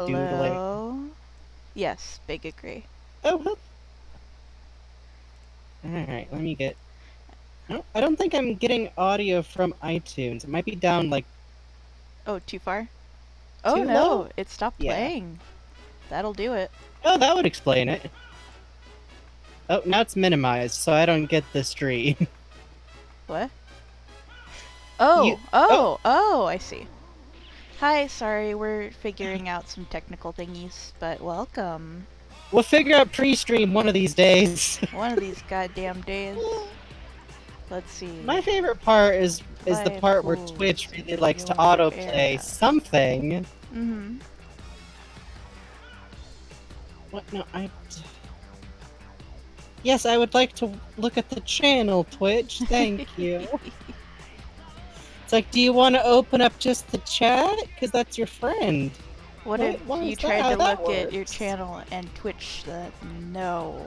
doodling. Hello? Yes, big agree. Oh, alright, let me get... I don't think I'm getting audio from iTunes. It might be down, like, Oh, too far? Oh too low? no, it stopped Yeah. playing. That'll do it. Oh, that would explain it. Oh, now it's minimized, so I don't get the stream. What? You... Oh, Oh, I see. Hi, sorry, we're figuring out some technical thingies, but welcome. we'll figure out pre-stream one of these days. One of these goddamn days. Let's see. My favorite part is the Live part where goals Twitch really in likes to your autoplay area. something. Mm-hmm. What? No, Yes, I would like to look at the channel, Twitch. Thank you. It's like, do you want to open up just the chat? Because that's your friend. What if Why you is that tried how to that look at your works? channel and Twitch said no?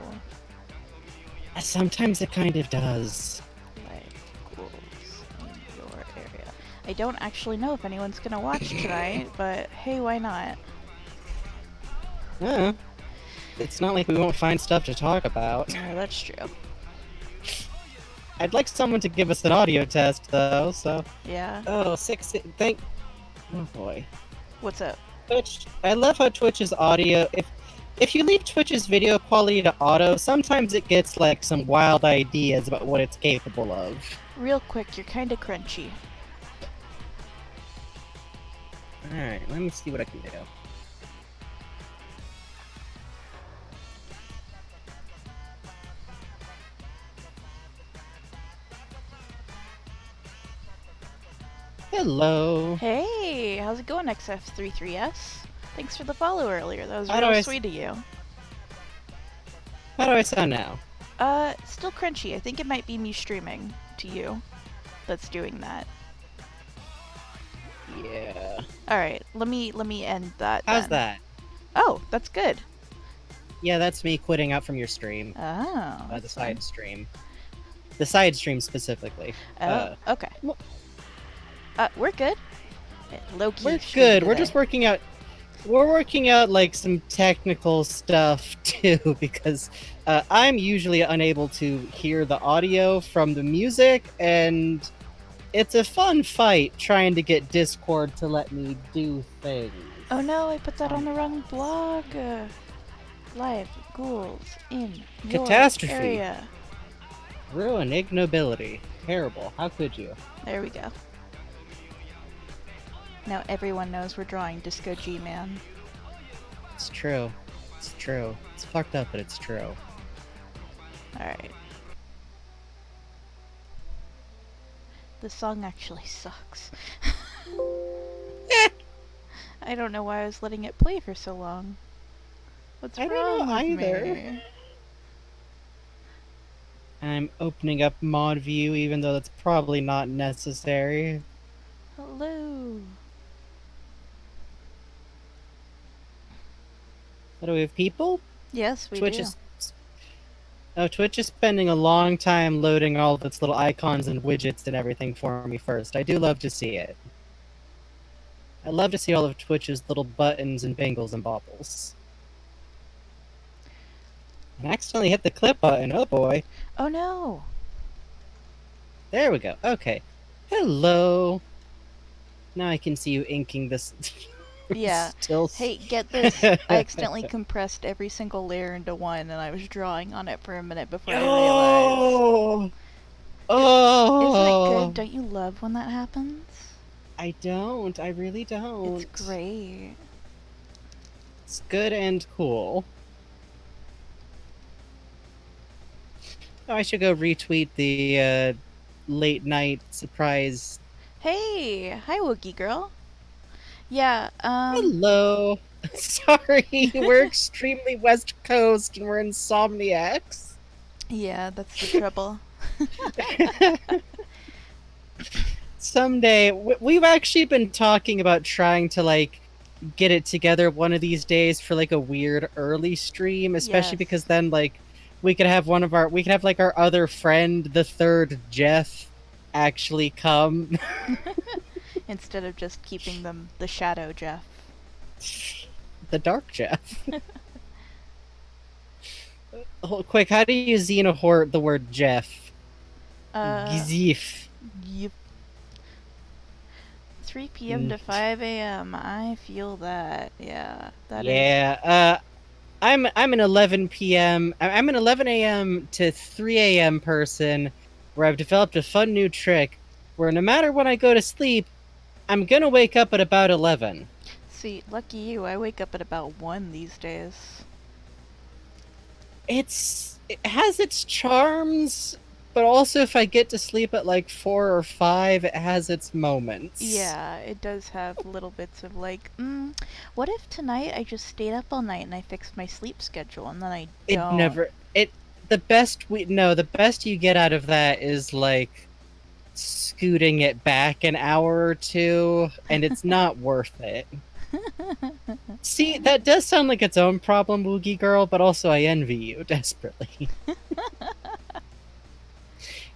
Sometimes it kind of does. Live goals in your area. I don't actually know if anyone's gonna watch tonight, but hey, why not? It's not like we won't find stuff to talk about. Yeah, that's true. I'd like someone to give us an audio test, though, so... Yeah? Oh, thank... Oh, boy. What's up? Twitch... I love how Twitch's audio... If you leave Twitch's video quality to auto, sometimes it gets, like, some wild ideas about what it's capable of. Real quick, you're kinda crunchy. Alright, let me see what I can do. Hello. Hey, how's it going, XF33S? Thanks for the follow earlier. That was How do real I sweet of you. How do I sound now? Still crunchy. I think it might be me streaming to you that's doing that. Yeah. Alright, let me end that How's then. that? Oh, that's good. Yeah, that's me quitting out from your stream. Oh. The That's side fine. stream. The side stream specifically. Oh, okay. We're good. Low key. We're good. We're just working out. We're working out like some technical stuff too, because I'm usually unable to hear the audio from the music, and it's a fun fight trying to get Discord to let me do things. Oh no, I put that on the wrong blog. Live ghouls in your Catastrophe. area. Ruin, ignobility. Terrible. How could you? There we go. Now everyone knows we're drawing Disco G-Man. It's true. It's true. It's fucked up, but it's true. Alright. This song actually sucks. I don't know why I was letting it play for so long. What's I wrong don't know with either. me? I'm opening up mod view, even though that's probably not necessary. Hello. What do we have, people? Yes, we Twitch do. is... Oh, Twitch is spending a long time loading all of its little icons and widgets and everything for me first. I do love to see it. I love to see all of Twitch's little buttons and bangles and baubles. I accidentally hit the clip button. Oh boy. Oh no. There we go. Okay. Hello. Now I can see you inking this. Yeah. Still. Hey, get this. I accidentally compressed every single layer into one, and I was drawing on it for a minute before I realized. Oh! Isn't it good? Don't you love when that happens? I don't. I really don't. It's great. It's good and cool. Oh, I should go retweet the late night surprise. Hey! Hi, Wookie girl. Yeah, Hello. Sorry, we're extremely West Coast and we're insomniacs. Yeah, that's the trouble. Someday, we've actually been talking about trying to, like, get it together one of these days for, like, a weird early stream, especially because then, like, we could have like, our other friend, the third Jeff, actually come. Instead of just keeping them the Shadow Jeff. the dark Jeff. Hold, quick, how do you xenohort the word Jeff? Uh, Gzif. yep. 3 p.m. to 5 a.m. I feel that. Yeah, that is. Yeah. I'm an 11 p.m. I'm an 11 a.m. to 3 a.m. person where I've developed a fun new trick where no matter when I go to sleep, I'm gonna wake up at about 11. See, lucky you. I wake up at about 1 these days. It has its charms, but also if I get to sleep at like 4 or 5, it has its moments. Yeah, it does have little bits of like, what if tonight I just stayed up all night and I fixed my sleep schedule and then I It don't? never it the best we no the best you get out of that is like scooting it back an hour or two, and it's not worth it. See, that does sound like its own problem, Woogie Girl, but also I envy you desperately.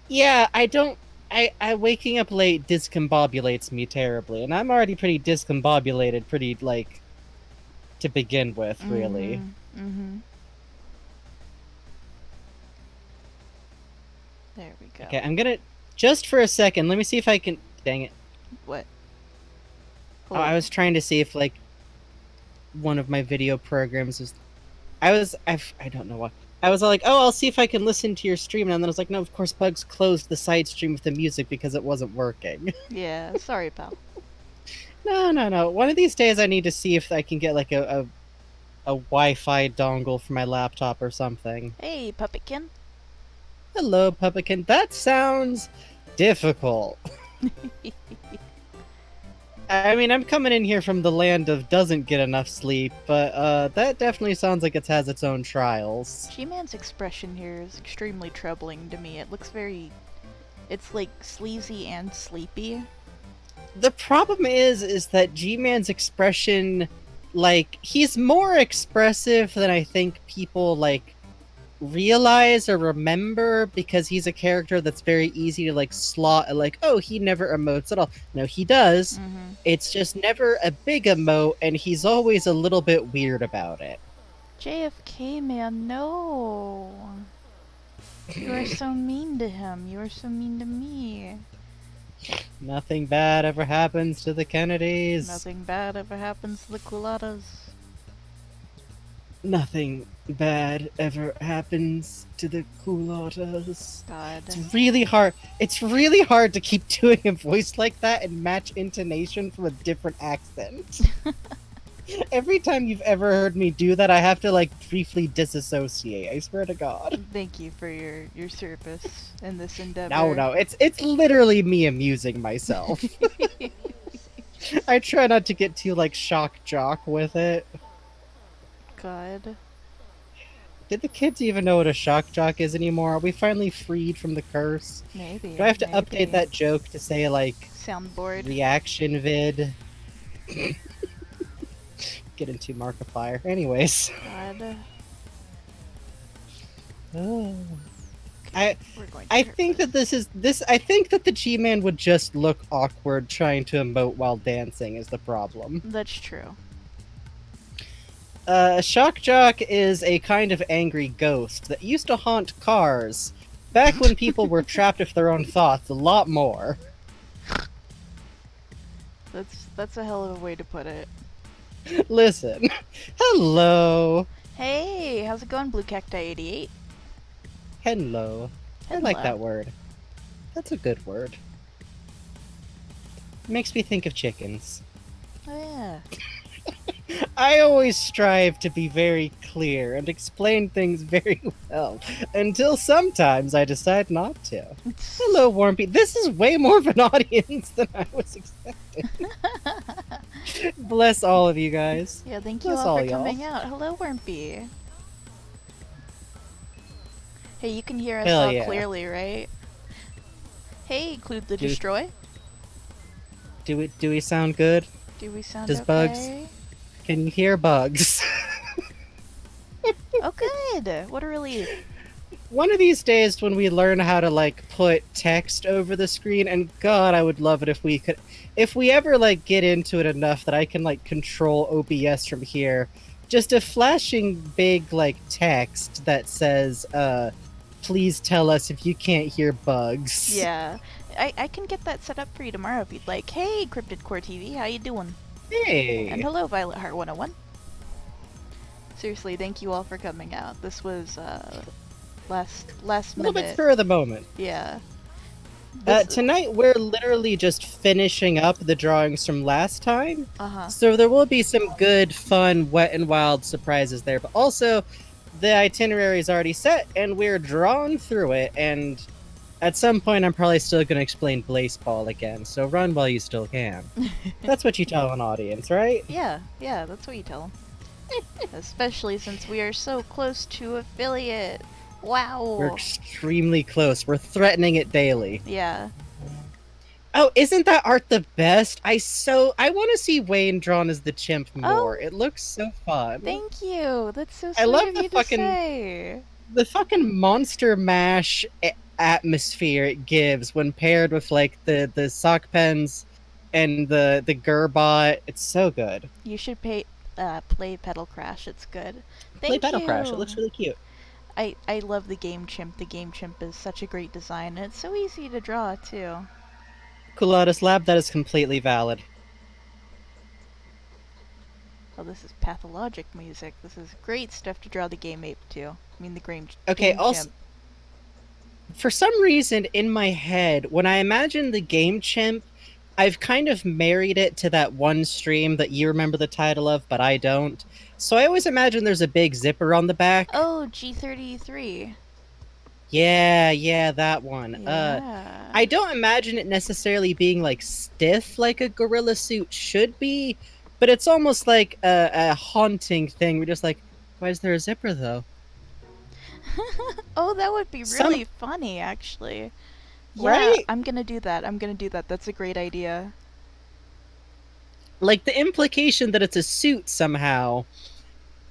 Yeah, I don't. I waking up late discombobulates me terribly, and I'm already pretty discombobulated, pretty like to begin with, really. Mm-hmm. Mm-hmm. There we go. Okay, I'm gonna just for a second. Let me see if I can. Dang it! What? Oh, I Hold. was trying to see if like one of my video programs was. I don't know what. I was like, oh, I'll see if I can listen to your stream, and then I was like, no, of course, Bugs closed the side stream with the music because it wasn't working. Yeah, sorry, pal. No, no, no. One of these days, I need to see if I can get like a Wi-Fi dongle for my laptop or something. Hey, Puppetkin. Hello, Pumpkin. That sounds difficult. I mean, I'm coming in here from the land of doesn't get enough sleep, but that definitely sounds like it has its own trials. G-Man's expression here is extremely troubling to me. It looks very... It's like sleazy and sleepy. The problem is that G-Man's expression, like, he's more expressive than I think people like realize or remember, because he's a character that's very easy to like slot like, oh, he never emotes at all. No, he does. Mm-hmm. It's just never a big emote, and he's always a little bit weird about it. JFK, man, no. You are so mean to him. You are so mean to me. Nothing bad ever happens to the Kennedys. Nothing bad ever happens to the Culadas. Nothing bad ever happens to the culottes. God. It's really hard. It's really hard to keep doing a voice like that and match intonation from a different accent. Every time you've ever heard me do that, I have to like briefly disassociate. I swear to God. Thank you for your service in this endeavor. No, it's literally me amusing myself. I try not to get too like shock jock with it. God. Did the kids even know what a shock jock is anymore? Are we finally freed from the curse? Maybe. Do I have to maybe. update that joke to say like Soundboard. reaction vid? Get into Markiplier. Anyways. God. Oh. We're going to I hurt think that I think that the G-Man would just look awkward trying to emote while dancing is the problem. That's true. Shock Jock is a kind of angry ghost that used to haunt cars back when people were trapped with their own thoughts a lot more. That's a hell of a way to put it. Listen. Hello. Hey, how's it going, Blue Cacti 88? Hello. I like that word. That's a good word. Makes me think of chickens. Oh yeah. I always strive to be very clear and explain things very well, until sometimes I decide not to. Hello, Warmpy. This is way more of an audience than I was expecting. Bless all of you guys. Yeah, thank you Bless all for y'all. coming out. Hello, Wormpy. Hey, you can hear us Hell all yeah. clearly, right? Hey, Clued the Dude. Destroy. Do we sound good? Do we sound Does okay? Bugs- Can you hear Bugs? Oh, good. What a relief. one of these days when we learn how to like put text over the screen, and God, I would love it if we could, if we ever like get into it enough that I can like control OBS from here, just a flashing big like text that says, please tell us if you can't hear bugs. Yeah. I can get that set up for you tomorrow if you'd like. Hey, Cryptid Core TV, how you doing? And Hey, hello, Violet Heart 101. Seriously, thank you all for coming out. This was, last a little bit minute. spur of the moment. Yeah. This, Tonight we're literally just finishing up the drawings from last time. uh-huh. So there will be some good, fun, wet and wild surprises there. But also, the itinerary is already set and we're drawn through it. And at some point, I'm probably still going to explain Blaseball again. So run while you still can. That's what you tell an audience, right? Yeah, that's what you tell them. Especially since we are so close to affiliate. We're Wow. extremely close. We're threatening it daily. Yeah. Oh, isn't that art the best? I want to see Wayne drawn as the chimp more. Oh, It looks so fun. thank you. That's so I sweet love of the you to fucking say. Monster Mash atmosphere it gives when paired with like the sock pens and the Gerbot. It's so good. You should play Pedal Crash. It's good. Play Thank Battle Crash. It looks you. really cute. I love the Game Chimp. The Game Chimp is such a great design, and it's so easy to draw too. Culatus Lab, that is completely valid. Oh, this is pathologic music. This is great stuff to draw the Game Ape to. I mean, the Okay, Game also Chimp. for some reason in my head, when I imagine the Game Chimp, I've kind of married it to that one stream that you remember the title of, but I don't. So I always imagine there's a big zipper on the back. Oh, G33. Yeah, that one. Yeah. I don't imagine it necessarily being like stiff like a gorilla suit should be, but it's almost like a haunting thing. We're just like, why is there a zipper though? Oh, that would be Some really funny, actually. Yeah, right? I'm gonna do that. I'm gonna do that. That's a great idea. Like the implication that it's a suit somehow,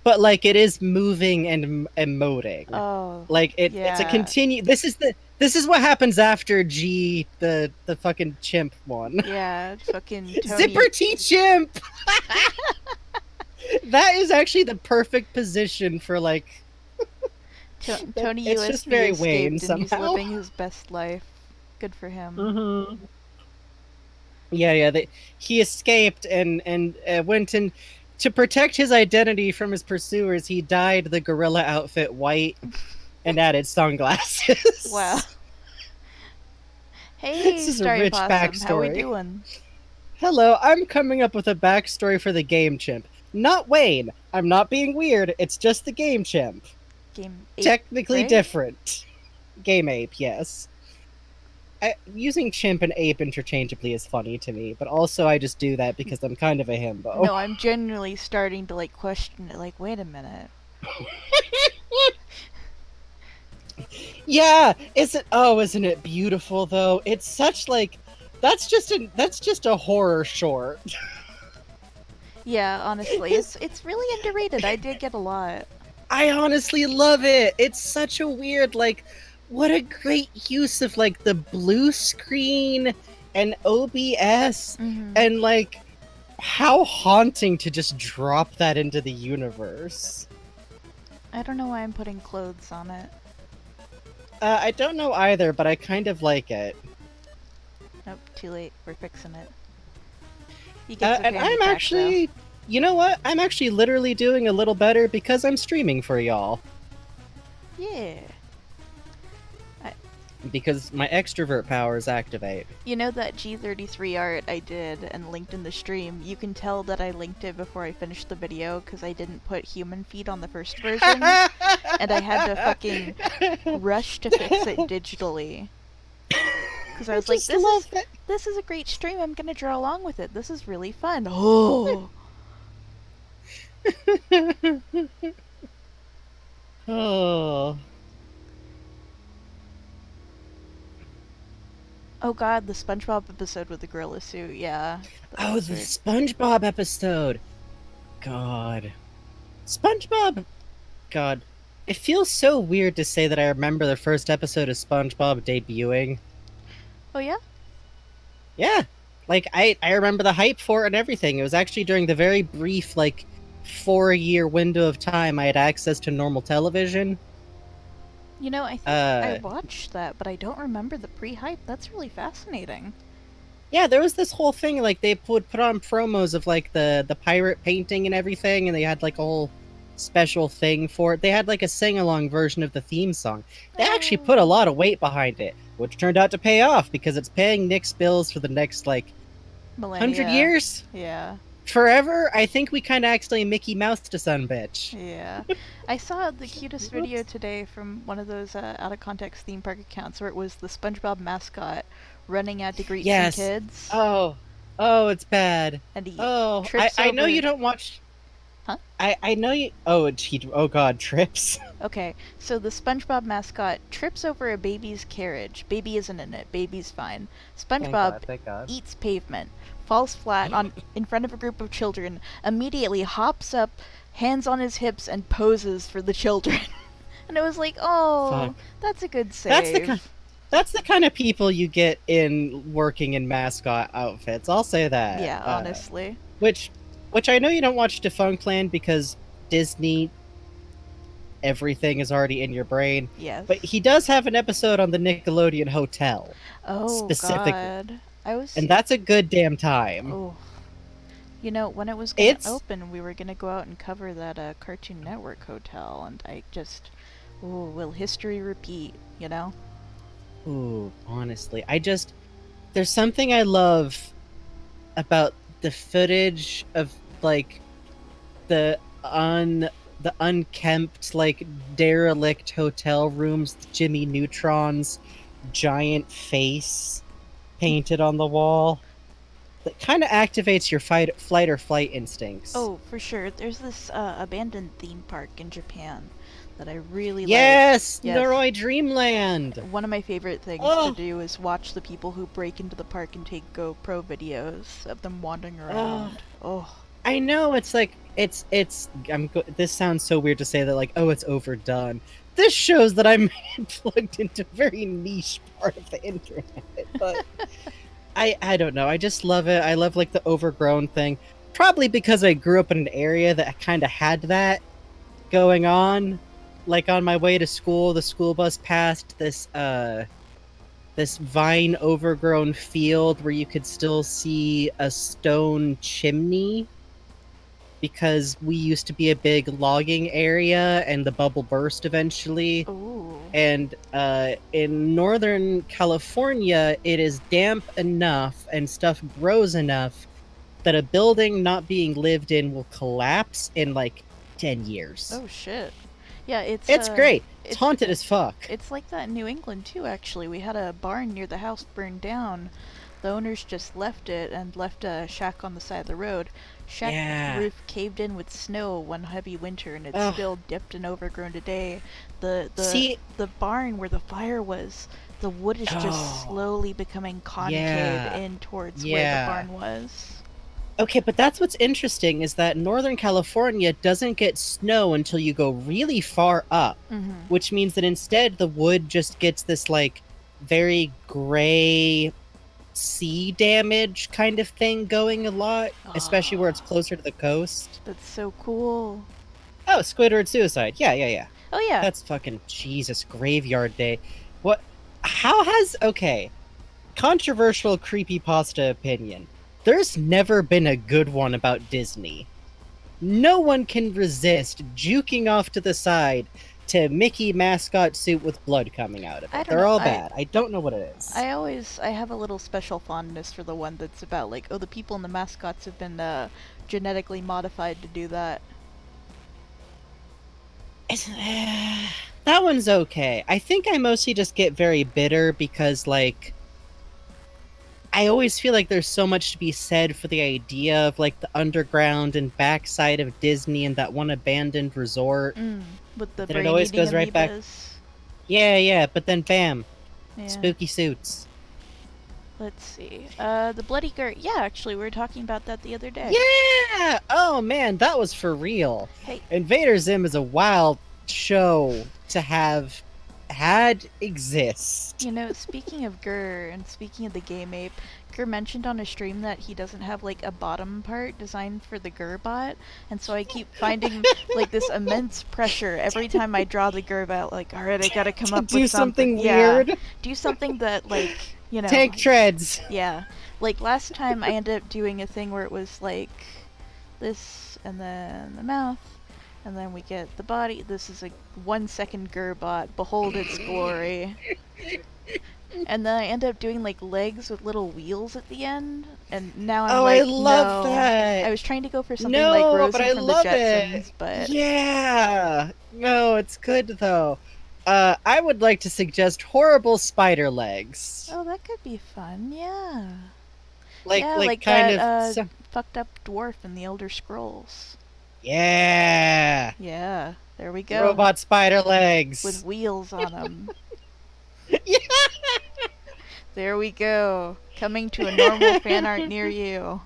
but like it is moving and emoting. Oh, Like it's a yeah. continue. This is what happens after G the fucking chimp one. Yeah, fucking Tony. Zipper T chimp. That is actually the perfect position for like Tony it's just USB very Wayne escaped and he's somehow. living his best life. Good for him. Mm-hmm. Yeah. He escaped and went in to protect his identity from his pursuers. He dyed the gorilla outfit white and added Wow. sunglasses. Hey, This is a Starry rich Possum, how we backstory. doing? Hello, I'm coming up with a backstory for the game chimp. Not Wayne. I'm not being weird. It's just the game chimp. Game 8, Technically right? different. Game ape, yes. Using chimp and ape interchangeably is funny to me, but also I just do that because I'm kind of a himbo. No, I'm genuinely starting to like question it. Like, wait a minute. Yeah, isn't it beautiful though? It's such like that's just a horror short. Yeah, honestly, it's really underrated. I did get a lot. I honestly love it. It's such a weird like what a great use of like the blue screen and OBS Mm-hmm. and like how haunting to just drop that into the universe. I don't know why I'm putting clothes on it. I don't know either, but I kind of like it. Nope, too late. We're fixing it. He gets a And fanny I'm pack, actually, you know what? I'm actually literally doing a little better because I'm streaming for y'all. though. Yeah. Because my extrovert powers activate. You know that G33 art I did and linked in the stream? You can tell that I linked it before I finished the video because I didn't put human feet on the first version. And I had to fucking rush to fix it digitally. Because I was like, this is a great stream. I'm gonna draw along with it. This is really fun. Oh. Oh. Oh god, the SpongeBob episode with the gorilla suit. Yeah. Oh, the SpongeBob episode. God. SpongeBob. God. It feels so weird to say that I remember the first episode of SpongeBob debuting. Oh yeah? Yeah. Like I remember the hype for it and everything. It was actually during the very brief, like 4-year window of time I had access to normal television. You know, I think I Uh watched that, but I don't remember the pre-hype. That's really fascinating. yeah, there was this whole thing, like they would put on promos of like the pirate painting and everything, and they had like a whole special thing for it. They had like a sing-along version of the theme song. They actually put a Oh, lot of weight behind it, which turned out to pay off because it's paying Nick's bills for the next like 100 millennia. years? Yeah. Forever? I think we kind of accidentally Mickey Mouse to son bitch. Yeah. I saw the cutest video Whoops. today from one of those out of context theme park accounts where it was the SpongeBob mascot running out to greet some Yes. kids, Oh. Oh, it's bad. and he Oh, trips I know you over. don't watch. Huh? I know you. Oh, oh God, trips. Okay, so the SpongeBob mascot trips over a baby's carriage. Baby isn't in it. Baby's fine. Thank SpongeBob God, thank God. eats pavement, falls flat on in front of a group of children, immediately hops up, hands on his hips, and poses for the children. And it was like, oh, Fuck. that's a good That's the kind. save. That's the kind of people you get in working in mascot outfits. I'll say that. Yeah, honestly. Which, which I know you don't watch Defunctland because Disney, everything is already in your brain. Yes. But he does have an episode on the Nickelodeon Hotel Oh specifically, God. I was. and that's a good damn time. Oh. You know, when it was gonna It's open, we were gonna go out and cover that Cartoon Network hotel, and I just, oh, will history repeat? You know? ooh, honestly, there's something I love about the footage of like the un the unkempt, like derelict hotel rooms, Jimmy Neutron's giant face painted on the wall. That kind of activates your flight or flight instincts. Oh, for sure. There's this abandoned theme park in Japan that I really like. Yes, Yes. Noroi Dreamland. One of my favorite things to Oh, do is watch the people who break into the park and take GoPro videos of them wandering oh, around. Oh, I know. It's like it's. This sounds so weird to say that, like, oh, it's overdone. This shows that I'm plugged into a very niche part of the internet, but I don't know. I just love it. I love like the overgrown thing. Probably because I grew up in an area that kind of had that going on. Like on my way to school, the school bus passed this vine overgrown field where you could still see a stone chimney because we used to be a big logging area and the bubble burst eventually. ooh. And in Northern California, it is damp enough and stuff grows enough that a building not being lived in will collapse in like 10 years. Oh shit. Yeah, It's great. It's it's haunted as fuck. it's like that in New England too. Actually, we had a barn near the house burned down. The owners just left it and left a shack on the side of the road. Shack Yeah. roof caved in with snow one heavy winter, and it's Ugh. still dipped and overgrown today. The See, the barn where the fire was, the wood is just Oh. slowly becoming concave Yeah. in towards where the Yeah. barn was. okay, but that's what's interesting is that Northern California doesn't get snow until you go really far up, Mm-hmm. which means that instead the wood just gets this like very gray sea damage kind of thing going a lot, especially where it's closer to the coast. That's so cool. Oh, Squidward suicide. Yeah, yeah, yeah. Oh yeah. That's fucking Jesus graveyard day. What? How has okay? Controversial creepypasta opinion. There's never been a good one about Disney. No one can resist juking off to the side to Mickey mascot suit with blood coming out of I it. don't They're know, all bad. I don't know what it is. I have a little special fondness for the one that's about like, oh, the people and the mascots have been genetically modified to do that. That one's okay. I think I mostly just get very bitter because, like, I always feel like there's so much to be said for the idea of, like, the underground and backside of Disney and that one abandoned resort. With the Then it brain always eating goes right back. amoebas. Yeah, yeah, but then bam, Yeah. spooky suits. Let's see. The bloody girt. Yeah, actually, we were talking about that the other day. Yeah! Oh man, that was for real. Hey, Invader Zim is a wild, show to have had exist. You know, speaking of Gur and speaking of the game ape, Gur mentioned on a stream that he doesn't have like a bottom part designed for the Gur bot, and so I keep finding like this immense pressure every time I draw the Gur bot. Like, all right, I gotta come To up with do something. something Yeah, weird. do something that like Tank treads. yeah. Like last time, I ended up doing a thing where it was like this, and then the mouth, and then we get the body. This is a 1 second Gerbot. Behold its glory. And then I end up doing like legs with little wheels at the end. And now I'm Oh, like, I love no. that. I was trying to go for something like No, but Rosie I from the love it. Jetsons, but Yeah. No, it's good though. I would like to suggest horrible spider legs. oh, that could be fun. Yeah. Like, Yeah, like like kind that of. So, fucked up dwarf in the Elder Scrolls. yeah. Yeah, there we go. Robot spider With legs. wheels on them. Yeah. There we go. Coming to a normal fan art near you.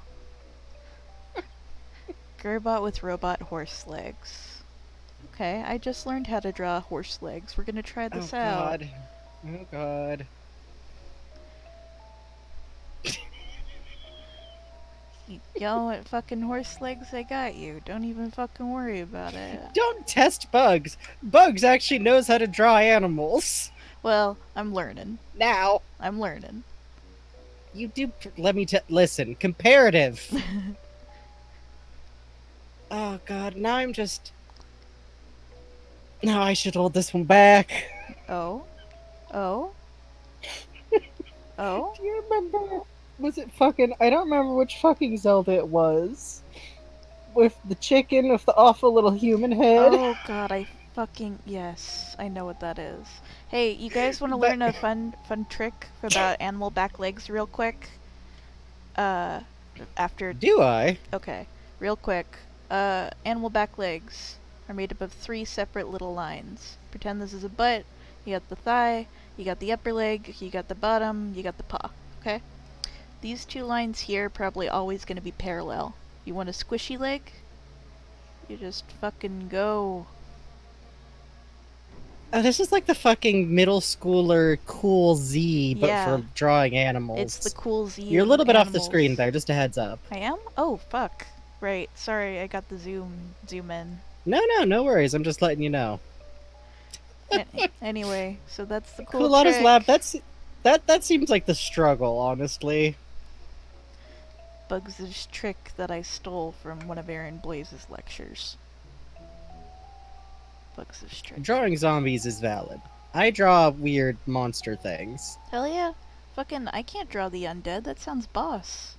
Gerbot with robot horse legs. Okay, I just learned how to draw horse legs. We're gonna try this out. God. Oh god. Y'all what fucking horse legs I got you. Don't even fucking worry about it. Don't test Bugs. Bugs actually knows how to draw animals. Well, I'm learning. Now. I'm learning. You do. Let me listen. Comparative. Oh god. Now I'm just. No, I should hold this one back. Oh? Oh? Oh? Do you remember? Was it fucking? I don't remember which fucking Zelda it was. With the chicken with the awful little human head. Oh god, I fucking yes, I know what that is. Hey, you guys want to learn a fun trick about animal back legs real quick? After Do I? okay, real quick. Animal back legs are made up of 3 separate little lines. Pretend this is a butt. You got the thigh, you got the upper leg, you got the bottom, you got the paw. Okay? These 2 lines here are probably always going to be parallel. You want a squishy leg? You just fucking go. Oh, this is like the fucking middle schooler cool Z, but Yeah. for drawing animals. It's the cool Z. You're a little bit off the animals. screen there, just a heads up. I am? Oh, fuck. Right. Sorry, I got the zoom in. No worries. I'm just letting you know. Anyway, so that's the cool Kulada's trick. lab. That seems like the struggle, honestly. Bugs' trick that I stole from one of Aaron Blaze's lectures. Bugs' trick. Drawing zombies is valid. I draw weird monster things. Hell yeah. Fucking, I can't draw the undead. That sounds boss.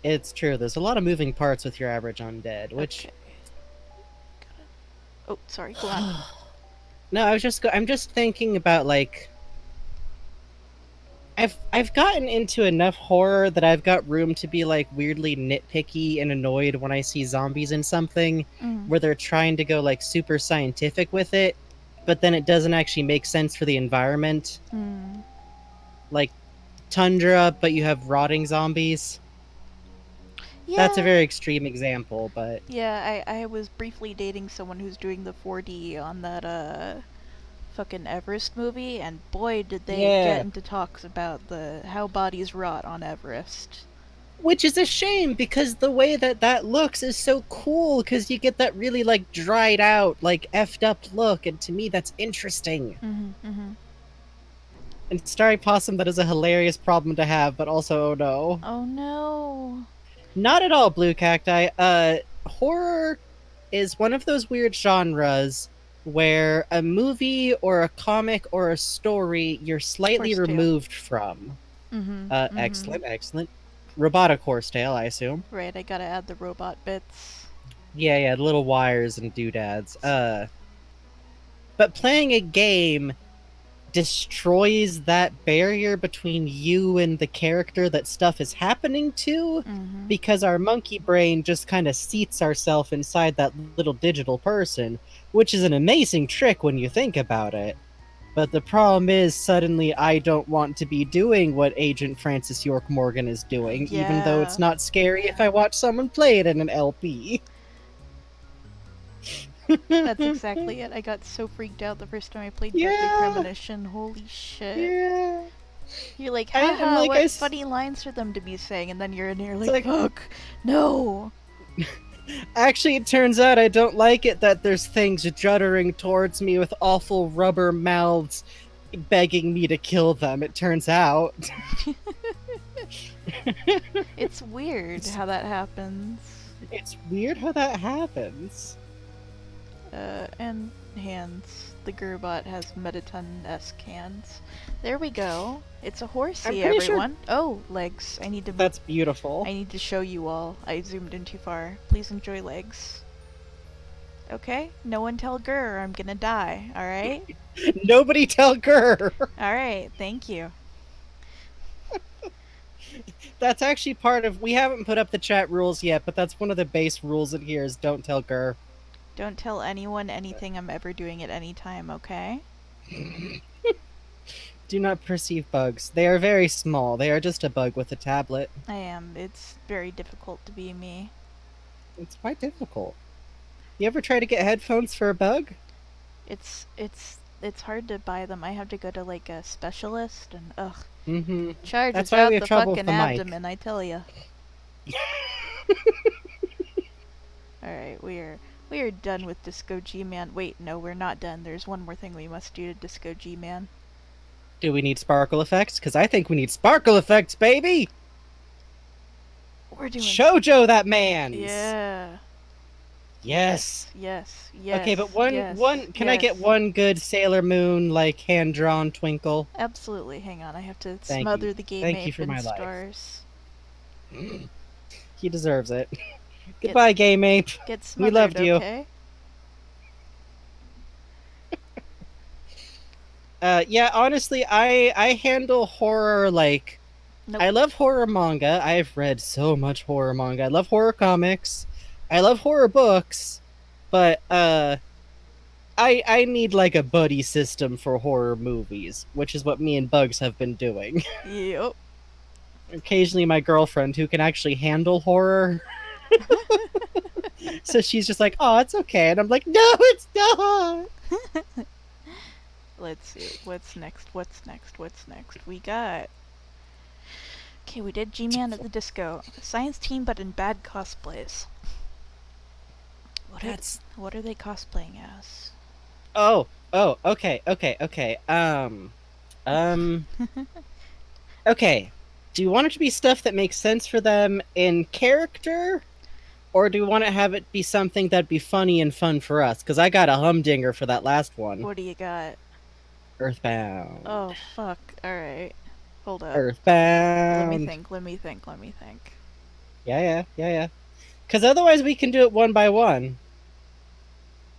It's true. There's a lot of moving parts with your average undead, which. Okay. Oh, sorry. Go on. No, I'm just thinking about like. I've gotten into enough horror that I've got room to be like weirdly nitpicky and annoyed when I see zombies in something where they're trying to go like super scientific with it, but then it doesn't actually make sense for the environment. Like tundra, but you have rotting zombies. Yeah. That's a very extreme example, but yeah, I was briefly dating someone who's doing the 4D on that fucking Everest movie, and boy did they get into talks about how bodies rot on Everest. Which is a shame, because the way that looks is so cool, because you get that really, like, dried out, like, effed up look, and to me that's interesting. And Starry Possum, that is a hilarious problem to have, but also, oh no. Oh no. Not at all, Blue Cacti. Horror is one of those weird genres where a movie or a comic or a story you're slightly removed from. Excellent. Robotic horsetail, I assume. Right, I gotta add the robot bits. Yeah, the little wires and doodads. But playing a game destroys that barrier between you and the character that stuff is happening to, because our monkey brain just kind of seats ourselves inside that little digital person, which is an amazing trick when you think about it. But the problem is, suddenly I don't want to be doing what Agent Francis York Morgan is doing, even though it's not scary if I watch someone play it in an LP. That's exactly it. I got so freaked out the first time I played Deadly Yeah, Premonition. Holy shit. yeah. You're like, I'm haha, like, what funny lines for them to be saying, and then you're in here it's like, like, fuck, no. actually, it turns out I don't like it that there's things juddering towards me with awful rubber mouths begging me to kill them. It turns out. It's weird it's, how that happens. it's weird how that happens. And hands. The Gerbot has Metaton-esque hands. There we go. It's a I'm horsey, pretty sure everyone. Oh, legs. I that's beautiful. need to show you all. I zoomed in too far. Please enjoy legs. Okay? No one tell Gur or I'm gonna die, alright? Nobody tell Gurr. Alright, thank you. That's actually part of. We haven't put up the chat rules yet, but that's one of the base rules in here: is don't tell Gurr. Don't tell anyone anything I'm ever doing at any time, okay? Do not perceive bugs. They are very small. They are just a bug with a tablet. I am. It's very difficult to be me. It's quite difficult. You ever try to get headphones for a bug? It's hard to buy them. I have to go to like a specialist and ugh. Mm-hmm. Charges That's why we out have the trouble with fucking the mic. abdomen, I tell ya. Alright, we are done with Disco G-Man. Wait, no, we're not done. There's one more thing we must do to Disco G-Man. Do we need sparkle effects? Because I think we need sparkle effects, baby! We're doing Shoujo that man's! Yeah. Yes. Yes. Yes. Okay, but yes, can I get yes. one good Sailor Moon, like, hand-drawn twinkle? Absolutely. Hang on, I have to Thank smother you. the game Thank you ape for in my life. stars. He deserves it. Goodbye, Game Ape. Get We smothered, loved you. okay? Yeah, honestly, I handle horror like Nope. I love horror manga. I've read so much horror manga. I love horror comics. I love horror books, but I need like a buddy system for horror movies, which is what me and Bugs have been doing. Yep. Occasionally my girlfriend who can actually handle horror. So she's just like, "Oh, it's okay." And I'm like, "No, it's not." Let's see. What's next? What's next? What's next? We got. Okay, we did G-Man at the disco. Science team, but in bad cosplays. What are they cosplaying as? Oh, okay. Okay. Do you want it to be stuff that makes sense for them in character? Or do you want to have it be something that'd be funny and fun for us? Because I got a humdinger for that last one. What do you got? Earthbound. Oh, fuck. Alright. Hold up. Earthbound. Let me think. Yeah. Because otherwise we can do it one by one.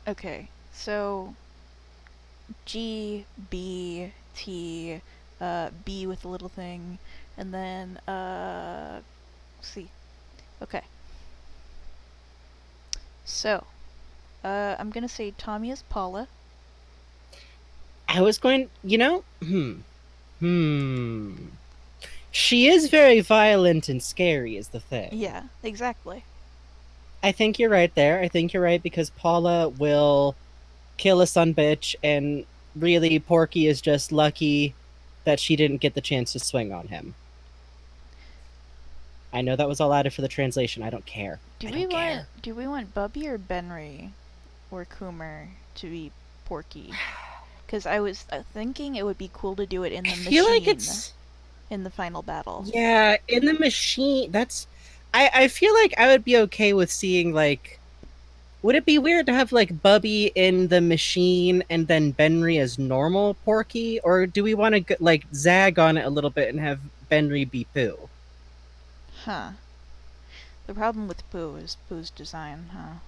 Okay, so G, B, T, B with a little thing, and then, C. Okay. So, I'm gonna say Tommy is Paula. I was going, She is very violent and scary, is the thing. Yeah, exactly. I think you're right there. I think you're right because Paula will kill a son bitch, and really, Porky is just lucky that she didn't get the chance to swing on him. I know that was all added for the translation. I don't care. Do we want Bubby or Benry or Coomer to be Porky? Because I was thinking it would be cool to do it in the machine. I feel like it's in the final battle. Yeah, in the machine. That's. I feel like I would be okay with seeing like. Would it be weird to have like Bubby in the machine and then Benry as normal Porky, or do we want to like zag on it a little bit and have Benry be Pooh? Huh. The problem with Pooh is Pooh's design, huh?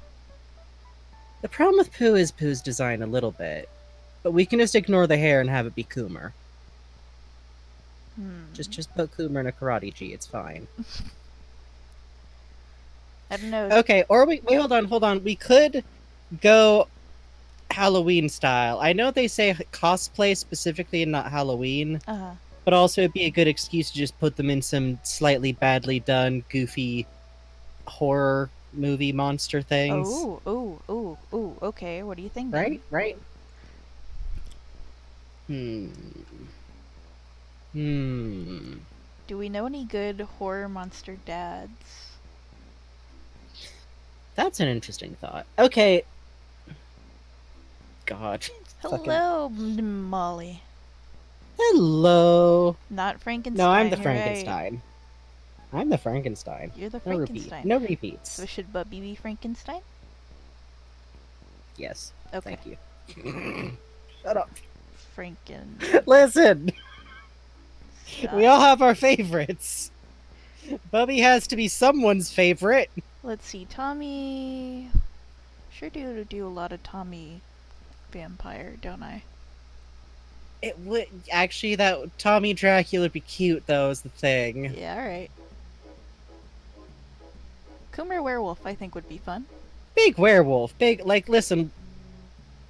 The problem with Pooh is Pooh's design a little bit, but we can just ignore the hair and have it be Coomer. Just put Coomer in a karate G. It's fine. I don't know. Okay, or wait, hold on. We could go Halloween style. I know they say cosplay specifically and not Halloween, but also it'd be a good excuse to just put them in some slightly badly done, goofy horror movie monster things. Oh, oh, oh, oh, okay, what are you thinking? Right? Right? Hmm. Hmm. Do we know any good horror monster dads? That's an interesting thought. Okay. God. Fucking. Hello, Molly. Hello. Not No, I'm the Frankenstein, you're right. Frankenstein. I'm the Frankenstein. You're the No repeat. Frankenstein. No So repeats. should Bubby be Frankenstein? Yes. Okay. Thank you. Shut up. Franken. Listen. We all Stop. have our favorites. Bubby has to be someone's favorite. Let's see, Tommy. Sure do a lot of Tommy vampire, don't I? It would actually that Tommy Dracula would be cute though. Is the thing. Yeah, alright. Coomer Werewolf, I think, would be fun. Big werewolf. Big like. Listen.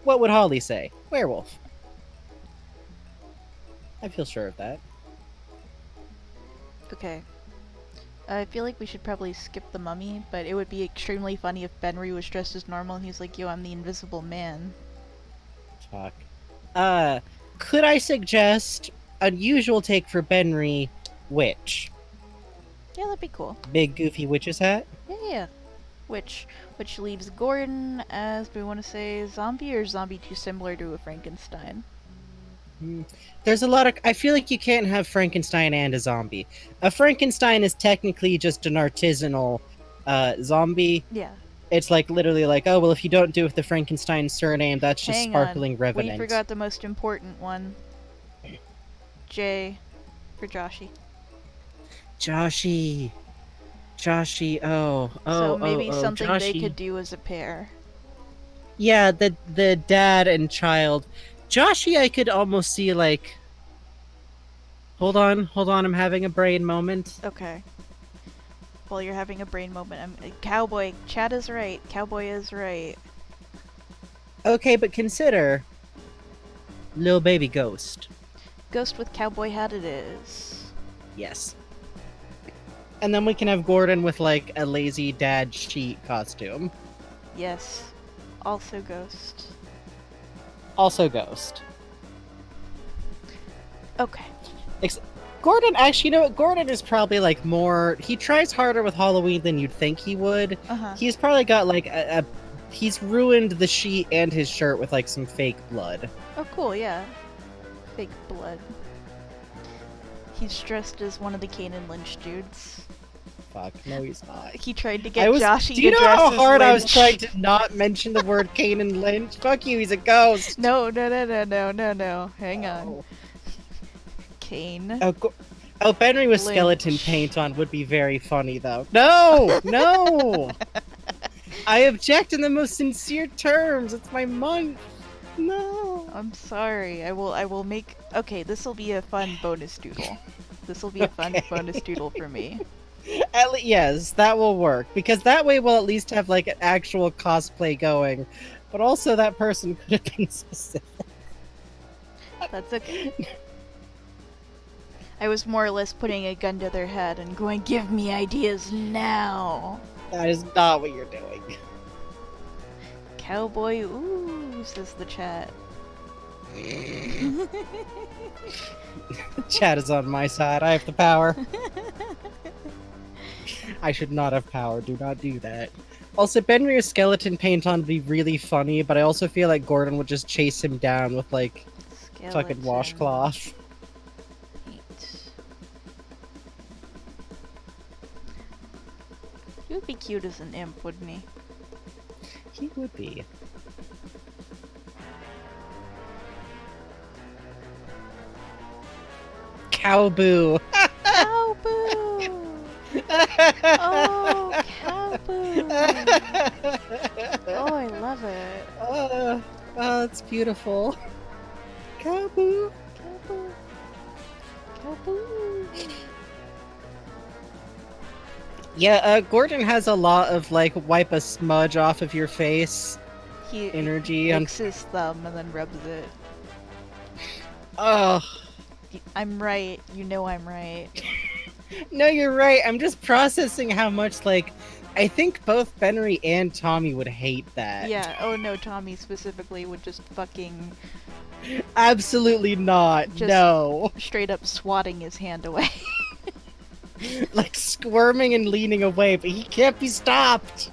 What would Holly say? Werewolf. I feel sure of that. Okay. I feel like we should probably skip the mummy, but it would be extremely funny if Benry was dressed as normal and he's like, yo, I'm the invisible man. Fuck. Could I suggest unusual take for Benry? Witch. Yeah, that'd be cool. Big goofy witch's hat. Yeah. Which leaves Gordon as, we want to say, zombie or zombie too similar to a Frankenstein? There's a lot of. I feel like you can't have Frankenstein and a zombie. A Frankenstein is technically just an artisanal zombie. Yeah. It's like literally like, oh well, if you don't do it with the Frankenstein surname, that's just Hang sparkling on. revenant. We forgot the most important one. J for Joshy. Joshy. So maybe something Joshy. they could do as a pair. Yeah, the dad and child. Joshy, I could almost see like. Hold on, I'm having a brain moment. Okay. While you're having a brain moment, Cowboy. Chad is right. Cowboy is right. Okay, but consider. Little baby ghost. Ghost with cowboy hat it is. Yes. And then we can have Gordon with like a lazy dad sheet costume. Yes. Also ghost. Also ghost. Okay. Gordon, actually, you know what? Gordon is probably like more. He tries harder with Halloween than you'd think he would. Uh-huh. He's probably got like he's ruined the sheet and his shirt with like some fake blood. Oh, cool, yeah. Fake blood. He's dressed as one of the Kane and Lynch dudes. Fuck, no, he's not. He tried to get Joshy Do you to know dress how as hard Lynch. I was trying to not mention the word Kane and Lynch? Fuck you, he's a ghost. No. Hang on. Kane. Oh, Benry with Lynch. skeleton paint on would be very funny, though. No! I object in the most sincere terms. It's my month. No. I'm sorry. I will make. Okay, this will be a fun bonus doodle. This will be a fun bonus doodle for me. Yes, that will work because that way we'll at least have like an actual cosplay going, but also that person could have been specific. That's okay. I was more or less putting a gun to their head and going, "Give me ideas now." That is not what you're doing. Cowboy, ooh, says the chat. Chat is on my side. I have the power. I should not have power. Do not do that. Also, Benry with skeleton paint on would be really funny, but I also feel like Gordon would just chase him down with like fucking washcloth. Paint. He would be cute as an imp, wouldn't he? He would be. Cowboo! Cowboo! Oh, Cowboo! Oh, I love it. Oh, it's beautiful. Cowboo! Cowboo! Cowboo! Yeah, Gordon has a lot of like wipe a smudge off of your face He energy. licks his thumb and then rubs it. Oh. I'm right. You know I'm right. No, you're right. I'm just processing how much like I think both Benry and Tommy would hate that. Yeah, oh no, Tommy specifically would just fucking Absolutely not. just No. straight up swatting his hand away. Like squirming and leaning away, but he can't be stopped.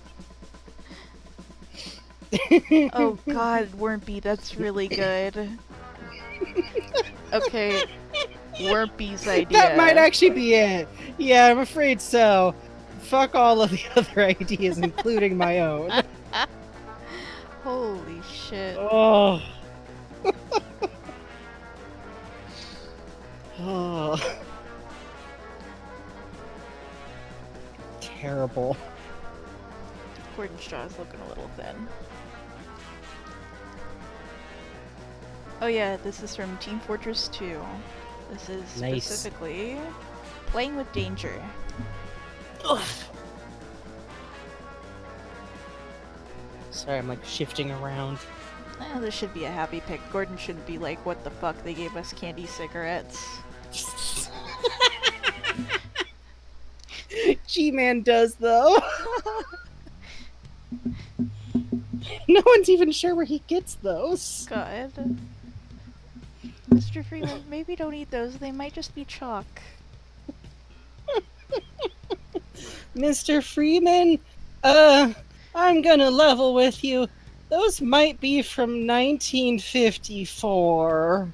Oh god, Wormpy, that's really good. Okay, Wormpy's idea. That might actually be it. Yeah, I'm afraid so. Fuck all of the other ideas, including my own. Holy shit. Oh. Oh. Terrible. Gordon's jaw is looking a little thin. Oh yeah, this is from Team Fortress 2. This is Nice. specifically Playing with Danger. Ugh. Sorry, I'm like shifting around. This should be a happy pick. Gordon shouldn't be like, what the fuck, they gave us candy cigarettes. G-Man does, though. No one's even sure where he gets those. God. Mr. Freeman, maybe don't eat those. They might just be chalk. Mr. Freeman, I'm gonna level with you. Those might be from 1954.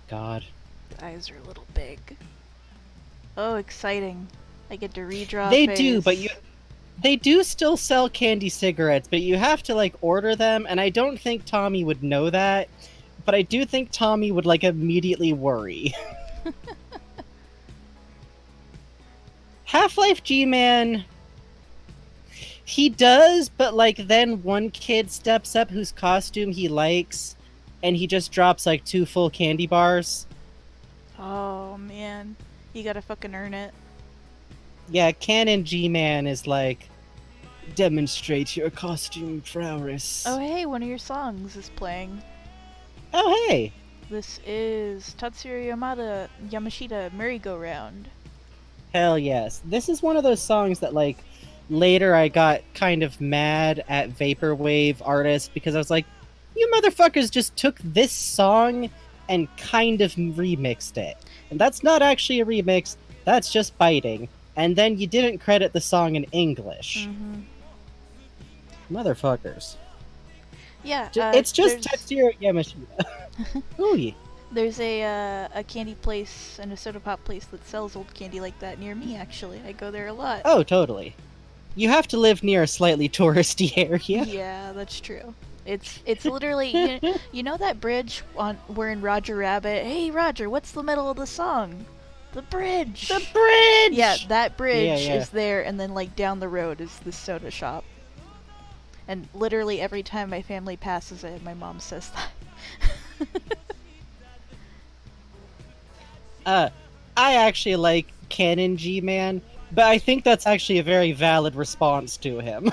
God. The eyes are a little big. Oh, exciting. I get to redraw They face. do, but they do still sell candy cigarettes, but you have to like order them, and I don't think Tommy would know that. But I do think Tommy would like immediately worry. Half-Life G-Man, he does, but like then one kid steps up whose costume he likes, and he just drops like 2 full candy bars. Oh, man. You gotta fucking earn it. Yeah, Canon G-Man is like, demonstrate your costume prowess. Oh, hey, one of your songs is playing. Oh, hey! This is Tatsuro Yamashita Merry-Go-Round. Hell yes. This is one of those songs that, like, later I got kind of mad at Vaporwave artists because I was like, you motherfuckers just took this song and kind of remixed it. And that's not actually a remix, that's just biting. And then you didn't credit the song in English. Mm-hmm. Motherfuckers. Yeah, It's just Tatsuro Yamashita. Ooh, yeah. There's a candy place and a soda pop place that sells old candy like that near me, actually. I go there a lot. Oh, totally. You have to live near a slightly touristy area. Yeah, that's true. It's literally, you know that bridge we're in Roger Rabbit? Hey, Roger, what's the middle of the song? The bridge! The bridge! Yeah, that bridge Yeah. is there, and then, like, down the road is the soda shop. And literally every time my family passes it, my mom says that. I actually like Canon G-Man, but I think that's actually a very valid response to him.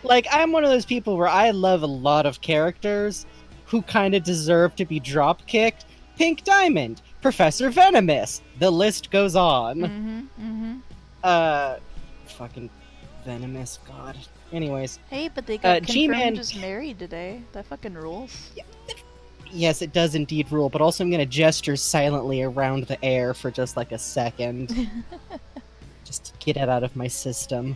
Like, I'm one of those people where I love a lot of characters who kind of deserve to be drop-kicked. Pink Diamond, Professor Venomous, the list goes on. Fucking Venomous, God. Anyways. Hey, but they got G-Man... confirmed as married today. That fucking rules. Yes, it does indeed rule, but also I'm gonna gesture silently around the air for just like a second. Just to get it out of my system.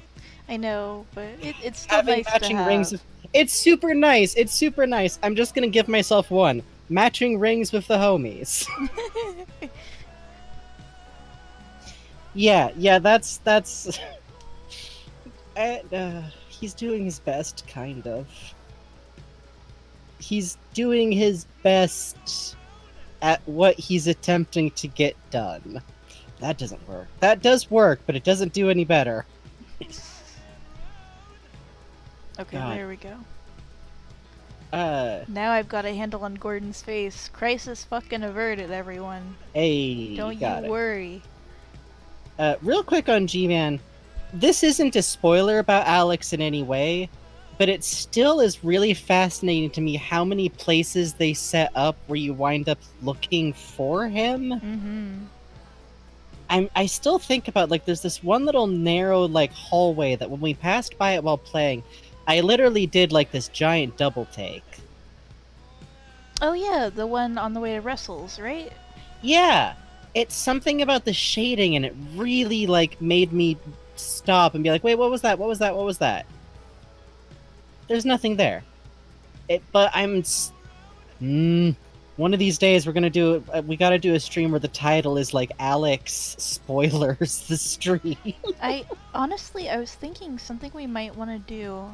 I know, but it's still Having nice matching to have. rings. It's super nice. It's super nice. I'm just gonna give myself one. Matching rings with the homies. Yeah, that's he's doing his best, kind of. He's doing his best at what he's attempting to get done. That doesn't work. That does work, but it doesn't do any better. Okay, God. there we go. Uh, Now I've got a handle on Gordon's face. Crisis fucking averted, everyone. hey, Don't got you it. worry. Real quick on G-Man, this isn't a spoiler about Alex in any way, but it still is really fascinating to me how many places they set up where you wind up looking for him. Mm-hmm. I still think about, like, there's this one little narrow, like, hallway that when we passed by it while playing, I literally did, like, this giant double take. Oh yeah, the one on the way to Russell's, right? Yeah, it's something about the shading, and it really, like, made me stop and be like, wait, what was that? What was that? What was that? There's nothing there. But one of these days we're gonna do. We gotta do a stream where the title is like Alex spoilers the stream. I was thinking something we might want to do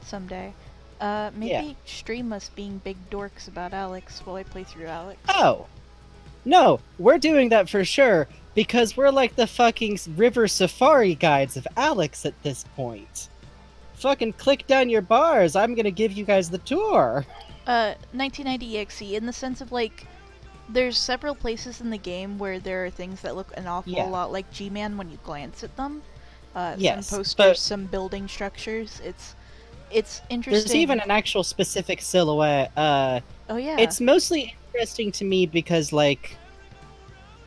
someday. Yeah. Maybe stream us being big dorks about Alex while I play through Alex. Oh no, we're doing that for sure because we're like the fucking river safari guides of Alex at this point. Fucking click down your bars. I'm gonna give you guys the tour. 1990 EXE, in the sense of, like, there's several places in the game where there are things that look an awful lot like G-Man when you glance at them. Yes, some posters, but some building structures. It's interesting. there's even an actual specific silhouette. Oh yeah. It's mostly interesting to me because, like,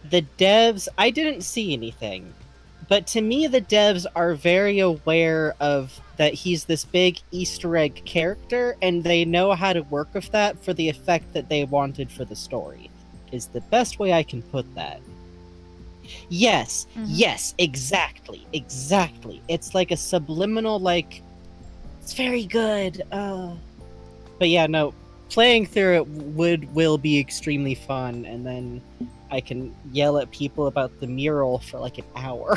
the devs, I didn't see anything, but to me, the devs are very aware of that he's this big Easter egg character, and they know how to work with that for the effect that they wanted for the story, is the best way I can put that. Yes, yes, exactly. It's like a subliminal, like, it's very good. But yeah, no, playing through it will be extremely fun, and then I can yell at people about the mural for like an hour.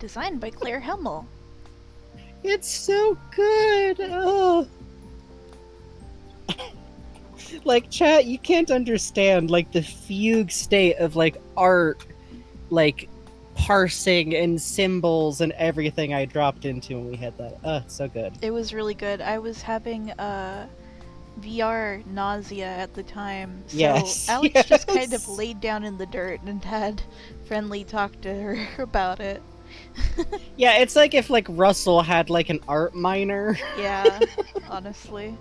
Designed by Claire Hemmel. It's so good. Oh. Like, chat, you can't understand, like, the fugue state of, like, art, like, parsing and symbols and everything I dropped into when we had that. So good. It was really good. I was having VR nausea at the time, so Yes, Alex just kind of laid down in the dirt and had friendly talk to her about it. Yeah, it's like if, like, Russell had, like, an art minor. Yeah, honestly.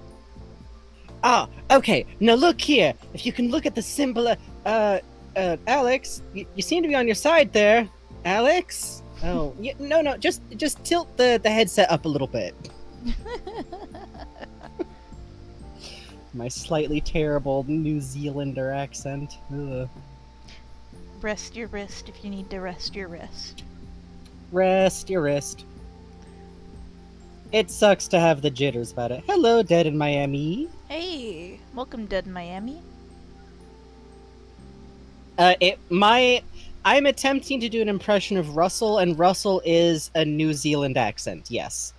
Ah, okay. Now look here. If you can look at the symbol, Alex, you seem to be on your side there, Alex. Oh, no, just tilt the headset up a little bit. My slightly terrible New Zealander accent. Ugh. Rest your wrist if you need to rest your wrist. Rest your wrist. It sucks to have the jitters about it. Hello, Dead in Miami. Hey, welcome, Dead in Miami. I'm attempting to do an impression of Russell, and Russell is a New Zealand accent. Yes.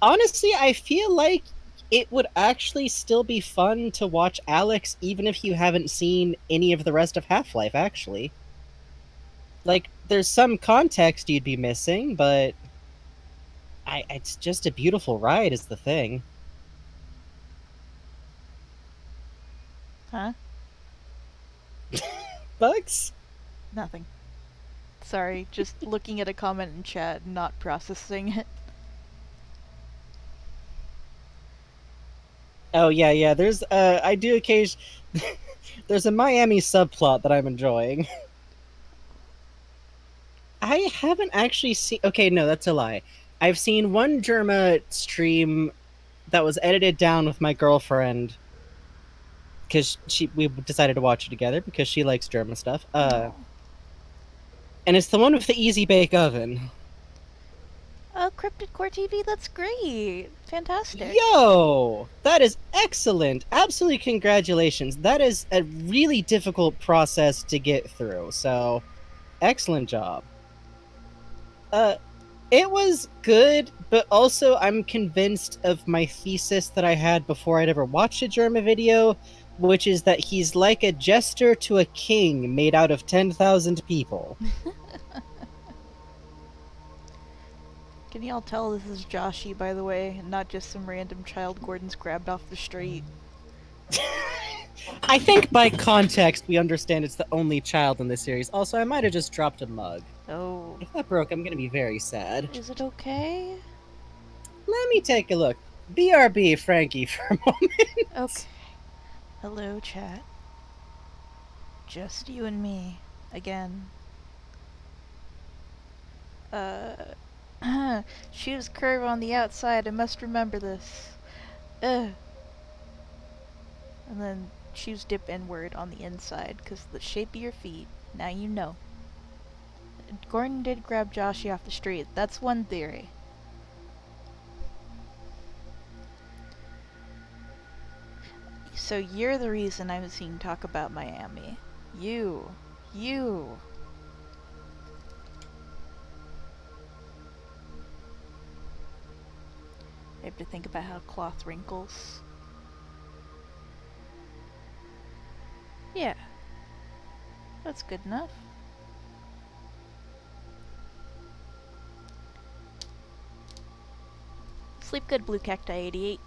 Honestly, I feel like it would actually still be fun to watch Alex, even if you haven't seen any of the rest of Half-Life. Actually, like, there's some context you'd be missing, but it's just a beautiful ride is the thing. Huh? Bugs? Nothing. Sorry, just looking at a comment in chat and not processing it. Oh yeah. There's I do occasion. There's a Miami subplot that I'm enjoying. I haven't actually seen. Okay, no, that's a lie. I've seen one Germa stream that was edited down with my girlfriend because we decided to watch it together because she likes Germa stuff. And it's the one with the easy bake oven. Oh, Cryptid Core TV, that's great! Fantastic. Yo! That is excellent! Absolutely congratulations. That is a really difficult process to get through, so excellent job. It was good, but also I'm convinced of my thesis that I had before I'd ever watched a Germa video, which is that he's like a jester to a king made out of 10,000 people. Can y'all tell this is Joshy, by the way, and not just some random child Gordon's grabbed off the street? I think by context we understand it's the only child in this series. Also, I might have just dropped a mug. Oh. If that broke, I'm gonna be very sad. Is it okay? Let me take a look. BRB, Frankie, for a moment. Okay. Hello, chat. Just you and me. Again. Shoes curve on the outside, I must remember this. Ugh. And then shoes dip inward on the inside, because the shape of your feet. Now you know. Gordon did grab Joshy off the street. That's one theory. So you're the reason I'm seeing talk about Miami. You. You. I have to think about how cloth wrinkles. Yeah. That's good enough. Sleep good, Blue Cacti 88.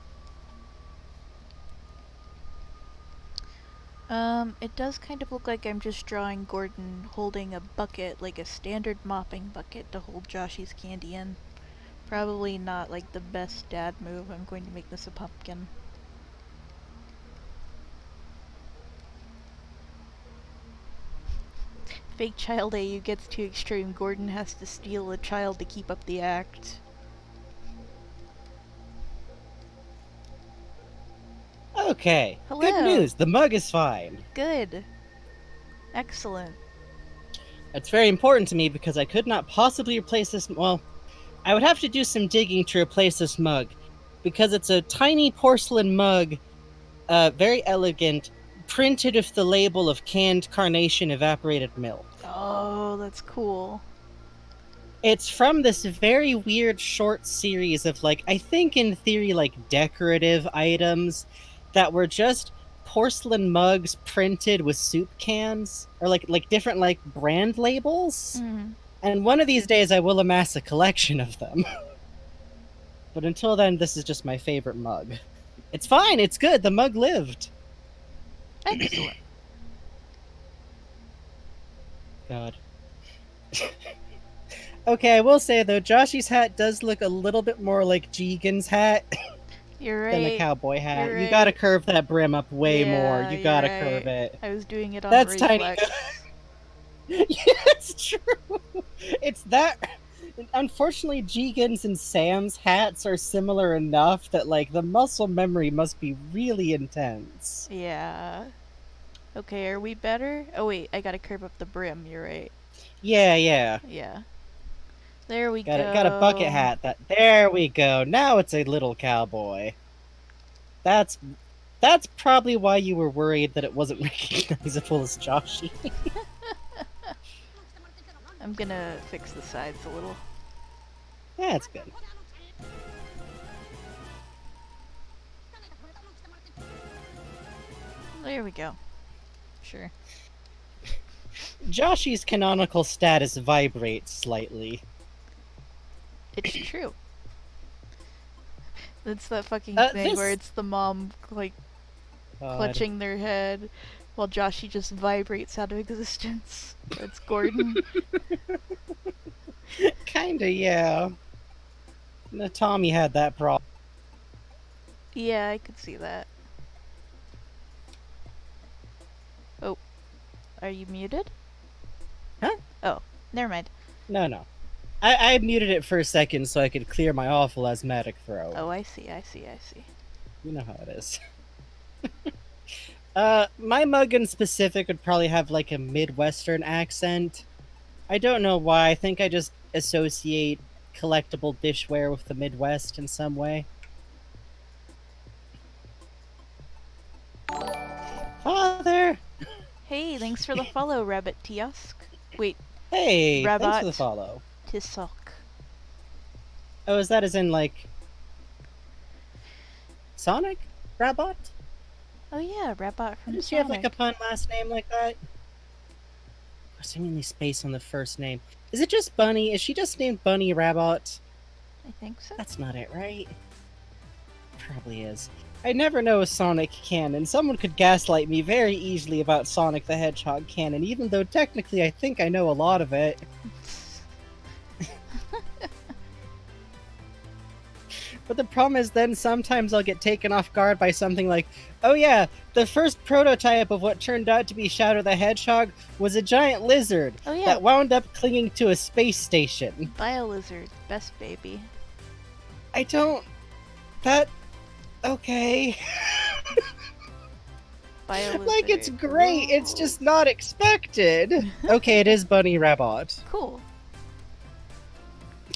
It does kind of look like I'm just drawing Gordon holding a bucket, like a standard mopping bucket, to hold Joshy's candy in. Probably not like the best dad move. I'm going to make this a pumpkin. Fake child AU gets too extreme. Gordon has to steal a child to keep up the act. Okay. Hello. Good news. The mug is fine. Good. Excellent. That's very important to me because I could not possibly replace this. Well, I would have to do some digging to replace this mug because it's a tiny porcelain mug, very elegant, printed with the label of canned carnation evaporated milk. Oh, that's cool. It's from this very weird short series of, like, I think in theory, like, decorative items that were just porcelain mugs printed with soup cans or like different like brand labels. Mm. And one of these days I will amass a collection of them. But until then, this is just my favorite mug. It's fine, it's good, the mug lived. Excellent. God. Okay, I will say though, Joshy's hat does look a little bit more like Jigen's hat You're right. than the cowboy hat. You're You right. gotta curve that brim up way more. You you're gotta right. curve it. I was doing it on That's reflex. tiny. Yeah, it's true. It's that. Unfortunately, Jigen's and Sam's hats are similar enough that, like, the muscle memory must be really intense. Yeah. Okay, are we better? Oh wait, I gotta curve up the brim, you're right. Yeah, yeah. Yeah. There we Got go. got a bucket hat. There we go. Now it's a little cowboy. That's probably why you were worried that it wasn't recognizable as Joshy. I'm gonna fix the sides a little. Yeah, it's good. There we go. Sure. Joshy's canonical status vibrates slightly. It's true. That's that fucking thing where it's the mom, like, clutching their head while Joshy just vibrates out of existence. That's Gordon. Kinda, yeah. Tommy had that problem. Yeah, I could see that. Oh. Are you muted? Huh? Oh, never mind. No. I muted it for a second so I could clear my awful asthmatic throat. Oh, I see. You know how it is. My mug in specific would probably have, like, a Midwestern accent. I don't know why. I think I just associate collectible dishware with the Midwest in some way. Father! Hey, thanks for the follow, Rabbit Tiosk. Wait. Hey, Rabbit thanks for the follow. Tisok. Oh, is that as in, like, Sonic? Rabot? Oh yeah, Rabbit from Does Sonic. she have, like, a pun last name like that? Seemingly space on the first name. Is it just Bunny? Is she just named Bunny Rabbot? I think so. That's not it, right? Probably is. I never know Sonic canon. Someone could gaslight me very easily about Sonic the Hedgehog canon, even though technically I think I know a lot of it. But the problem is then sometimes I'll get taken off guard by something like, oh yeah, the first prototype of what turned out to be Shadow the Hedgehog was a giant lizard Oh yeah, that wound up clinging to a space station. Biolizard, best baby. I don't... That... Okay. Biolizard. Like, it's great, it's just not expected. Okay, it is Bunny Rabbit. Cool.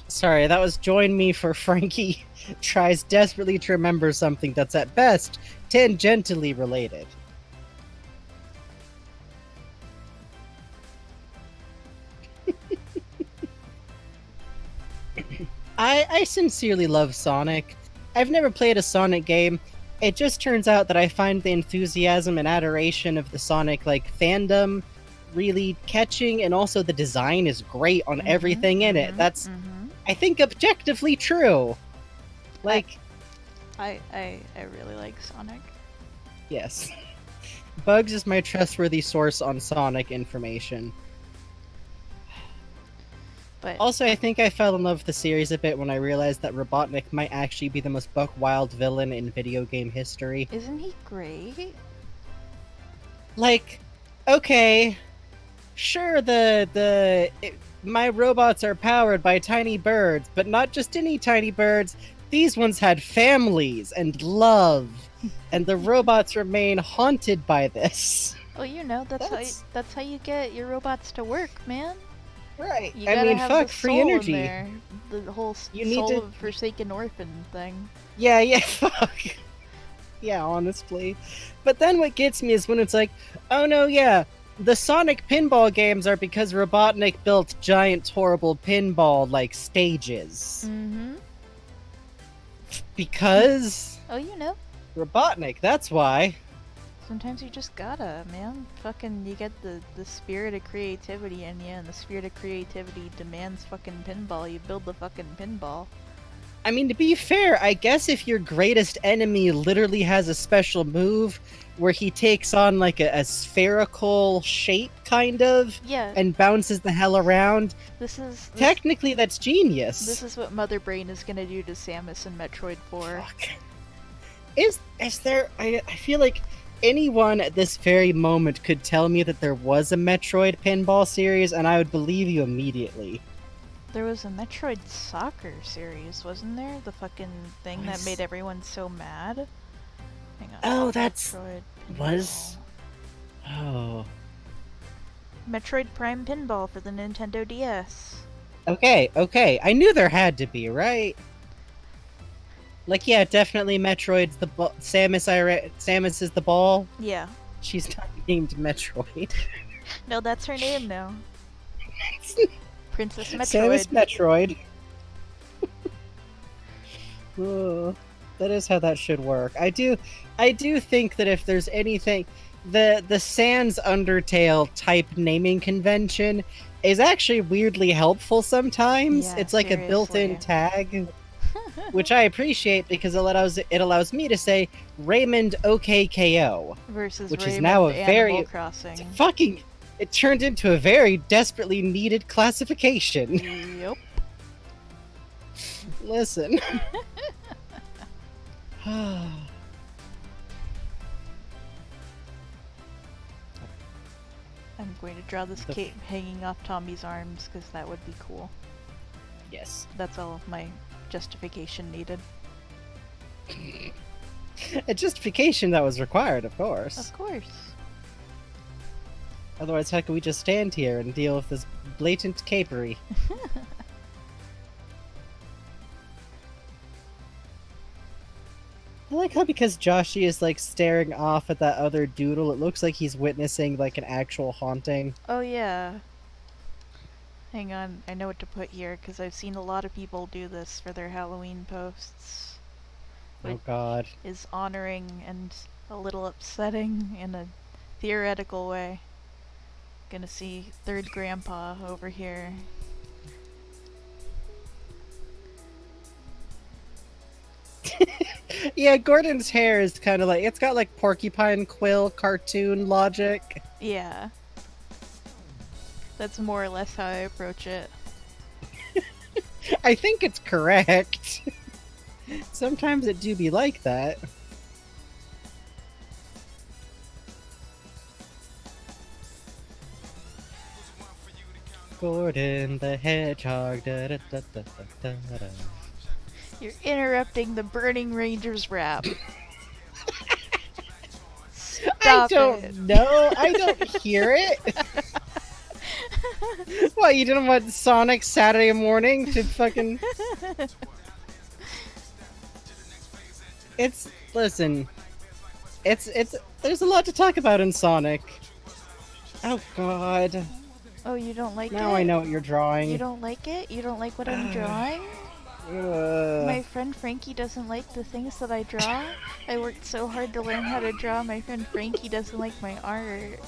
Sorry, that was Join Me for Frankie tries desperately to remember something that's at best tangentially related. I sincerely love Sonic. I've never played a Sonic game. It just turns out that I find the enthusiasm and adoration of the Sonic fandom really catching, and also the design is great on everything in it. That's I think objectively true. Like I really like Sonic. yes. Bugs is my trustworthy source on Sonic information. But also, I think I fell in love with the series a bit when I realized that Robotnik might actually be the most buck-wild villain in video game history. Isn't he great? Like, okay, sure, my robots are powered by tiny birds, but not just any tiny birds. These ones had families and love, and the robots remain haunted by this. Well, you know, that's how you get your robots to work, man. Right. You I gotta mean, have fuck, the free soul energy. in there. The whole You need soul to- of Forsaken Orphan thing. Yeah, fuck. Yeah, honestly. But then what gets me is when it's like, oh no, yeah, the Sonic pinball games are because Robotnik built giant, horrible pinball, stages. Mm-hmm. Because Oh, you know. Robotnik, that's why. Sometimes you just gotta, man. Fucking, you get the spirit of creativity in you, and the spirit of creativity demands fucking pinball. You build the fucking pinball. I mean, to be fair, I guess if your greatest enemy literally has a special move where he takes on a spherical shape, kind of, Yeah. and bounces the hell around, technically that's genius. This is what Mother Brain is gonna do to Samus in Metroid 4. Fuck. Is there... I feel like anyone at this very moment could tell me that there was a Metroid pinball series, and I would believe you immediately. There was a Metroid soccer series, wasn't there? The fucking thing that made everyone so mad? Hang on. Oh, that's... Metroid Was... Pinball. Oh... Metroid Prime Pinball for the Nintendo DS. Okay. I knew there had to be, right? Yeah, definitely Metroid's the ball. Samus is the ball. Yeah. She's not named Metroid. No, that's her name now. Princess Metroid. Samus Metroid. Oh, that is how that should work. I do think that if there's anything, the Sans Undertale type naming convention is actually weirdly helpful sometimes. Yeah, it's like a built-in tag, which I appreciate because it allows me to say Raymond OKKO versus which Raymond is now a Animal very Crossing. It turned into a very desperately needed classification. Yep. Listen. I'm going to draw this cape hanging off Tommy's arms because that would be cool. Yes. That's all of my justification needed. A justification that was required, of course. Of course. Otherwise, how can we just stand here and deal with this blatant capery? I like how because Joshi is staring off at that other doodle, it looks like he's witnessing an actual haunting. Oh yeah. Hang on, I know what to put here because I've seen a lot of people do this for their Halloween posts. Oh god. Is honoring and a little upsetting in a theoretical way. Gonna see third grandpa over here. Yeah, Gordon's hair is kind of like, it's got like porcupine quill cartoon logic. Yeah. That's more or less how I approach it. I think it's correct. Sometimes it do be like that. Gordon the Hedgehog. Da, da, da, da, da, da. You're interrupting the Burning Rangers rap. I Stop don't it. know. I don't hear it. What, you didn't want Sonic Saturday morning to fucking... Listen. There's a lot to talk about in Sonic. Oh god. Oh, you don't like it? Now I know what you're drawing. You don't like it? You don't like what I'm drawing? My friend Frankie doesn't like the things that I draw. I worked so hard to learn how to draw. My friend Frankie doesn't like my art.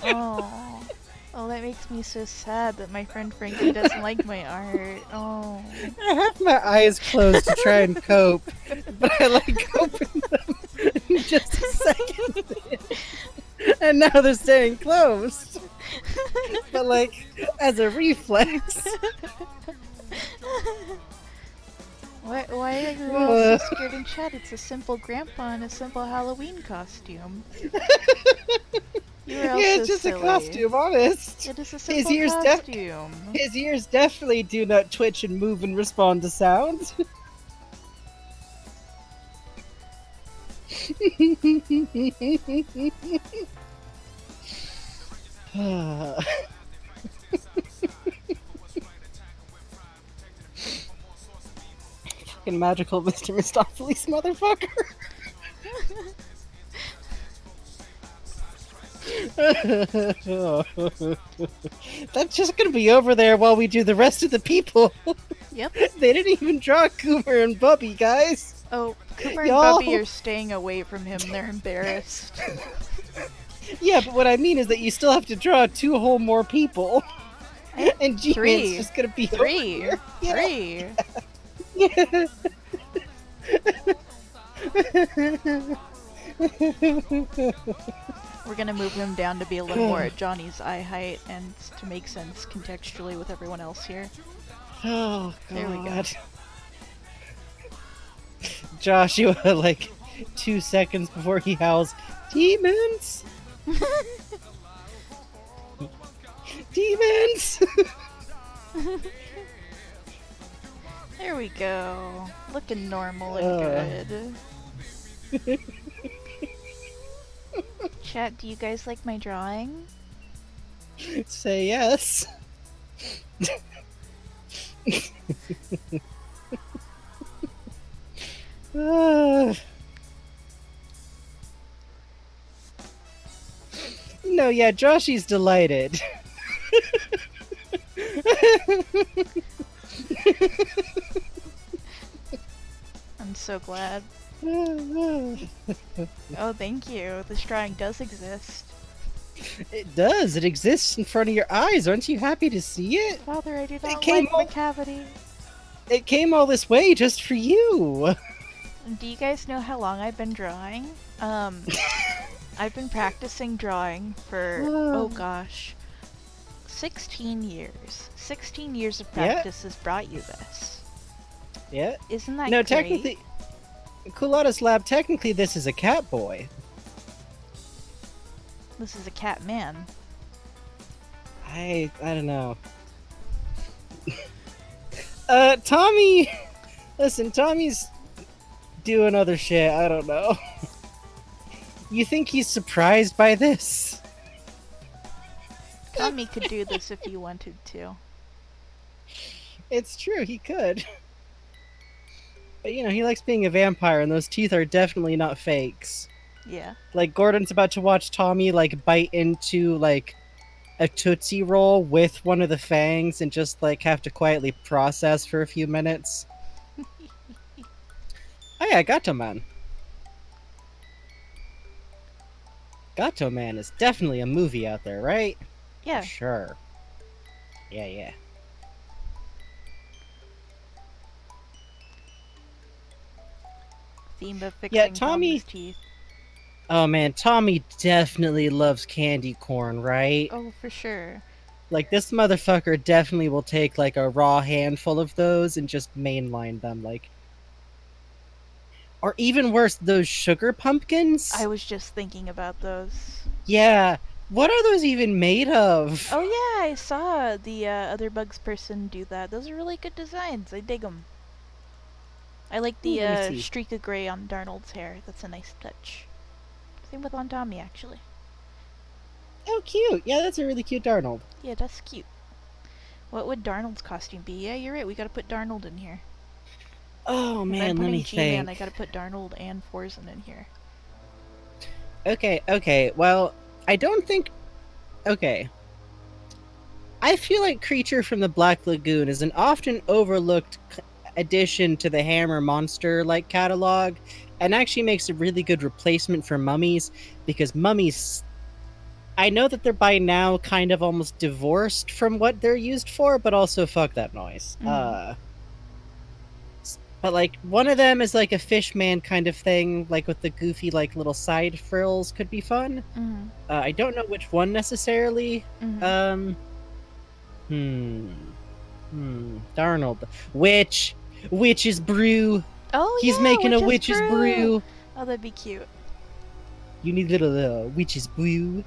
Oh. Oh, that makes me so sad that my friend Frankie doesn't like my art. Oh. I have my eyes closed to try and cope, but I like open them in just a second. And now they're staying closed. But like, as a reflex. Why are you all so scared in chat? It's a simple grandpa in a simple Halloween costume. You're all Yeah, so it's just silly. a costume, honest. It is a simple costume. His ears definitely do not twitch and move and respond to sound. Fucking magical Mr. Mistopheles, motherfucker. That's just gonna be over there while we do the rest of the people. Yep. They didn't even draw Cooper and Bubby, guys. Oh, Cooper and Bubby are staying away from him. They're embarrassed. Yeah, but what I mean is that you still have to draw 2 whole more people. And G-Man's just gonna be three. Yeah. We're gonna move him down to be a little more at Johnny's eye height and to make sense contextually with everyone else here. Oh, God. There we go. Joshua, like, 2 seconds before he howls, "Demons! Demons!" There we go. Looking normal and good. Chat, do you guys like my drawing? Say yes. No, yeah, Joshy's delighted. I'm so glad. Oh, thank you. This drawing does exist. It does. It exists in front of your eyes. Aren't you happy to see it? Father, I do not came like Macavity. It came all this way just for you. Do you guys know how long I've been drawing? I've been practicing drawing for, oh gosh, 16 years. 16 years of practice has brought you this. Yeah. Isn't that no, great? Technically, Kulada's lab, technically this is a cat boy. This is a cat man. I don't know. Tommy! Listen, Tommy's doing other shit, I don't know. You think he's surprised by this? Tommy could do this if he wanted to. It's true, he could. But you know, he likes being a vampire, and those teeth are definitely not fakes. Yeah. Like, Gordon's about to watch Tommy, like, bite into, like, a Tootsie Roll with one of the fangs and just, like, have to quietly process for a few minutes. Oh yeah, Gato Man. Gato Man is definitely a movie out there, right? Yeah. For sure. Yeah. theme of Yeah, fixing Tommy's Tommy. teeth. Oh man, Tommy definitely loves candy corn, right? Oh, for sure. Like this motherfucker definitely will take like a raw handful of those and just mainline them, like, or even worse, those sugar I pumpkins. was just thinking about those. Yeah, what are those even made of? Oh yeah, I saw the other bugs person do that. Those are really good designs. I dig them. I like Ooh, the let me see. streak of gray on Darnold's hair. That's a nice touch. Same with on Tommy, actually. Oh, cute. Yeah, that's a really cute Darnold. Yeah, that's cute. What would Darnold's costume be? Yeah, you're right. We gotta put Darnold in here. Oh If I'm man, let putting me G-Man, I think. gotta put Darnold and Forzen in here. Okay. Well, I don't think. Okay. I feel like Creature from the Black Lagoon is an often overlooked addition to the Hammer Monster like catalog, and actually makes a really good replacement for mummies, because mummies, I know that they're by now kind of almost divorced from what they're used for, but also fuck that noise. Mm-hmm. But like one of them is like a fish man kind of thing, like with the goofy like little side frills could be fun. Mm-hmm. I don't know which one necessarily. Mm-hmm. Um, hmm, Darnold, witch, witch's brew. Oh He's yeah, making a Witch's witch's Brew! brew. Oh, that'd be cute. You need a little witch's brew.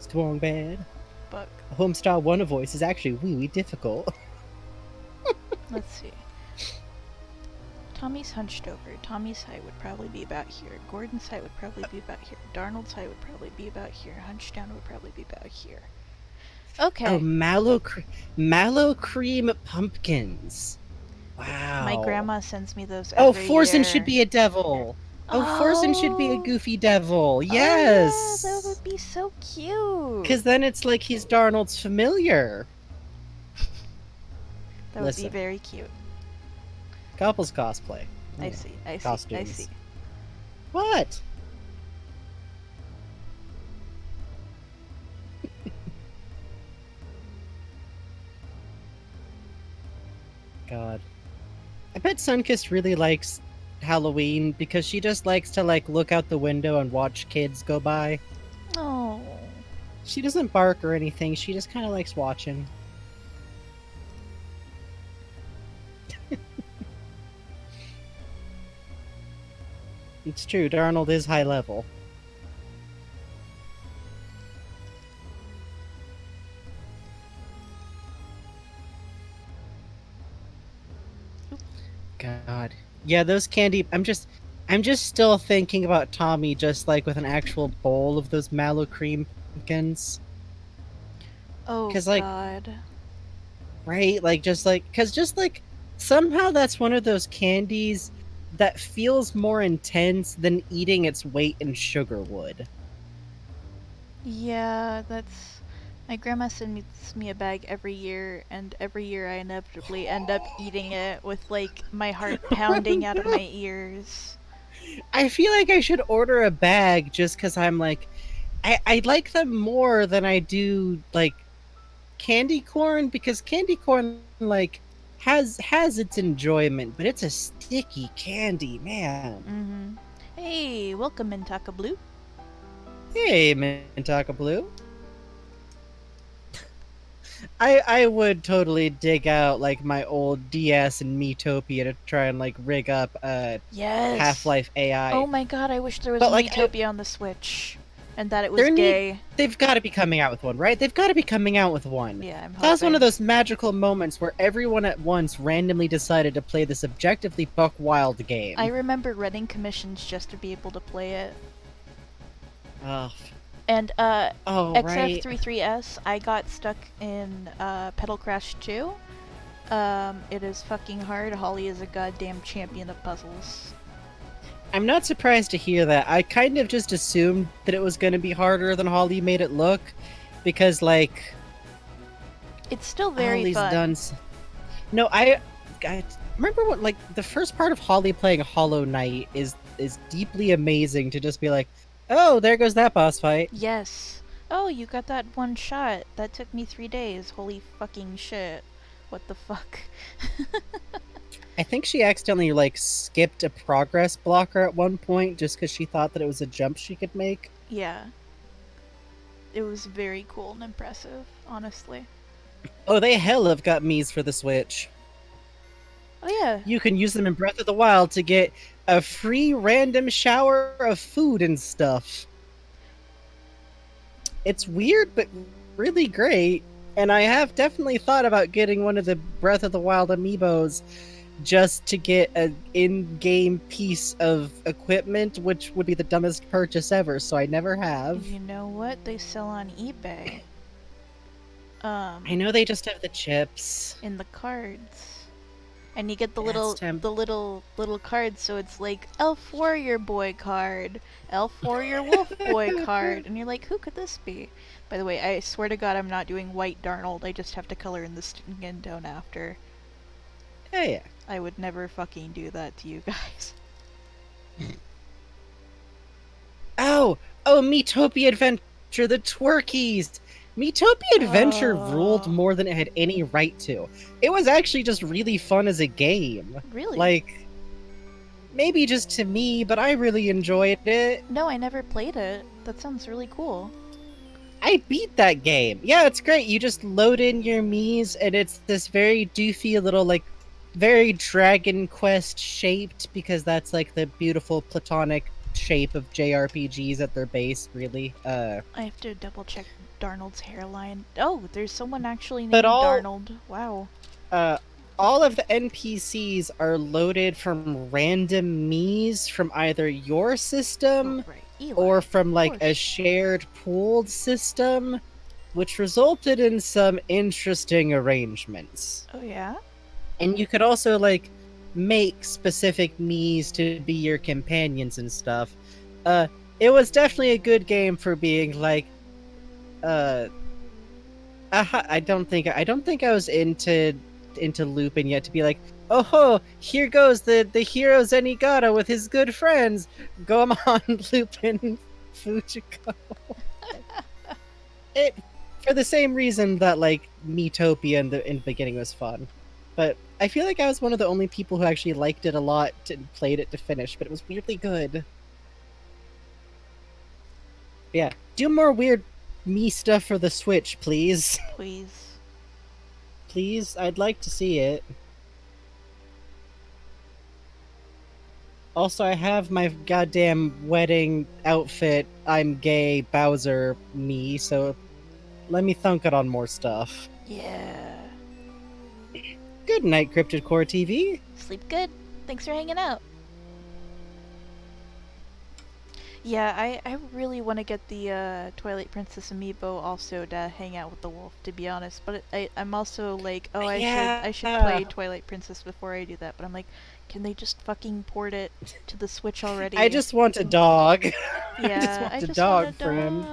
Strong bad. But A homestyle Wonder voice is actually really difficult. let's see. Tommy's hunched over. Tommy's height would probably be about here. Gordon's height would probably be about here. Darnold's height would probably be about here. Hunched down would probably be about here. Okay. Oh, mallow cream pumpkins. Wow. My grandma sends me those Oh, every Forzen should year. be a devil. Oh, Forzen should be a Oh! goofy devil. Oh yeah, that Yes. would be so cute. Because then it's like he's Darnold's familiar. That would be Listen, very cute. couples cosplay. I see, I see, I Costumes. see. What? God. I bet Sunkist really likes Halloween because she just likes to like look out the window and watch kids go by. Oh. She doesn't bark or anything. She just kind of likes watching. It's true, Darnold is high level. God. Yeah, those candy I'm just still thinking about Tommy just like with an actual bowl of those mallow cream pumpkins. Oh 'Cause like, God. right? Like just like somehow that's one of those candies that feels more intense than eating its weight in sugar would. Yeah, that's. My grandma sends me a bag every year, and every year I inevitably end up eating it with like my heart pounding out of my ears. I feel like I should order a bag just because I'm like, I like them more than I do like candy corn, because candy corn like has its enjoyment, but it's a sticky candy, man. Mm-hmm. Hey, welcome Mintaka Blue. Hey, Mintaka Blue. I would totally dig out like my old DS and Miitopia to try and like rig up Yes. Half-Life AI. Oh my God, I wish there was But, a like, Miitopia on the Switch, and that it was They're gay. They've got to be coming out with one, right? They've got to be coming out with one. Yeah, I'm hoping. That's one of those magical moments where everyone at once randomly decided to play this objectively buck wild game. I remember running commissions just to be able to play it. Oh, And right. XF33S, I got stuck in Pedal Crash 2. It is fucking hard. Holly is a goddamn champion of puzzles. I'm not surprised to hear that. I kind of just assumed that it was going to be harder than Holly made it look, because like It's still very Holly's fun. done. No, I remember what like the first part of Holly playing Hollow Knight is deeply amazing to just be like, oh, there goes that boss fight. Yes. Oh, you got that one shot. That took me 3 days. Holy fucking shit. What the fuck? I think she accidentally like skipped a progress blocker at one point just because she thought that it was a jump she could make. Yeah. It was very cool and impressive, honestly. Oh, they hell have got Miis for the Switch. Oh yeah. You can use them in Breath of the Wild to get a free random shower of food and stuff. It's weird, but really great. And I have definitely thought about getting one of the Breath of the Wild amiibos just to get an in-game piece of equipment, which would be the dumbest purchase ever, so I never have. You know what? They sell on eBay. I know they just have the chips. In the cards. And you get the That's little cards, so it's like Elf Warrior Boy card, Elf Warrior Wolf Boy card, and you're like, who could this be? By the way, I swear to God, I'm not doing white Darnold. I just have to color in the skin tone after. Yeah. I would never fucking do that to you guys. Oh, Miitopia Adventure, the twerkies. Miitopia Adventure ruled more than it had any right to. It was actually just really fun as a game. Really? Like, maybe just to me, but I really enjoyed it. No, I never played it. That sounds really cool. I beat that game. Yeah, it's great. You just load in your Miis, and it's this very doofy little, like, very Dragon Quest shaped, because that's, like, the beautiful platonic shape of JRPGs at their base, really. I have to double check Darnold's hairline. Oh, there's someone actually named Darnold. Wow. All of the NPCs are loaded from random Miis from either your system or from like a shared pooled system, which resulted in some interesting arrangements. Oh yeah? And you could also like make specific Miis to be your companions and stuff. It was definitely a good game for being like, I don't think I was into Lupin yet to be like, oh ho, here goes the hero Zenigata with his good friends. Go on, Lupin Fujiko. It for the same reason that like Miitopia in the beginning was fun. But I feel like I was one of the only people who actually liked it a lot and played it to finish, but it was weirdly good. Yeah, do more weird Mii stuff for the Switch, please. Please. Please, I'd like to see it. Also, I have my goddamn wedding outfit, I'm gay, Bowser Mii, so let me thunk it on more stuff. Yeah. Good night, Cryptid Core TV. Sleep good. Thanks for hanging out. Yeah, I really want to get the Twilight Princess amiibo also to hang out with the wolf, to be honest. But I'm also like, oh, I should play Twilight Princess before I do that. But I'm like, can they just fucking port it to the Switch already? I just want a dog. Yeah, I just want a dog for him.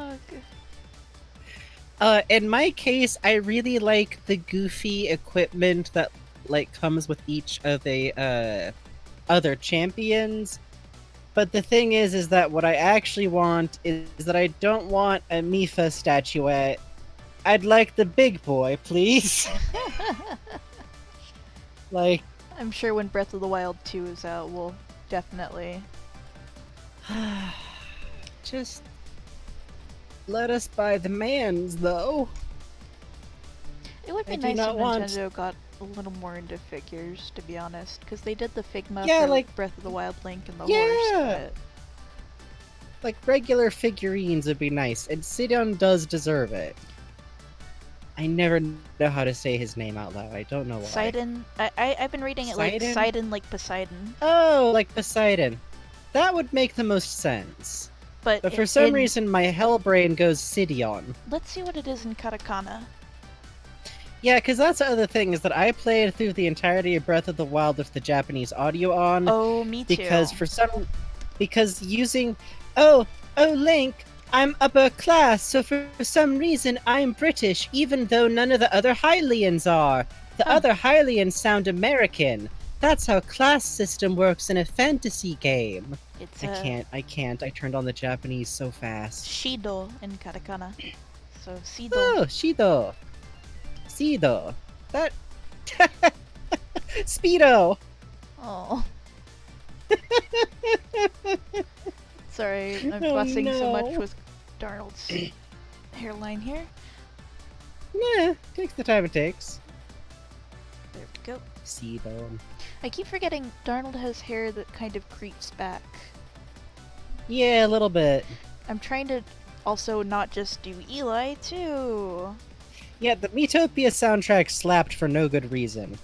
In my case, I really like the goofy equipment that like comes with each of the other champions. But the thing is that what I actually want is that I don't want a Mifa statuette. I'd like the big boy, please. Like, I'm sure when Breath of the Wild 2 is out, we'll definitely just let us buy the mans, though. It would be nice if Nintendo got a little more into figures, to be honest, because they did the Figma for like Breath of the Wild Link and the horse. But... like regular figurines would be nice, and Sidon does deserve it. I never know how to say his name out loud. I don't know why. Sidon. I've been reading it like Sidon, like Poseidon. Oh, like Poseidon. That would make the most sense. But for some reason, my hellbrain goes Sidon. Let's see what it is in katakana. Yeah, because that's the other thing, is that I played through the entirety of Breath of the Wild with the Japanese audio on. Oh, me too. Because using... Oh, Link, I'm upper class, so for some reason I'm British, even though none of the other Hylians are. The other Hylians sound American. That's how class system works in a fantasy game. I can't. I turned on the Japanese so fast. Shido in katakana. So, Shido. Oh, Shido. That... Speedo! Oh. Sorry, I'm Oh fussing so much no. with Darnold's hairline here. Nah, takes the time it takes. There we go. C-bone. I keep forgetting Darnold has hair that kind of creeps back. Yeah, a little bit. I'm trying to also not just do Eli, too. Yeah, the Miitopia soundtrack slapped for no good reason.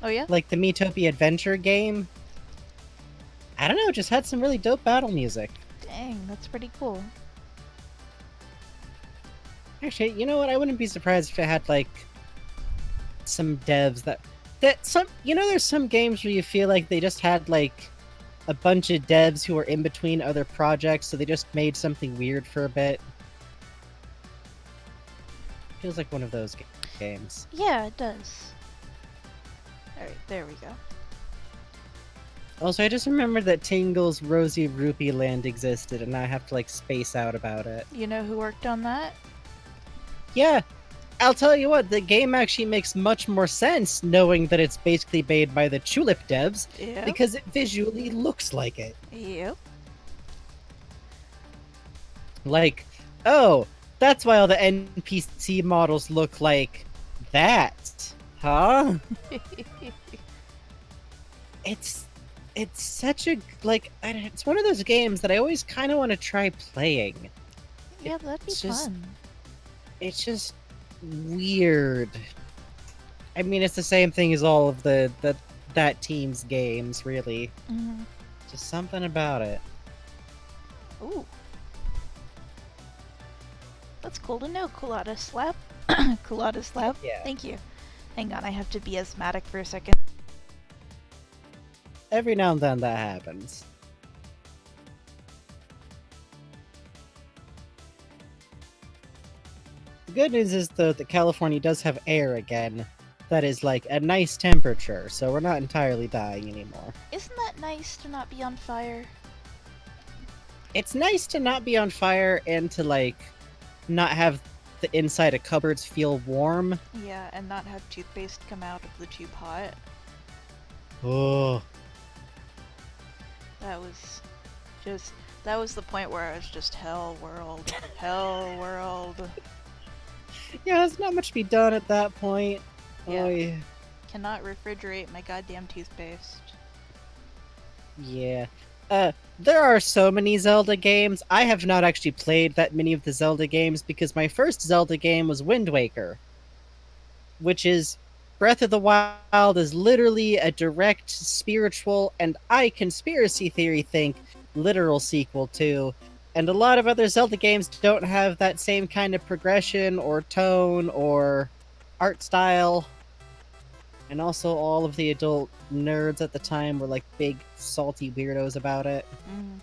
Oh, yeah? Like the Miitopia adventure game. I don't know, just had some really dope battle music. Dang, that's pretty cool. Actually, you know what? I wouldn't be surprised if it had like some devs that some there's some games where you feel like they just had like a bunch of devs who were in between other projects, so they just made something weird for a bit. Feels like one of those games. Yeah, it does. Alright, there we go. Also, I just remembered that Tingle's Rosy Rupee Land existed, and now I have to like space out about it. You know who worked on that? Yeah, I'll tell you what, the game actually makes much more sense knowing that it's basically made by the Tulip devs, Yep. because it visually looks like it. Yep. Like, oh, that's why all the NPC models look like that, huh? It's such a, like, it's one of those games that I always kind of want to try playing. Yeah, that'd be It's just- fun. It's just weird. I mean, it's the same thing as all of that team's games, really. Mm-hmm. Just something about it. Ooh. That's cool to know, Culata Slap. Culata Slap. Yeah. Thank you. Hang on, I have to be asthmatic for a second. Every now and then that happens. The good news is, though, that California does have air again. That is, like, a nice temperature, so we're not entirely dying anymore. Isn't that nice to not be on fire? It's nice to not be on fire and to, like, not have the inside of cupboards feel warm. Yeah, and not have toothpaste come out of the tube hot. Oh. That was the point where I was just hell world. Hell world. Yeah, there's not much to be done at that point. Yeah. Oh, yeah. Cannot refrigerate my goddamn toothpaste. Yeah. There are so many Zelda games. I have not actually played that many of the Zelda games because my first Zelda game was Wind Waker, which is Breath of the Wild is literally a direct spiritual, and I conspiracy theory think literal sequel to. And a lot of other Zelda games don't have that same kind of progression or tone or art style. And also, all of the adult nerds at the time were like big, salty weirdos about it. Mm.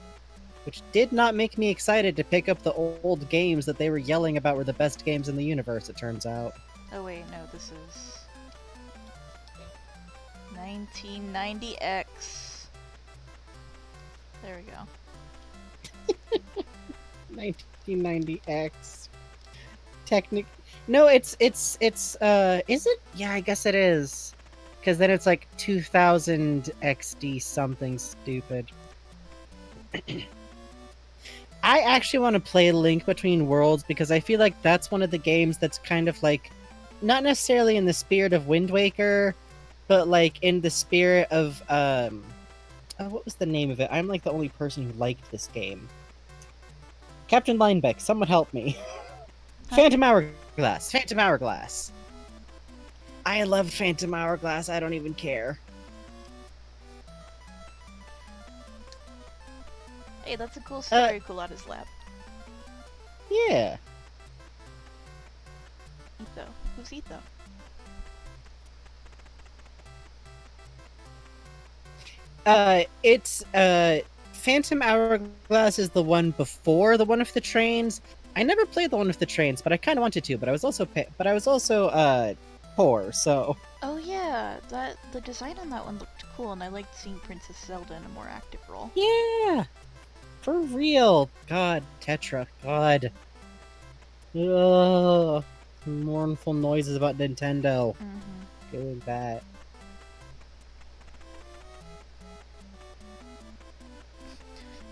Which did not make me excited to pick up the old games that they were yelling about were the best games in the universe, it turns out. Oh wait, no, this is 1990X. There we go. 1990X. No, it's is it? Yeah, I guess it is. Because then it's like 2000 XD something stupid. I actually want to play Link Between Worlds because I feel like that's one of the games that's kind of like, not necessarily in the spirit of Wind Waker, but like in the spirit of, what was the name of it? I'm like the only person who liked this game. Captain Linebeck, someone help me. Phantom Hourglass. Phantom Hourglass. I love Phantom Hourglass. I don't even care. Hey, that's a cool story, Culata's Lab. Yeah. Etho. Who's Etho? It's Phantom Hourglass is the one before the one with the trains. I never played the one with the trains, but I kind of wanted to. But I was also poor, so. Oh yeah, the design on that one looked cool, and I liked seeing Princess Zelda in a more active role. Yeah, for real. God, Tetra. God. Ugh. Mournful noises about Nintendo. Mm-hmm. Doing that.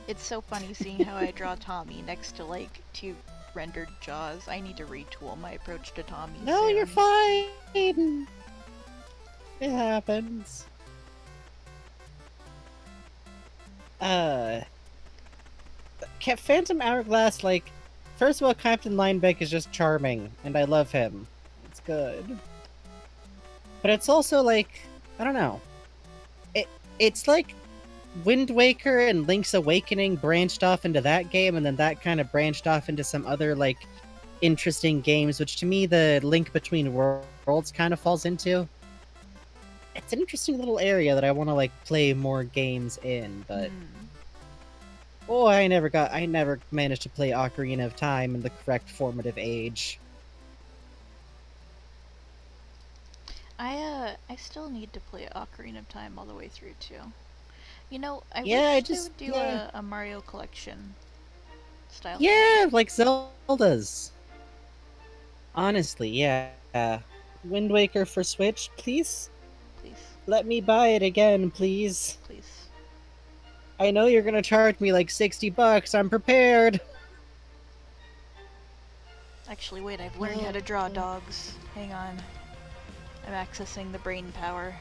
It's so funny seeing how I draw Tommy next to like two rendered jaws. I need to retool my approach to Tommy No, soon. you're fine. It happens. Uh, Phantom Hourglass, like, first of all, Captain Linebeck is just charming, and I love him. It's good. But it's also like, I don't know. It it's like Wind Waker and Link's Awakening branched off into that game, and then that kind of branched off into some other like interesting games, which to me the Link Between Worlds kind of falls into. It's an interesting little area that I want to like play more games in, but oh, I never managed to play Ocarina of Time in the correct formative age. I still need to play Ocarina of Time all the way through too. You know, I Yeah, I wish they just would do yeah. a Mario collection style thing. Yeah, like Zelda's. Honestly, yeah. Wind Waker for Switch, please? Please, Let me buy it again, please. please. I know you're gonna charge me like $60. I'm prepared. Actually, wait, I've learned how to draw dogs. Hang on. I'm accessing the brain power.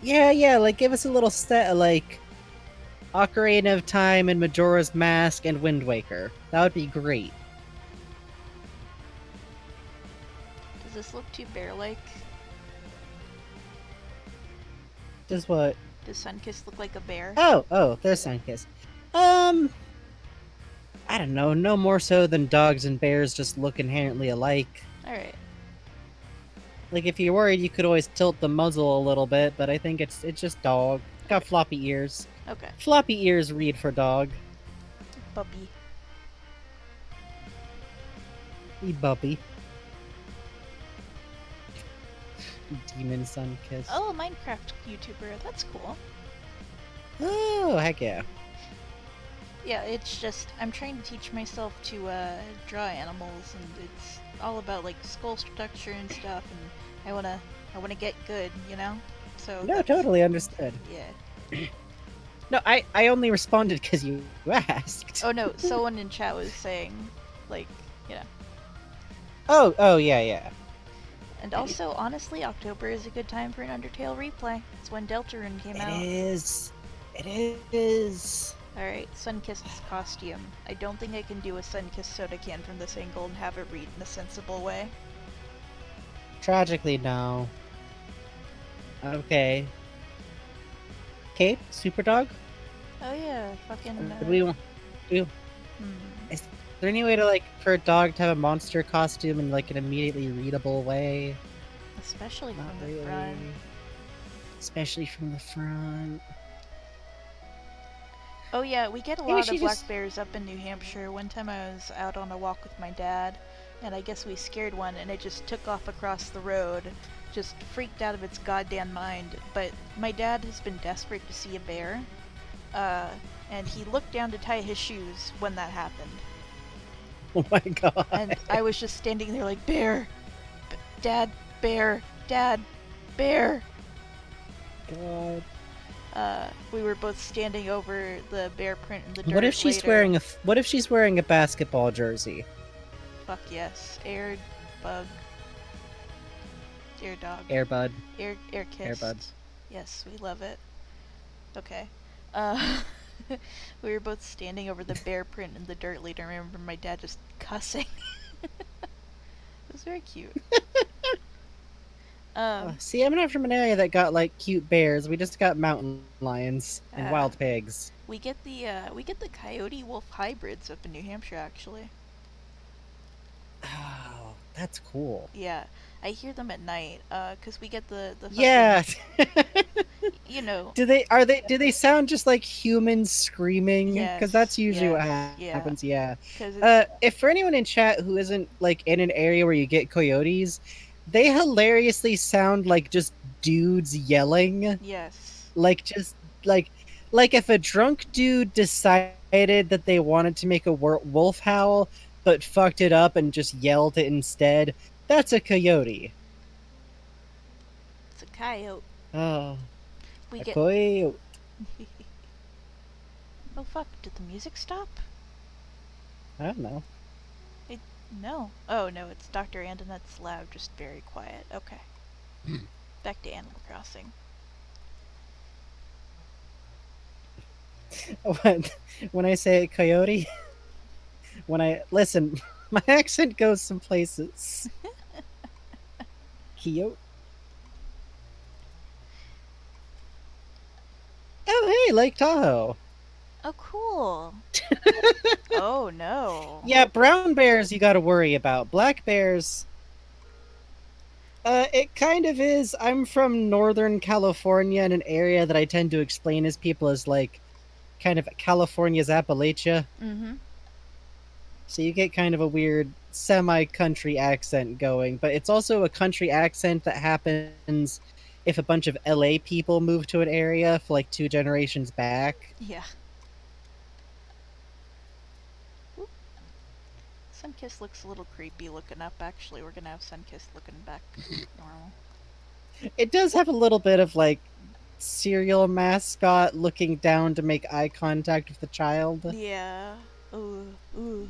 Yeah, like give us a little set of like Ocarina of Time and Majora's Mask and Wind Waker. That would be great. Does this look too bear-like? Just what? Does Sunkiss look like a bear? Oh, there's Sunkiss. I don't know, no more so than dogs and bears just look inherently alike. Alright. Like if you're worried, you could always tilt the muzzle a little bit, but I think it's just dog. Got floppy ears. Okay. Floppy ears read for dog. Puppy. Buppy. Demon Sunkiss. Oh, Minecraft YouTuber. That's cool. Oh, heck yeah. Yeah, it's just I'm trying to teach myself to draw animals, and it's all about like skull structure and stuff, and I wanna get good, you know. So No, totally understood. Yeah. No, I only responded because you asked. Oh no, someone in chat was saying, like, you know. Oh, yeah. And also, honestly, October is a good time for an Undertale replay. It's when Deltarune came out. It is. Alright, Sunkiss's costume. I don't think I can do a Sunkiss soda can from this angle and have it read in a sensible way. Tragically, no. Okay. Cape, Superdog? Oh yeah, fucking. Do we want? Is there any way to like for a dog to have a monster costume in like an immediately readable way? Especially from the front. Especially from the front. Oh yeah, we get a lot of black bears up in New Hampshire. One time I was out on a walk with my dad, and I guess we scared one, and it just took off across the road, just freaked out of its goddamn mind. But my dad has been desperate to see a bear, and he looked down to tie his shoes when that happened. Oh my god. And I was just standing there like, bear! Dad, bear! Dad, bear! God. We were both standing over the bear print in the dirt. What if she's wearing what if she's wearing a basketball jersey? Fuck yes. Air bug. Air dog. Airbud. Air kissed. Airbud. Yes, we love it. Okay. We were both standing over the bear print in the dirt later. I remember my dad just cussing. It was very cute. See, I'm not from an area that got like cute bears. We just got mountain lions and wild pigs. We get the coyote wolf hybrids up in New Hampshire, actually. Oh, that's cool. Yeah, I hear them at night. Cause we get the fucking, yeah. You know. Do they sound just like humans screaming? Yes, because that's usually what happens. Yeah. If for anyone in chat who isn't like in an area where you get coyotes, they hilariously sound like just dudes yelling. Yes. Like just like if a drunk dude decided that they wanted to make a wolf howl but fucked it up and just yelled it instead, that's a coyote. It's a coyote. Oh. We get. Koyote. Oh fuck! Did the music stop? I don't know. No. Oh no, it's Dr. Antonette's lab, just very quiet. Okay. Back to Animal Crossing. When I say coyote, when I listen, my accent goes some places. Coyote. Oh, hey, Lake Tahoe. Oh, cool. Oh no. Yeah, brown bears you got to worry about. Black bears, it kind of is. I'm from Northern California, in an area that I tend to explain as people as like kind of California's Appalachia. Mm-hmm. So you get kind of a weird semi-country accent going, but it's also a country accent that happens if a bunch of LA people move to an area for like 2 generations back. Yeah. Oop. Sunkiss looks a little creepy looking up. Actually, we're gonna have Sunkiss looking back normal. It does have a little bit of like serial mascot looking down to make eye contact with the child. Yeah. Ooh. Ooh.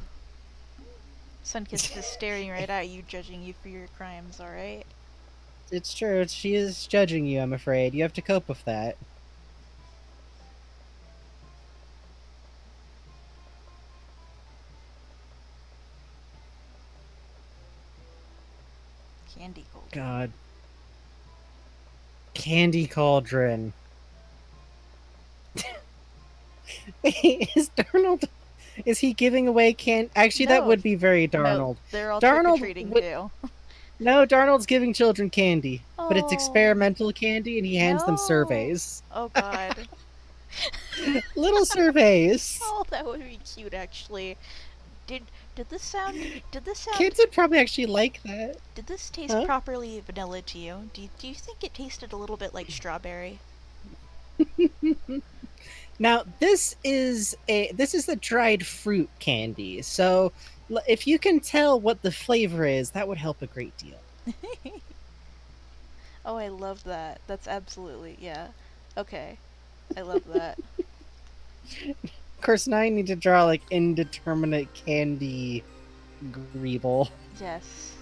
Sunkiss is staring right at you, judging you for your crimes, alright? It's true. She is judging you, I'm afraid. You have to cope with that. Candy Cauldron. God. Candy Cauldron. Is Darnold? Is he giving away Actually, that No. would be very No, Darnold. they're all Darnold trick-or-treating would- too. No, Darnold's giving children candy, but it's Oh. experimental candy, and he hands them No. surveys. Oh god. Little surveys. Oh, that would be cute actually. Did this sound Kids would probably actually like that. did this taste Huh? properly vanilla to you? Do you think it tasted a little bit like strawberry? Now, this is the dried fruit candy. So, if you can tell what the flavor is, that would help a great deal. Oh, I love that. That's absolutely, yeah. Okay. I love that. Of course, now I need to draw like indeterminate candy greeble. Yes.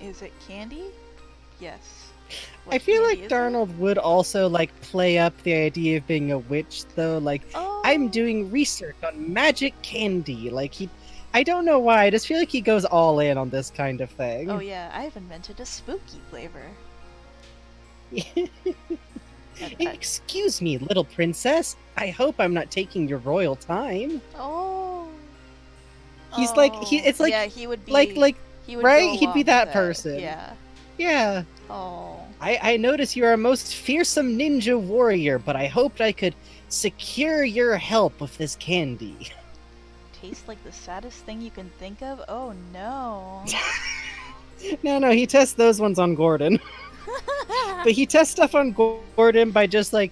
Is it candy? Yes. What I feel candy like is it? Darnold would also like play up the idea of being a witch, though. Like, Oh. I'm doing research on magic candy. Like I don't know why. I just feel like he goes all in on this kind of thing. Oh yeah, I've invented a spooky flavor. Excuse me, little princess. I hope I'm not taking your royal time. Oh. He's like it's like yeah, he would be like he would right? go He'd be along that with person. Yeah. Yeah. Oh. I notice you are a most fearsome ninja warrior, but I hoped I could secure your help with this candy. Tastes like the saddest thing you can think of? Oh no. No, he tests those ones on Gordon. But he tests stuff on Gordon by just like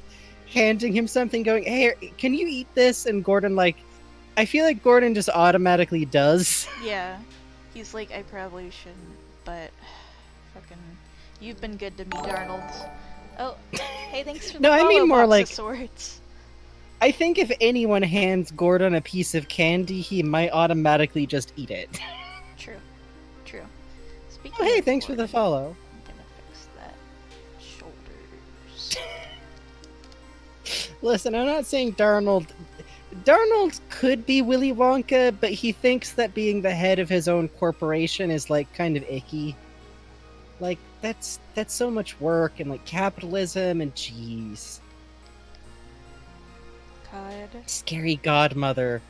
handing him something, going, "Hey, can you eat this?" And Gordon, like, I feel like Gordon just automatically does. Yeah. He's like, I probably shouldn't, but fucking you've been good to me, Darnold. Oh, hey, thanks for the No, I mean follow, more box like- of swords. I think if anyone hands Gordon a piece of candy, he might automatically just eat it. True. True. Speaking Oh, hey, of thanks for the Gordon, follow. I'm gonna fix that. Shoulders. Listen, I'm not saying Darnold could be Willy Wonka, but he thinks that being the head of his own corporation is like kind of icky. Like that's so much work and like capitalism and jeez. God. Scary Godmother.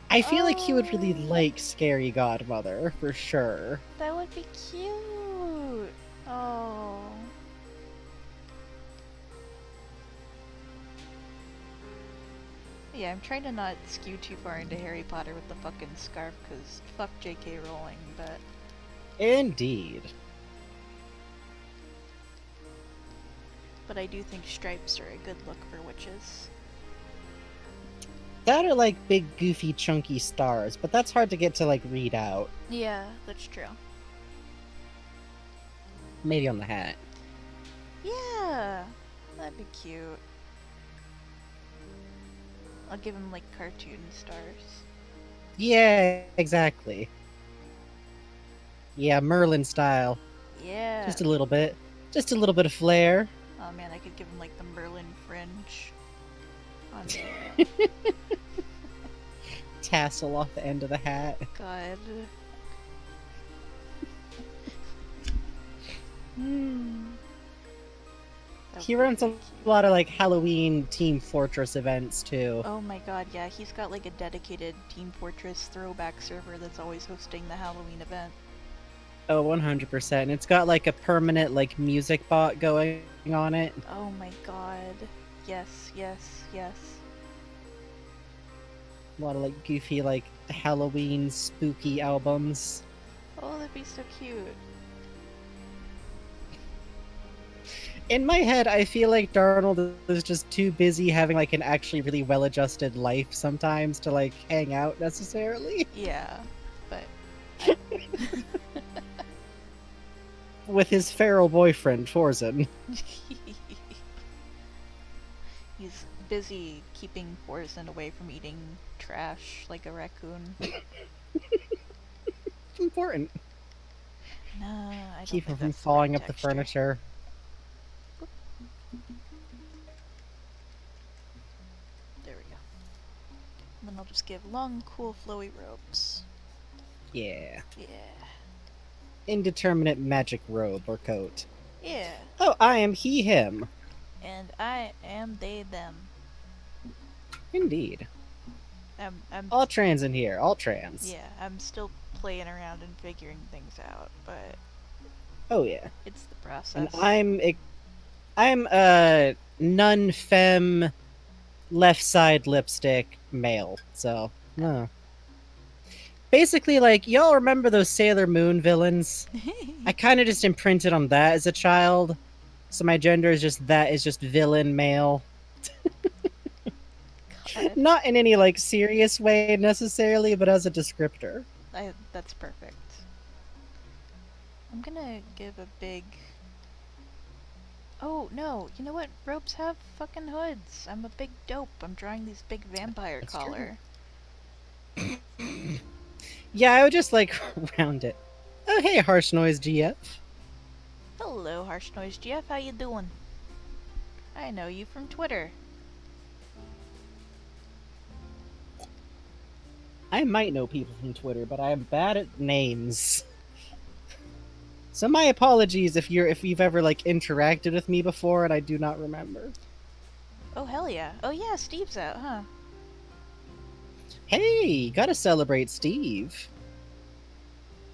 I feel like he would really like Scary Godmother for sure. That would be cute. Oh. Yeah, I'm trying to not skew too far into Harry Potter with the fucking scarf, because fuck J.K. Rowling, but... Indeed. But I do think stripes are a good look for witches. That are like big, goofy, chunky stars, but that's hard to get to like read out. Yeah, that's true. Maybe on the hat. Yeah, that'd be cute. I'll give him like cartoon stars. Yeah, exactly. Yeah, Merlin style. Yeah. Just a little bit. Just a little bit of flair. Oh man, I could give him like the Merlin fringe on the Tassel off the end of the hat. God. He runs a lot of like Halloween Team Fortress events too. Oh my god, yeah, he's got like a dedicated Team Fortress throwback server that's always hosting the Halloween event. Oh, 100%. It's got like a permanent like music bot going on it. Oh my god. Yes, yes, yes. A lot of like goofy like Halloween spooky albums. Oh, that'd be so cute. In my head, I feel like Darnold is just too busy having like an actually really well-adjusted life sometimes to like hang out necessarily. Yeah, but With his feral boyfriend, Forzen. he's busy keeping Forzen away from eating trash like a raccoon. It's important. No, I don't Keep him think from that's falling right up the texture. furniture. There we go. And then I'll just give long, cool, flowy robes. Yeah. Yeah. Indeterminate magic robe or coat. Yeah. Oh, I am he, him. And I am they, them. Indeed. I'm All trans in here. All trans. Yeah, I'm still playing around and figuring things out, but Oh yeah. it's the process. And I'm a nun femme left side lipstick male. So no. Basically, like y'all remember those Sailor Moon villains? I kind of just imprinted on that as a child. So my gender is just villain male. God, Not in any like serious way necessarily, but as a descriptor. that's perfect. I'm gonna give a big... Oh, no, you know what? Robes have fucking hoods. I'm a big dope. I'm drawing these big vampire That's collar. Yeah, I would just like round it. Oh hey, Harsh Noise GF. Hello, Harsh Noise GF, how you doing? I know you from Twitter. I might know people from Twitter, but I'm bad at names. So my apologies if you've ever like interacted with me before and I do not remember. Oh, hell yeah. Oh yeah, Steve's out, huh? Hey, gotta celebrate Steve.